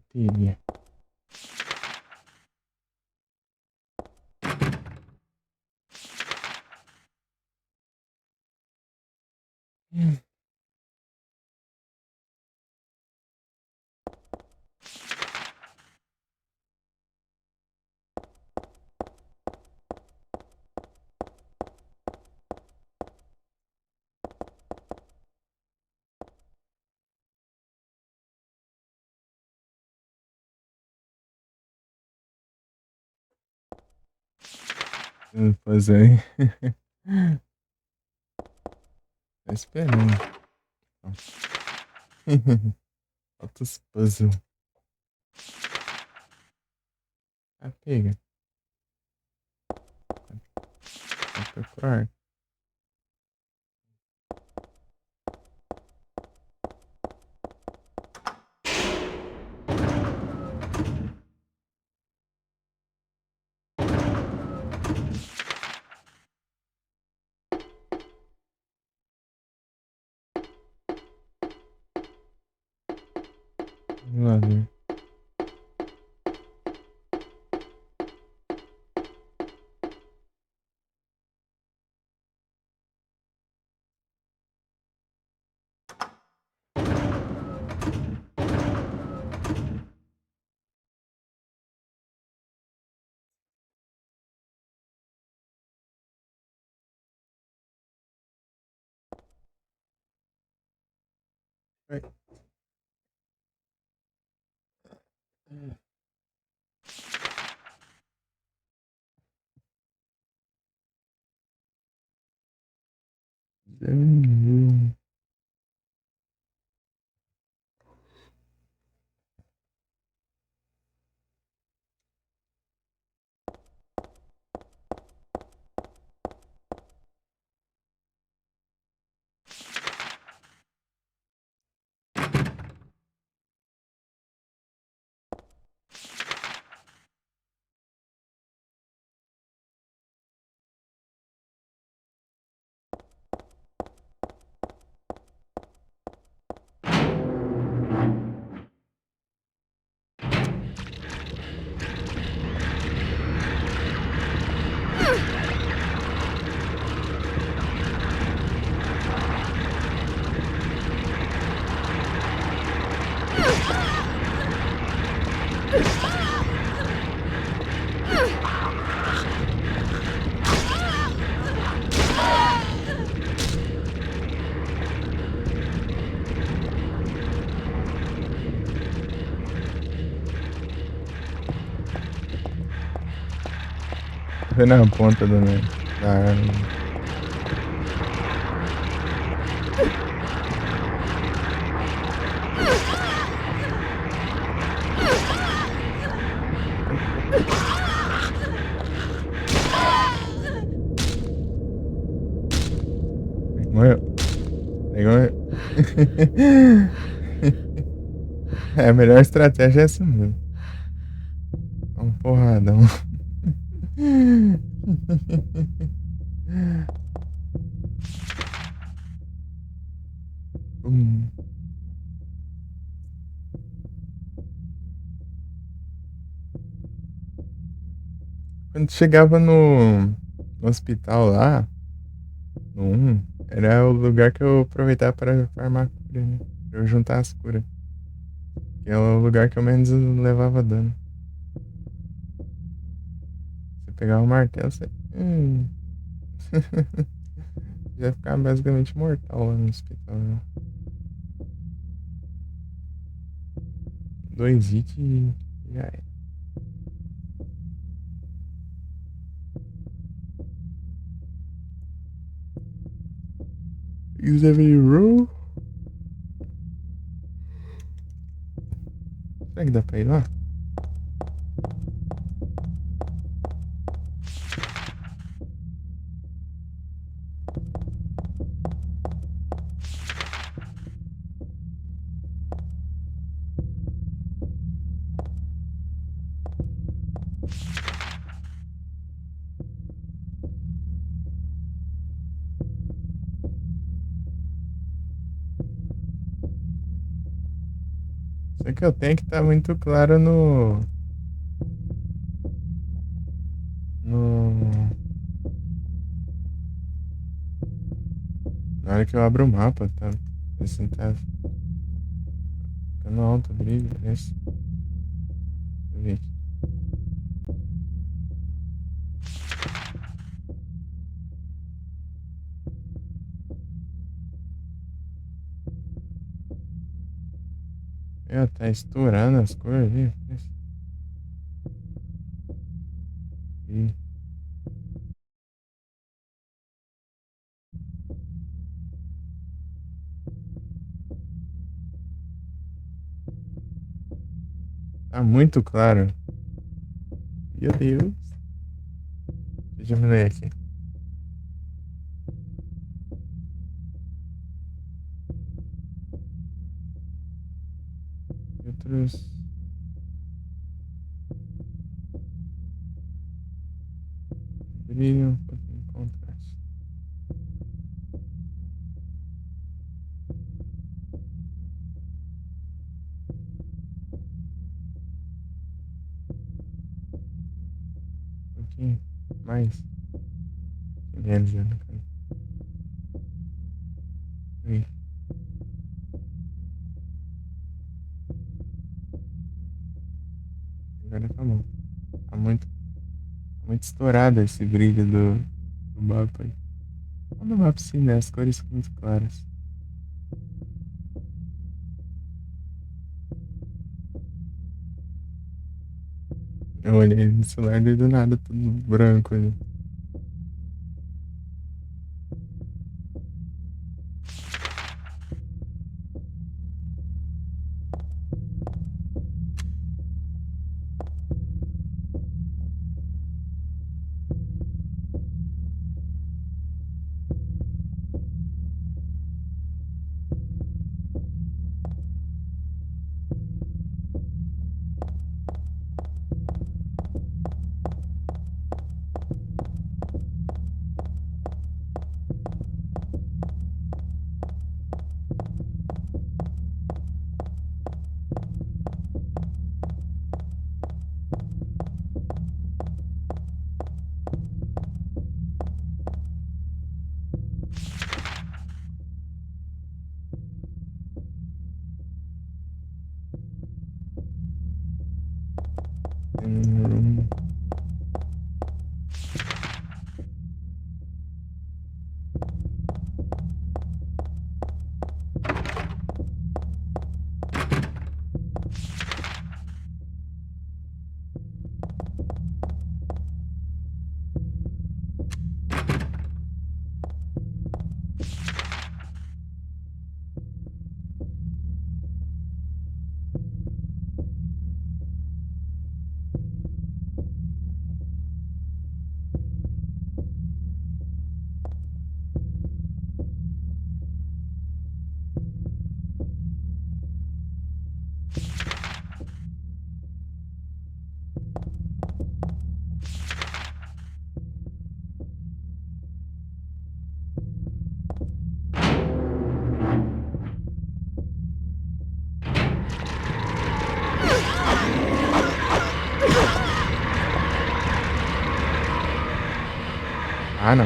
Teria. Pois é. Tô esperando. Falta os puzzles. Ah, pega. Vai procurar. Vamos lá ver. Oi. Foi na ponta da arma. Morreu. Morreu. É, a melhor estratégia é essa mesmo. Dá um porradão. Hum. Quando chegava no hospital lá, no 1, era o lugar que eu aproveitava para farmar cura, né? Pra eu juntar as curas. Que é o lugar que eu menos levava dano. Você pegar o martelo, você. Já ficava basicamente mortal lá no hospital, né? 2 hits e já é. Use every roll. Será que dá pra ir lá? Só que eu tenho que estar muito claro no. Na hora que eu abro o mapa, tá? Assim tá ficando alto o brilho, parece. Deixa eu ver aqui. Tá estourando as cores ali. Parece. Ih. Tá muito claro. Meu Deus. Deixa eu diminuir aqui. Outros. Brilho, um pouquinho de contraste. Um pouquinho mais. Menos, né? Ui. Agora tá bom. Tá muito estourado esse brilho do mapa aí. Não do mapa sim, né? As cores são muito claras. Eu olhei no celular e do nada tudo branco ali. Hum, Ah, não,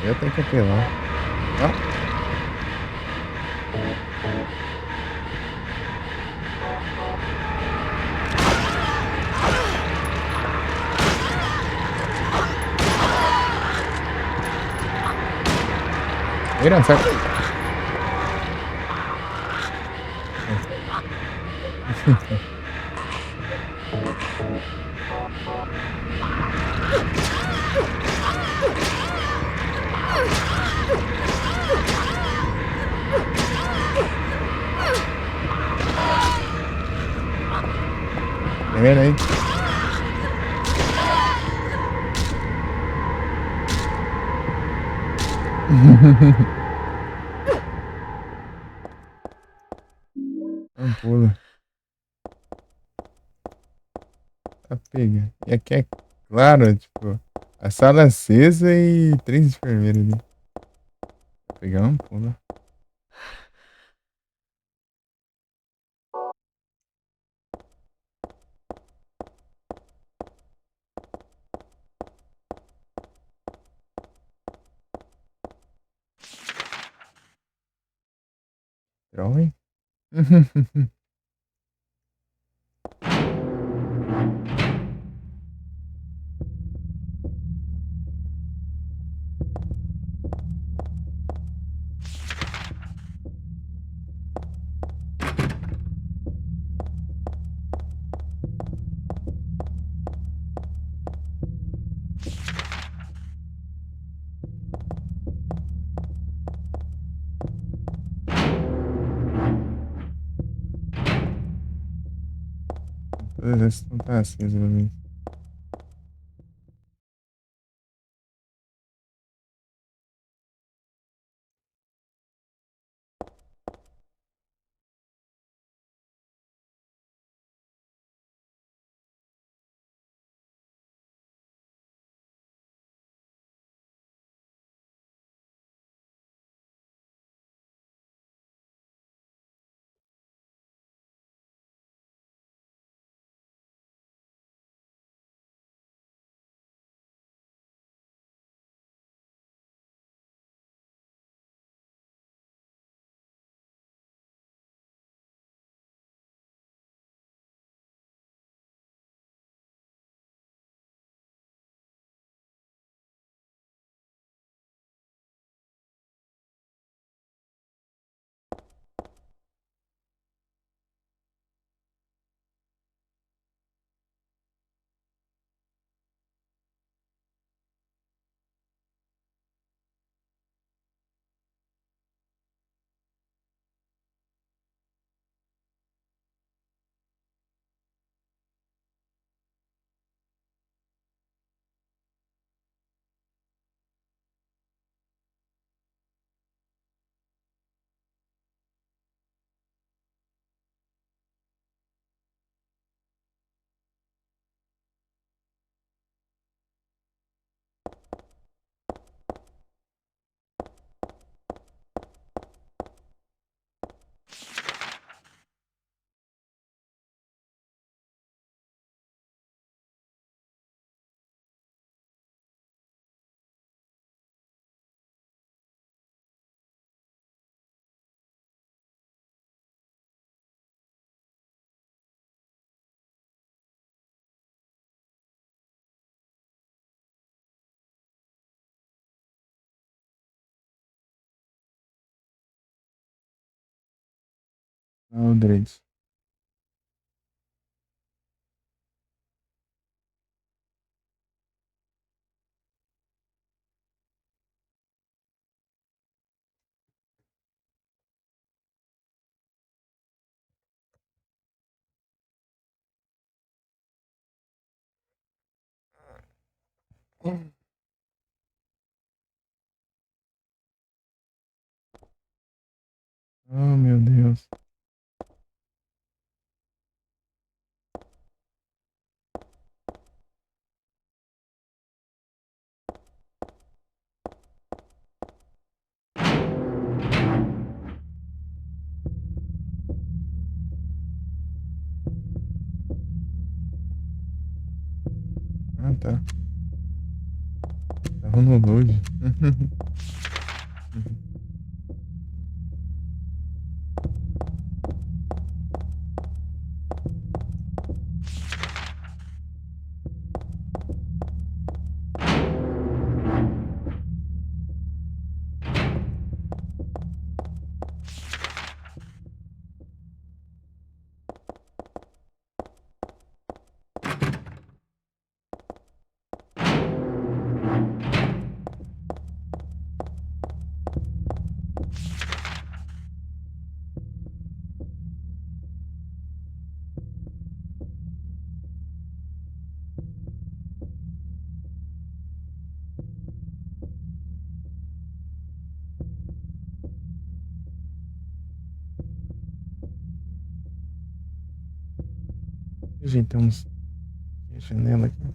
eu tenho que apelar. Ó, vira, sai. Tá vendo aí? Não pula. Tá pega. E aqui é claro, tipo, a sala acesa e três enfermeiros ali. Vou pegar um pula. Drawing? Todas essas não tá acesa, né? Aldred. Oh, meu Deus. Ah, tá. Tava no load. Ajeitamos a janela aqui.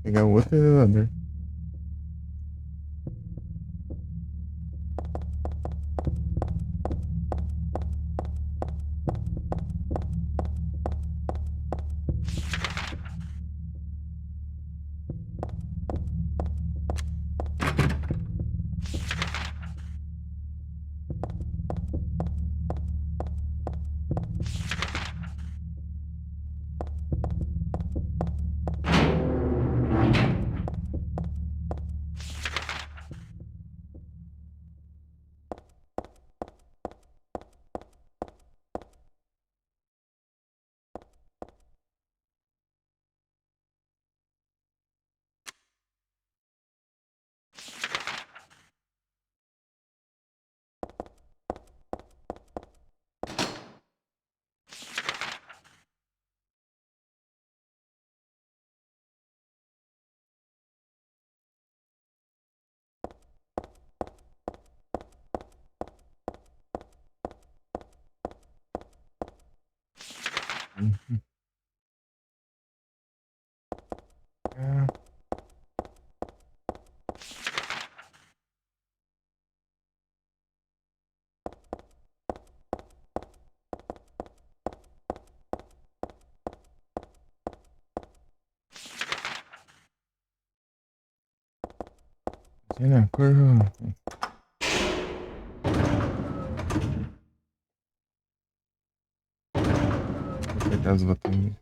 pegar o outro elevador. Uhum. Ah, sei lá, curva. Vou apertar os botões.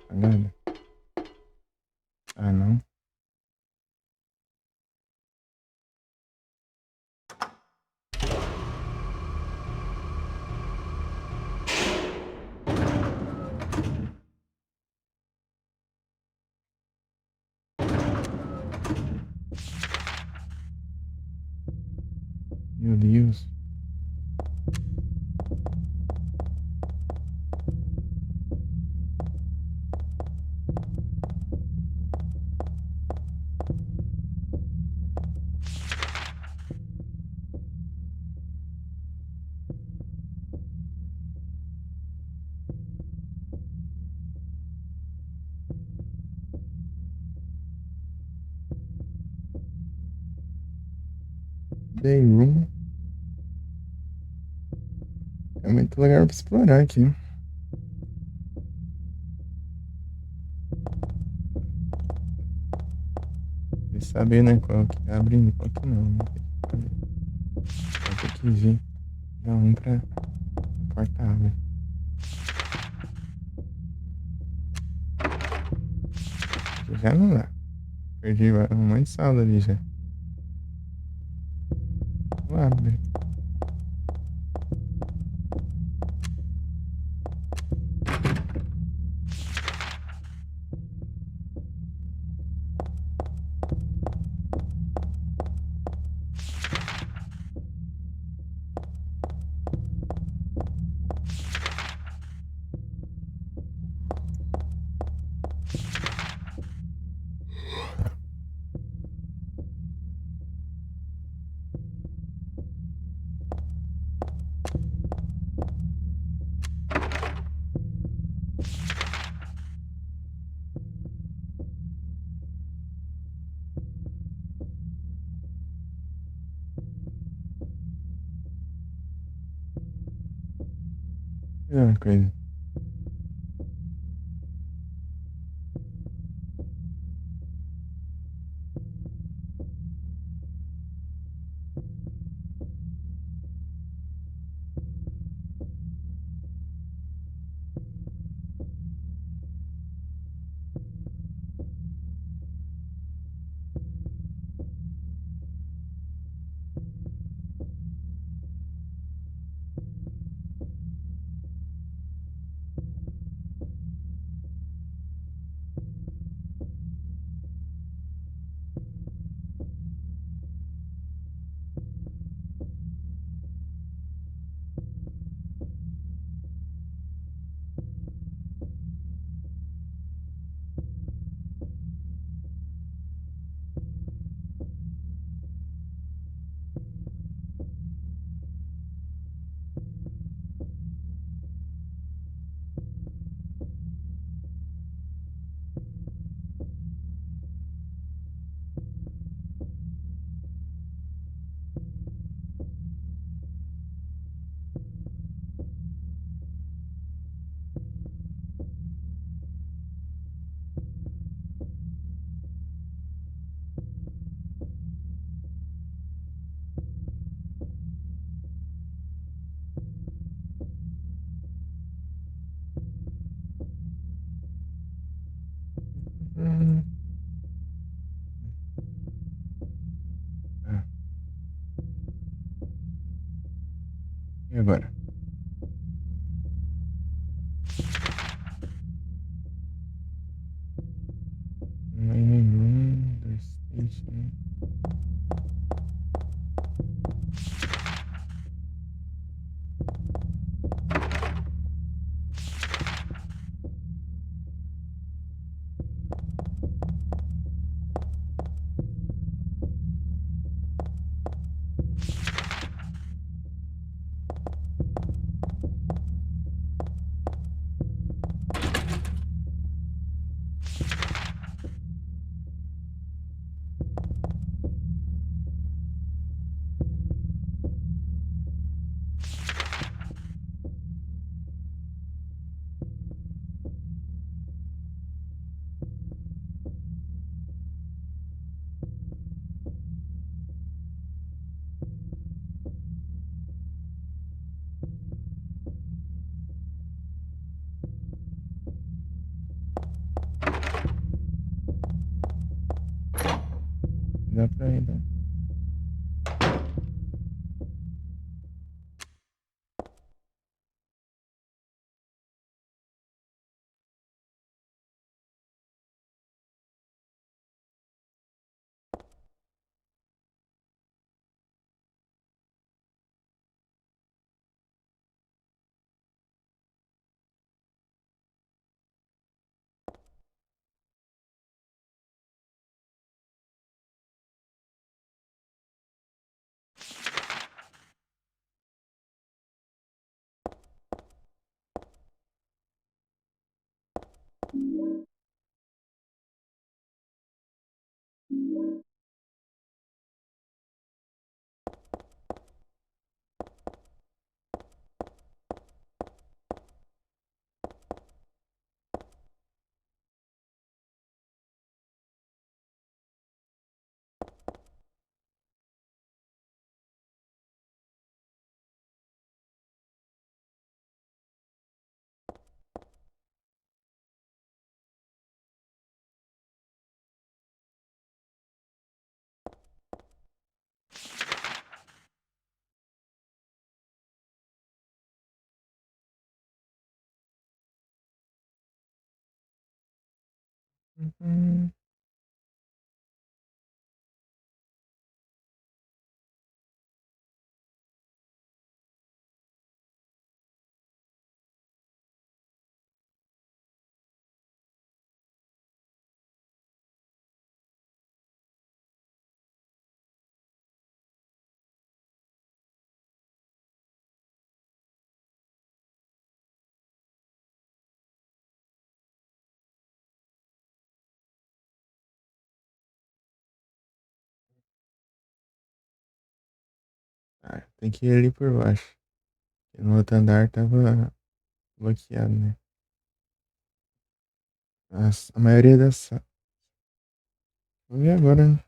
Apagado. Ah, não. Meu Deus. Dayroom. É muito lugar pra explorar aqui. E saber, né, qual que abre e qual que não. Né? Vai ter que ver. Dá um pra porta abre. Aqui já não dá. Perdi um monte de saldo ali já. Não abre. É uma coisa. agora? Dois, três, dá pra ir, dá. Uhum. Ah, tem que ir ali por baixo. Porque no outro andar tava bloqueado, né? A maioria das salas. Vou ver agora, né?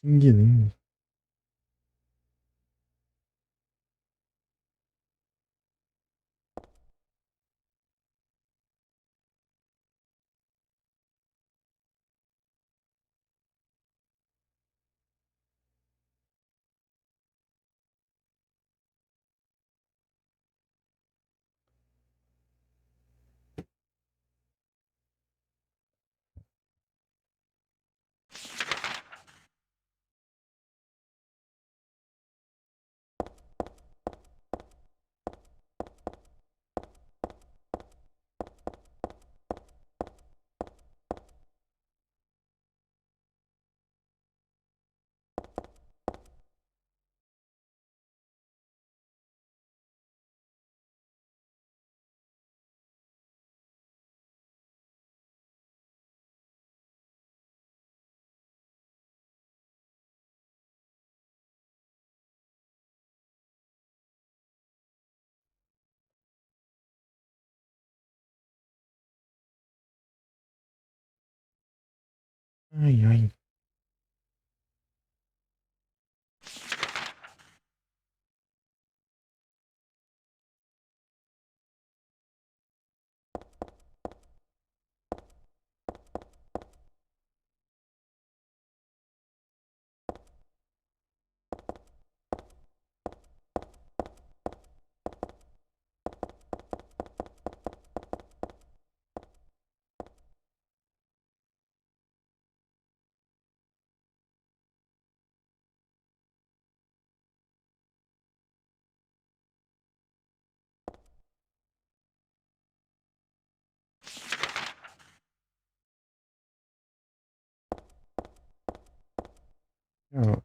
Xing Ling. Ai, ai. Ó,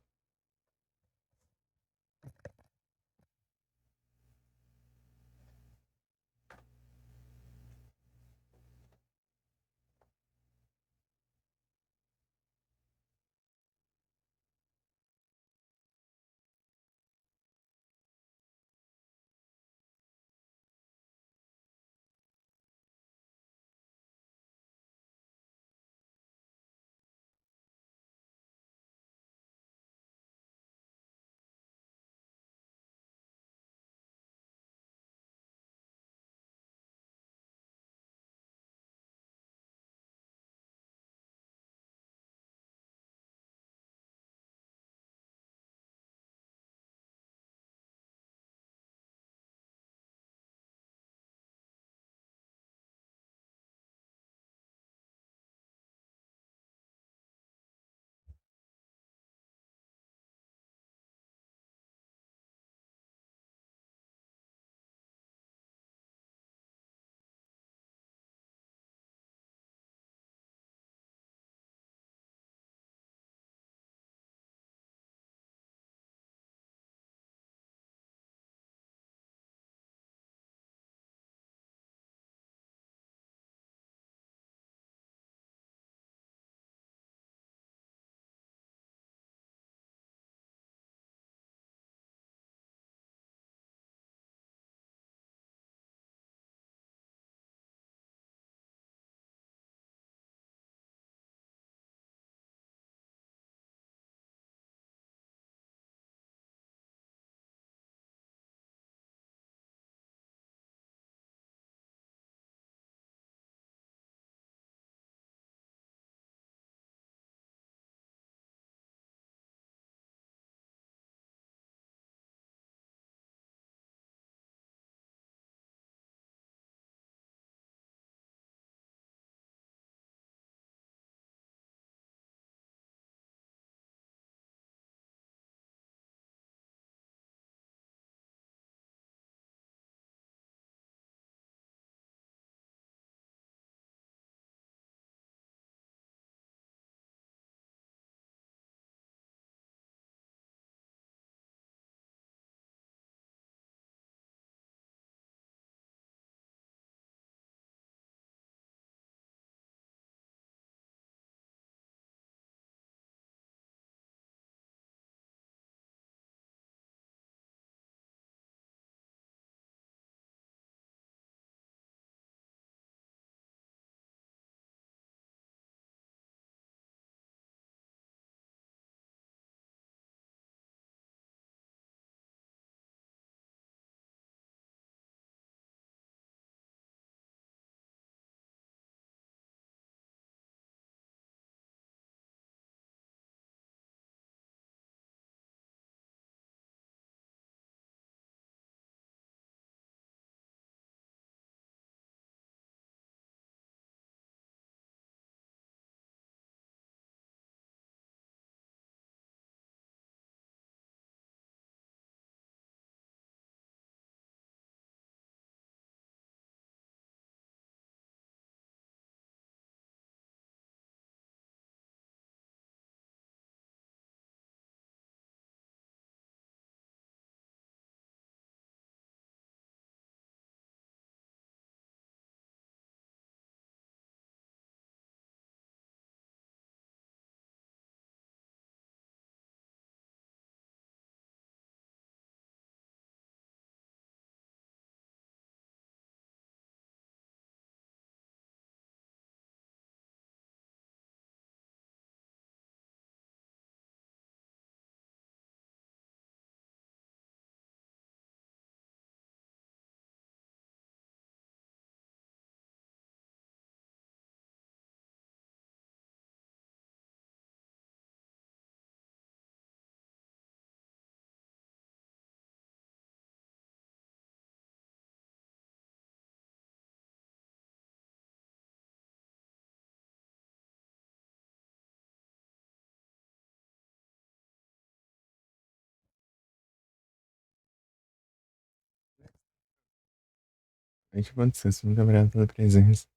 Gente, aconteceu. Muito obrigado pela presença.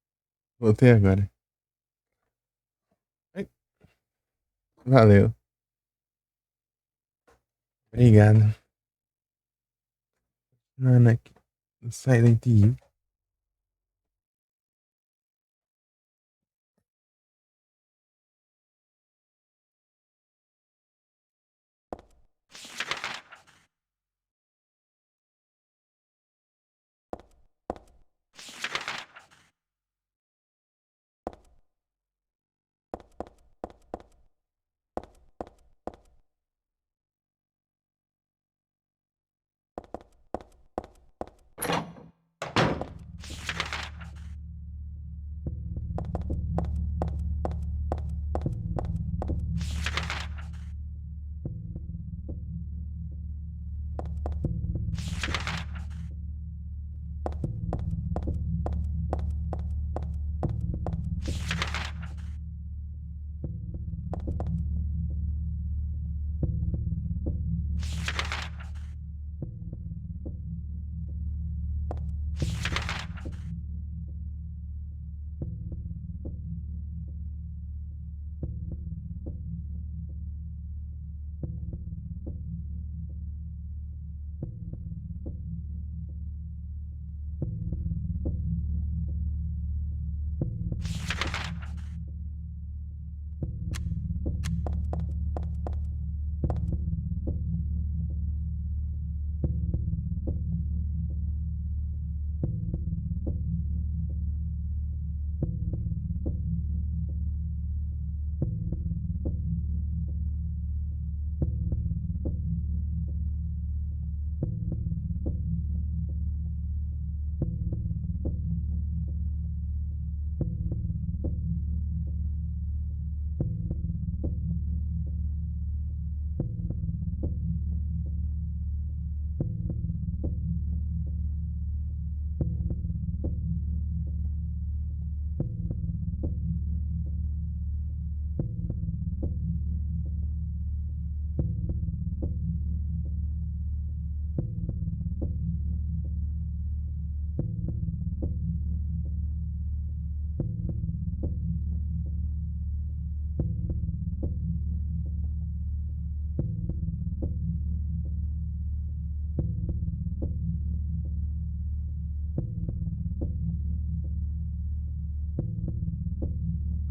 Voltei agora. Ai, valeu. Obrigado. Mano, aqui. Silent Hill.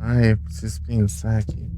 Ai, eu preciso pensar aqui.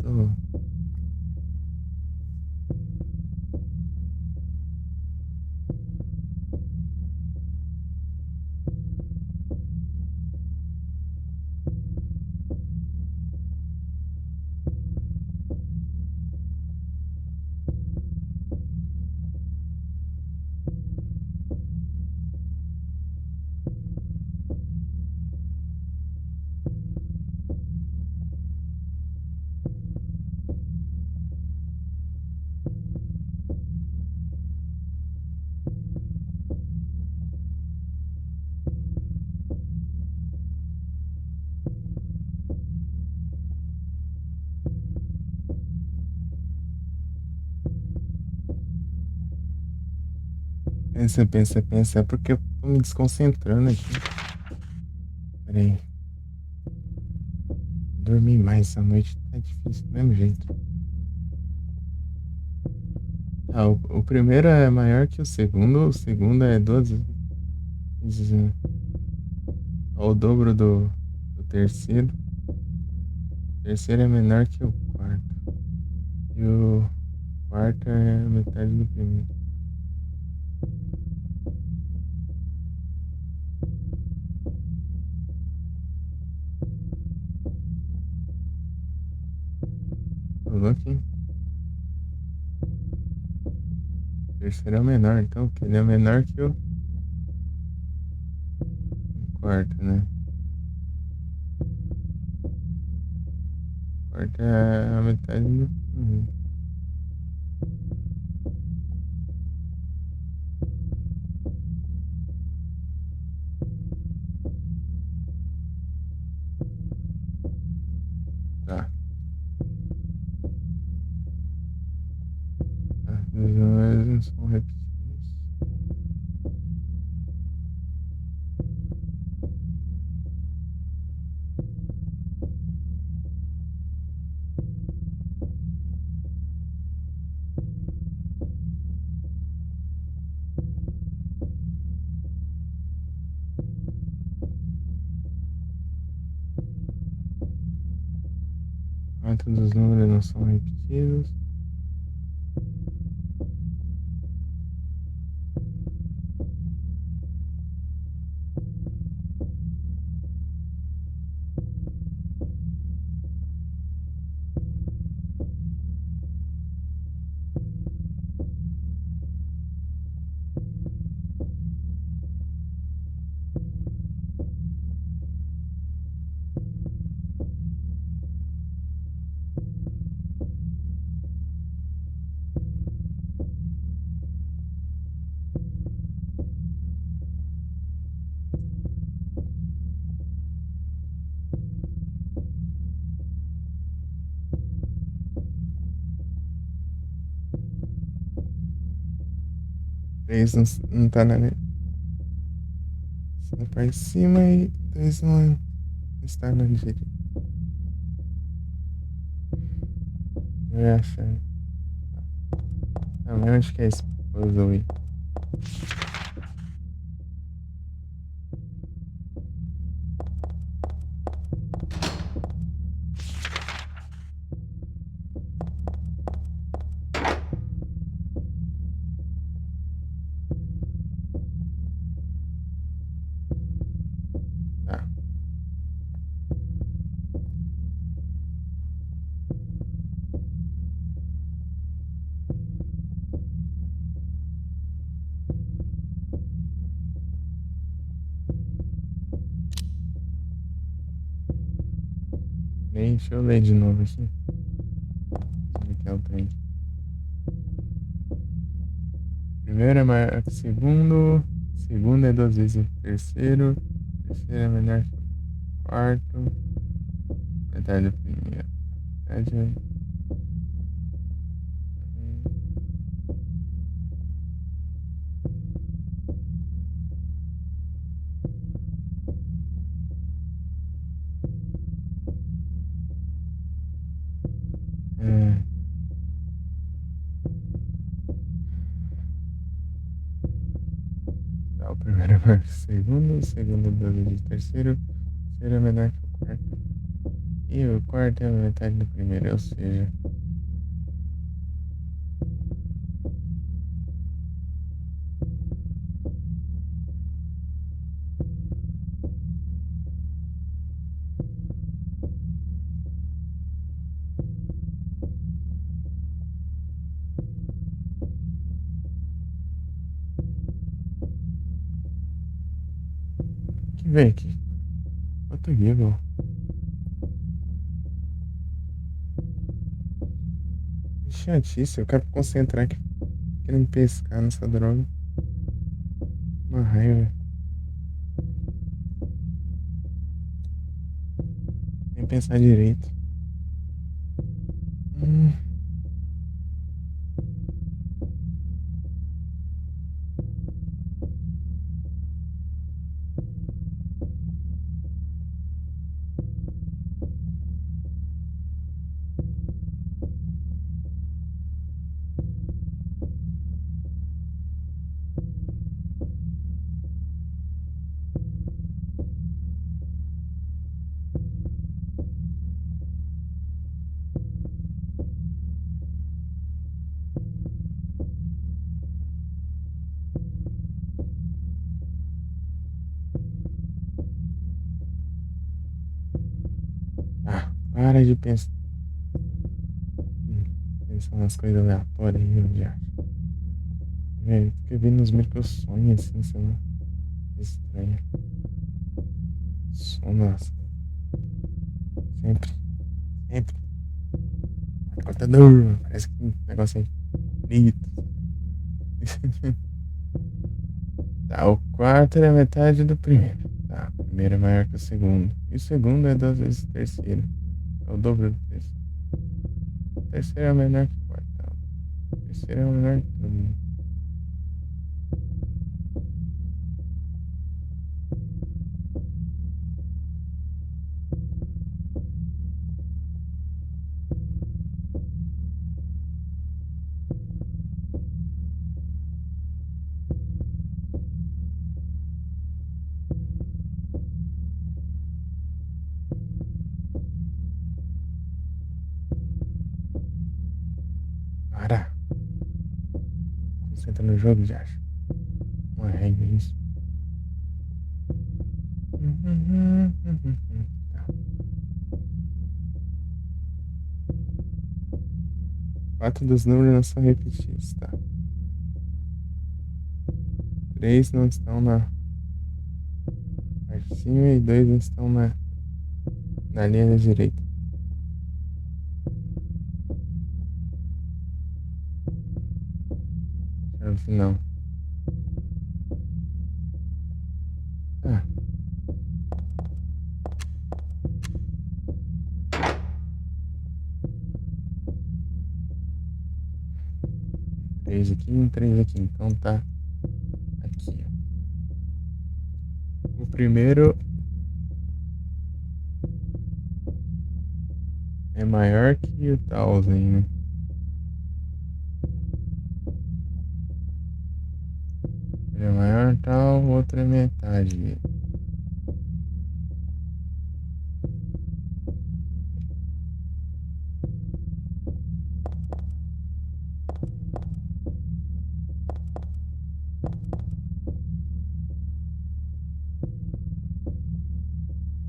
Pensa. É porque eu tô me desconcentrando aqui. Peraí. Dormir mais essa noite tá difícil do mesmo jeito. Ah, o primeiro é maior que o segundo é 12 vezes, o dobro do terceiro. O terceiro é menor que o quarto. E o quarto é a metade do primeiro. Tô louco, hein? O terceiro é o menor, então, porque ele é menor que o quarto, né? O quarto é a metade do primeiro. Tá. As não são repetidas. 4 dos números não são repetidos. Três não tá na parte de cima e 2 não está na direita. Eu acho. Não, eu acho que é esse puzzle aí. Tá. Bem, deixa eu ler de novo aqui. Deixa eu ver que é o trem. Primeiro é maior que o segundo. Segundo é 2 vezes o terceiro. Terceiro é menor que o quarto. Metade do primeiro. Metade. É. Tá, o primeiro é maior que o segundo é 2 vezes o terceiro. O terceiro é menor que o quarto. E o quarto é a metade do primeiro, ou seja. Que vem aqui. Outro Giggle. Que chatice, eu quero concentrar aqui. Querendo pescar nessa droga. Uma raiva. Nem pensar direito. Hum. Ah, para de pensar. Pensar nas coisas aleatórias aí, eu já. Velho, fica vendo os meus que eu sonho assim, sei lá. Estranho. Nossa. Sempre. Sempre. Cortador. Parece que um negócio aí bonito. Tá, o quarto é a metade do primeiro. Tá, o primeiro é maior que o segundo. E o segundo é 2 vezes o terceiro. É o dobro do terceiro. O terceiro é menor que o quarto. Tá? O terceiro é o menor que tudo. entra no jogo, já acha. Uma regra isso. Tá. 4 dos números não são repetidos, tá? 3 não estão na parte de cima e 2 não estão na linha da direita. No final. Ah. Três aqui e 3 aqui. Então tá aqui, ó. O primeiro é maior que o Thousand, né? Ele é maior, tal, o outro é metade dele.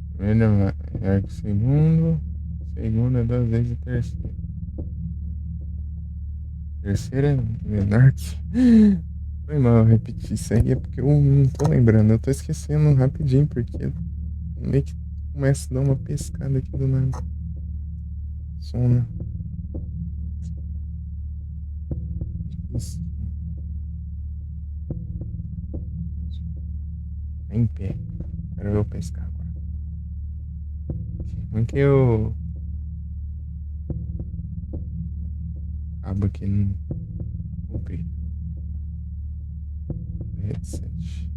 O primeiro é maior que o segundo. O segundo é 2 vezes o terceiro. O terceiro é menor que. Foi mal eu repetir isso aí, é porque eu não tô lembrando. Eu tô esquecendo rapidinho, porque meio que começa a dar uma pescada aqui do nada. Sono. Isso. Em pé. Quero ver eu pescar agora. Como que eu acabo aqui no comprido? Headset.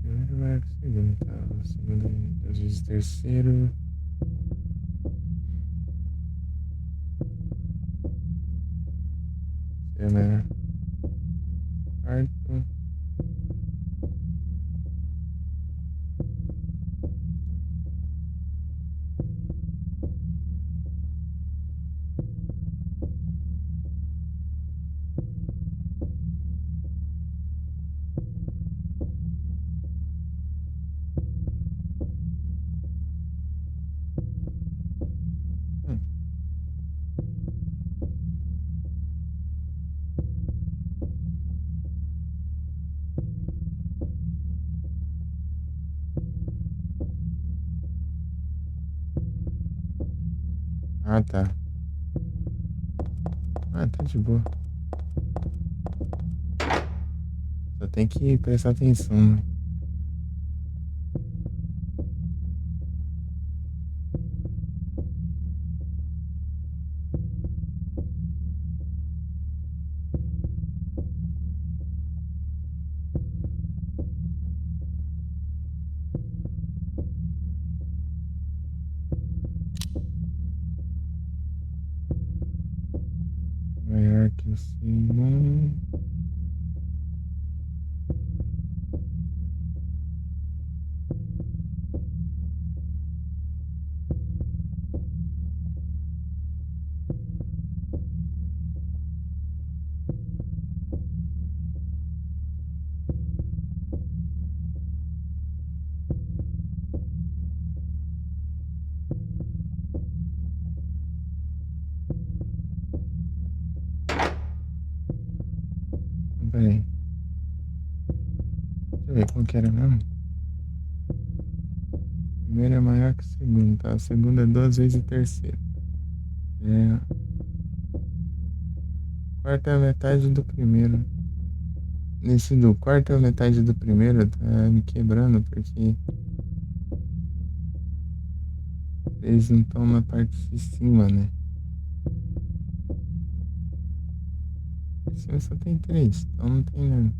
Primeiro vai pro segundo, tá? O segundo é 2 vezes o terceiro. Terceiro é quarto. Hum. Ah, tá. Ah, tá de boa. Só tem que prestar atenção, né? Maior que o segundo. Peraí. Deixa eu ver qual que era mesmo. O primeiro é maior que o segundo, tá? O segundo é 2 vezes o terceiro. É. O quarto é a metade do primeiro. Nesse do quarto é a metade do primeiro, tá me quebrando, porque eles não estão na parte de cima, né? Em cima só tem 3, então não tem nada.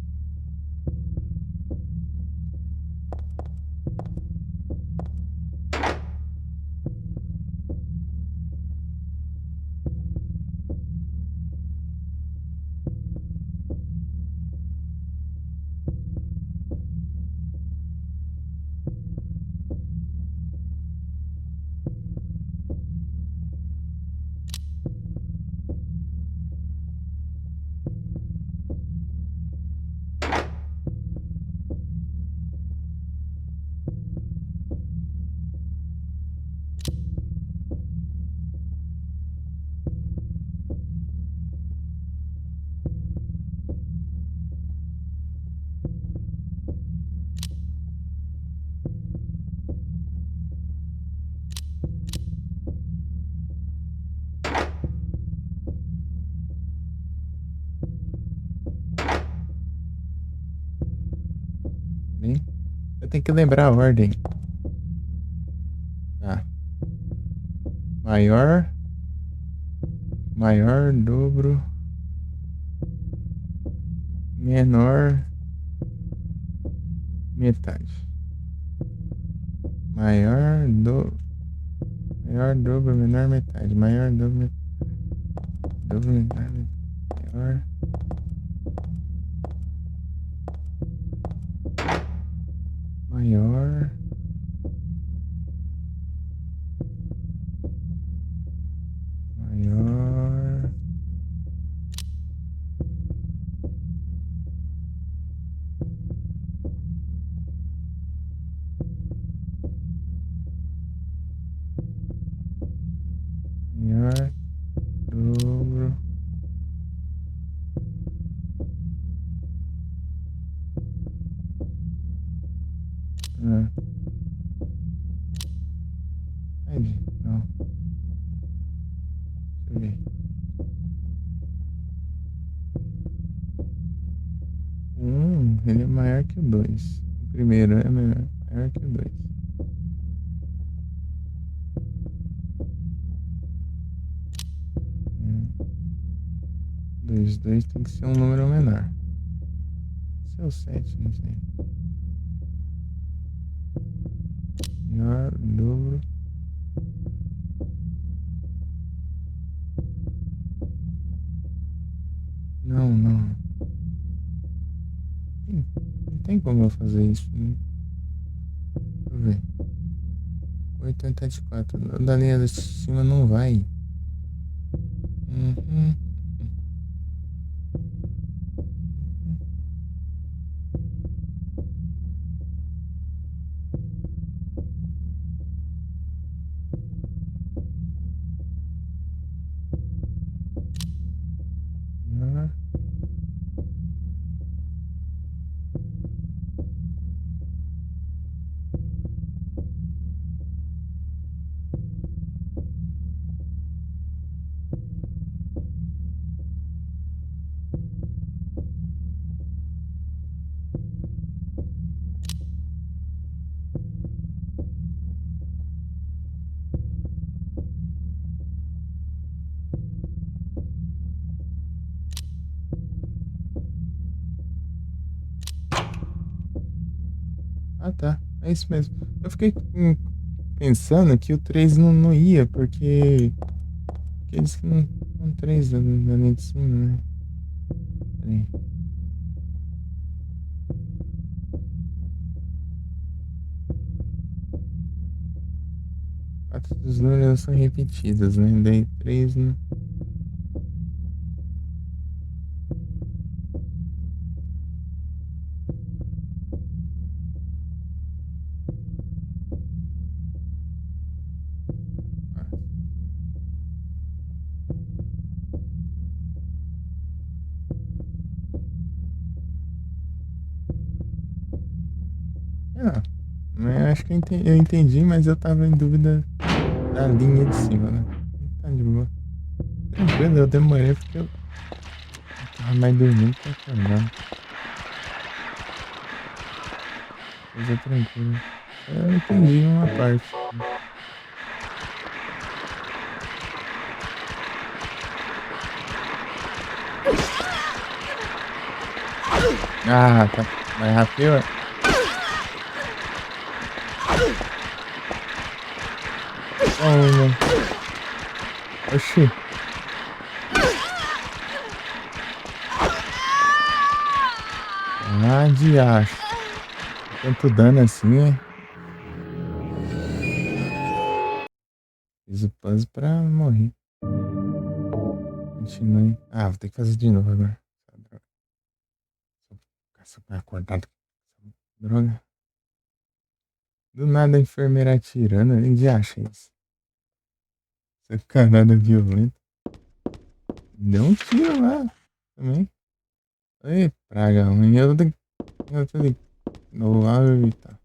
tem que lembrar a ordem. Tá. Maior. Maior, dobro. Menor. Metade. Maior, maior, dobro, menor, metade. Maior, dobro, dobro, menor, metade. Maior. Maior. Maior. Maior. Dobro. Ah. Ai, não. Deixa eu ver. Ele é maior que o 2. O primeiro é maior que o 2. Dois tem que ser um número menor. Esse é o 7, não sei. Maior, dobro. Não, não. Não tem como eu fazer isso. Né? Deixa eu ver. 84. Da linha de cima não vai. Uhum. Maior. Ah, tá. É isso mesmo. Eu fiquei pensando que o 3 não ia, porque eles que não 3 da linha de cima, né? Peraí. 4 dos números são repetidos, né? Daí 3 não. Ah, mas acho que eu entendi, mas eu tava em dúvida da linha de cima, né? Tá de boa. Tranquilo, eu demorei porque eu tava mais dormindo que acordando. Coisa tranquila. Eu entendi uma parte. Ah, tá. Mais rápido. Toma. Oxi. Ah, diacho. Tanto dano assim, é? Fiz o puzzle pra morrer. Continue. Ah, vou ter que fazer de novo agora. Só pra acordar. Droga. Do nada a enfermeira atirando. Ele já acha isso. Sacanada violenta. Deu um tiro lá. Também. Ei, praga ruim. Eu tenho que. No ar evitar.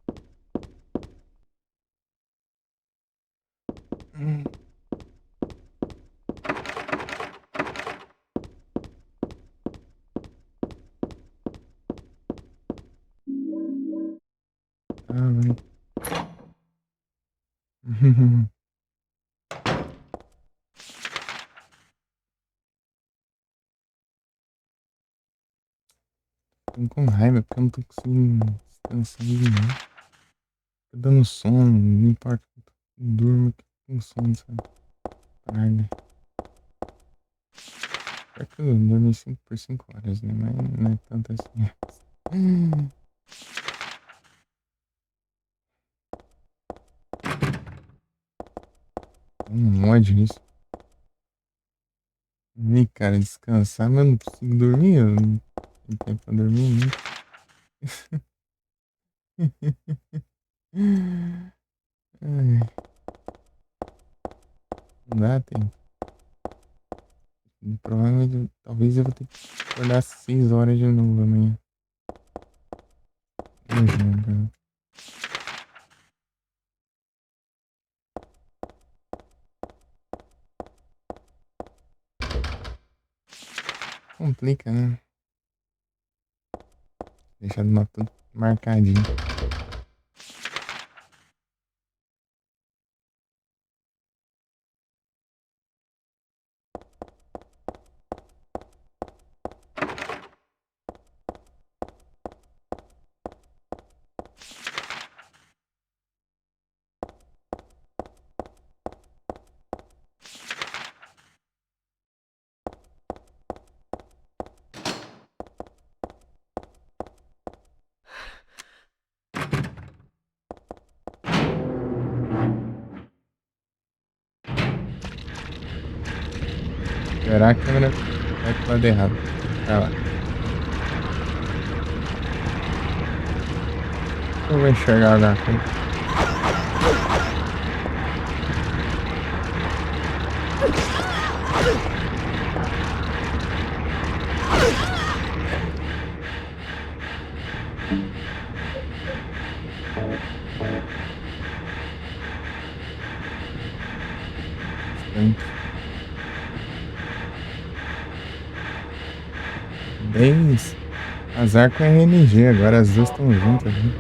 Tô com raiva porque eu não tô conseguindo descansar nenhum. Tô dando sono, não importa. Eu durmo com sono, sabe? Praga. Pior que eu dormi 5 por 5 horas, né? Mas não é tanto assim. Um ódio nisso. E, cara, descansar, mas eu não consigo dormir. Eu não tenho tempo pra dormir, né? Ai, não dá tempo. Provavelmente, talvez eu vou ter que acordar às 6 horas de novo amanhã. Imagina, cara. Complica, né? Deixar de uma tudo marcadinho. Esperar a câmera vai pro lado errado. Vai lá. Eu vou enxergar alguma coisa. Bastante. 10. Azar com a RNG, agora as duas estão juntas, né?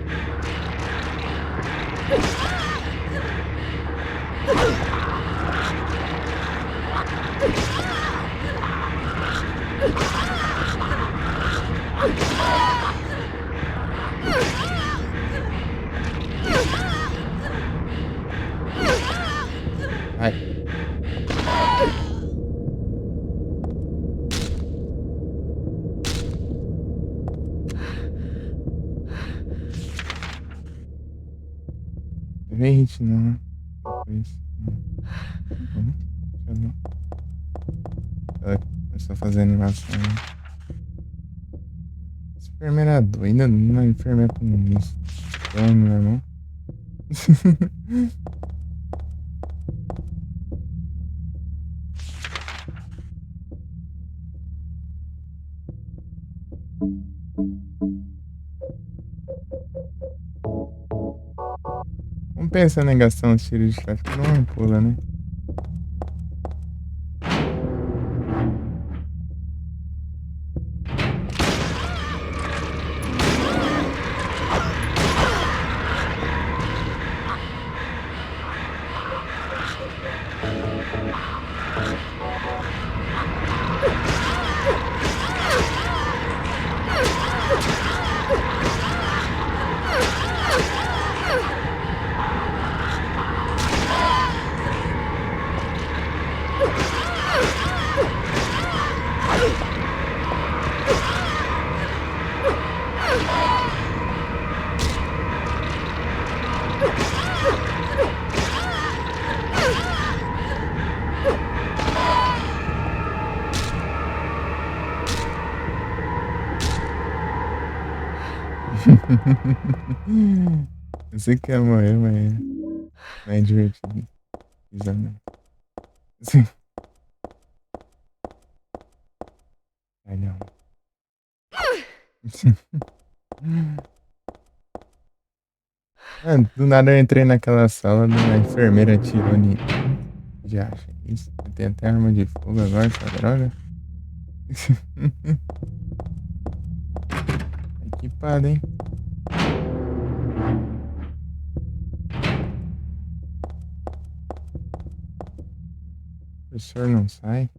Ai. Não vem hit não, né? Depois. Não. Deixa eu ver. Ela começou a fazer animação, né? Essa enfermeira é doida, não é enfermeira com isso. Tome, meu irmão. Vamos pensando em gastar uns tiros de tráfico, não pula, né? Eu sei que ia morrer, mas é divertido. Exatamente. Sim. Ai, não. Ah, do nada eu entrei naquela sala, uma enfermeira atirou em mim. Já acha isso? Tem até arma de fogo agora, essa droga? Equipada, hein? professor não sai.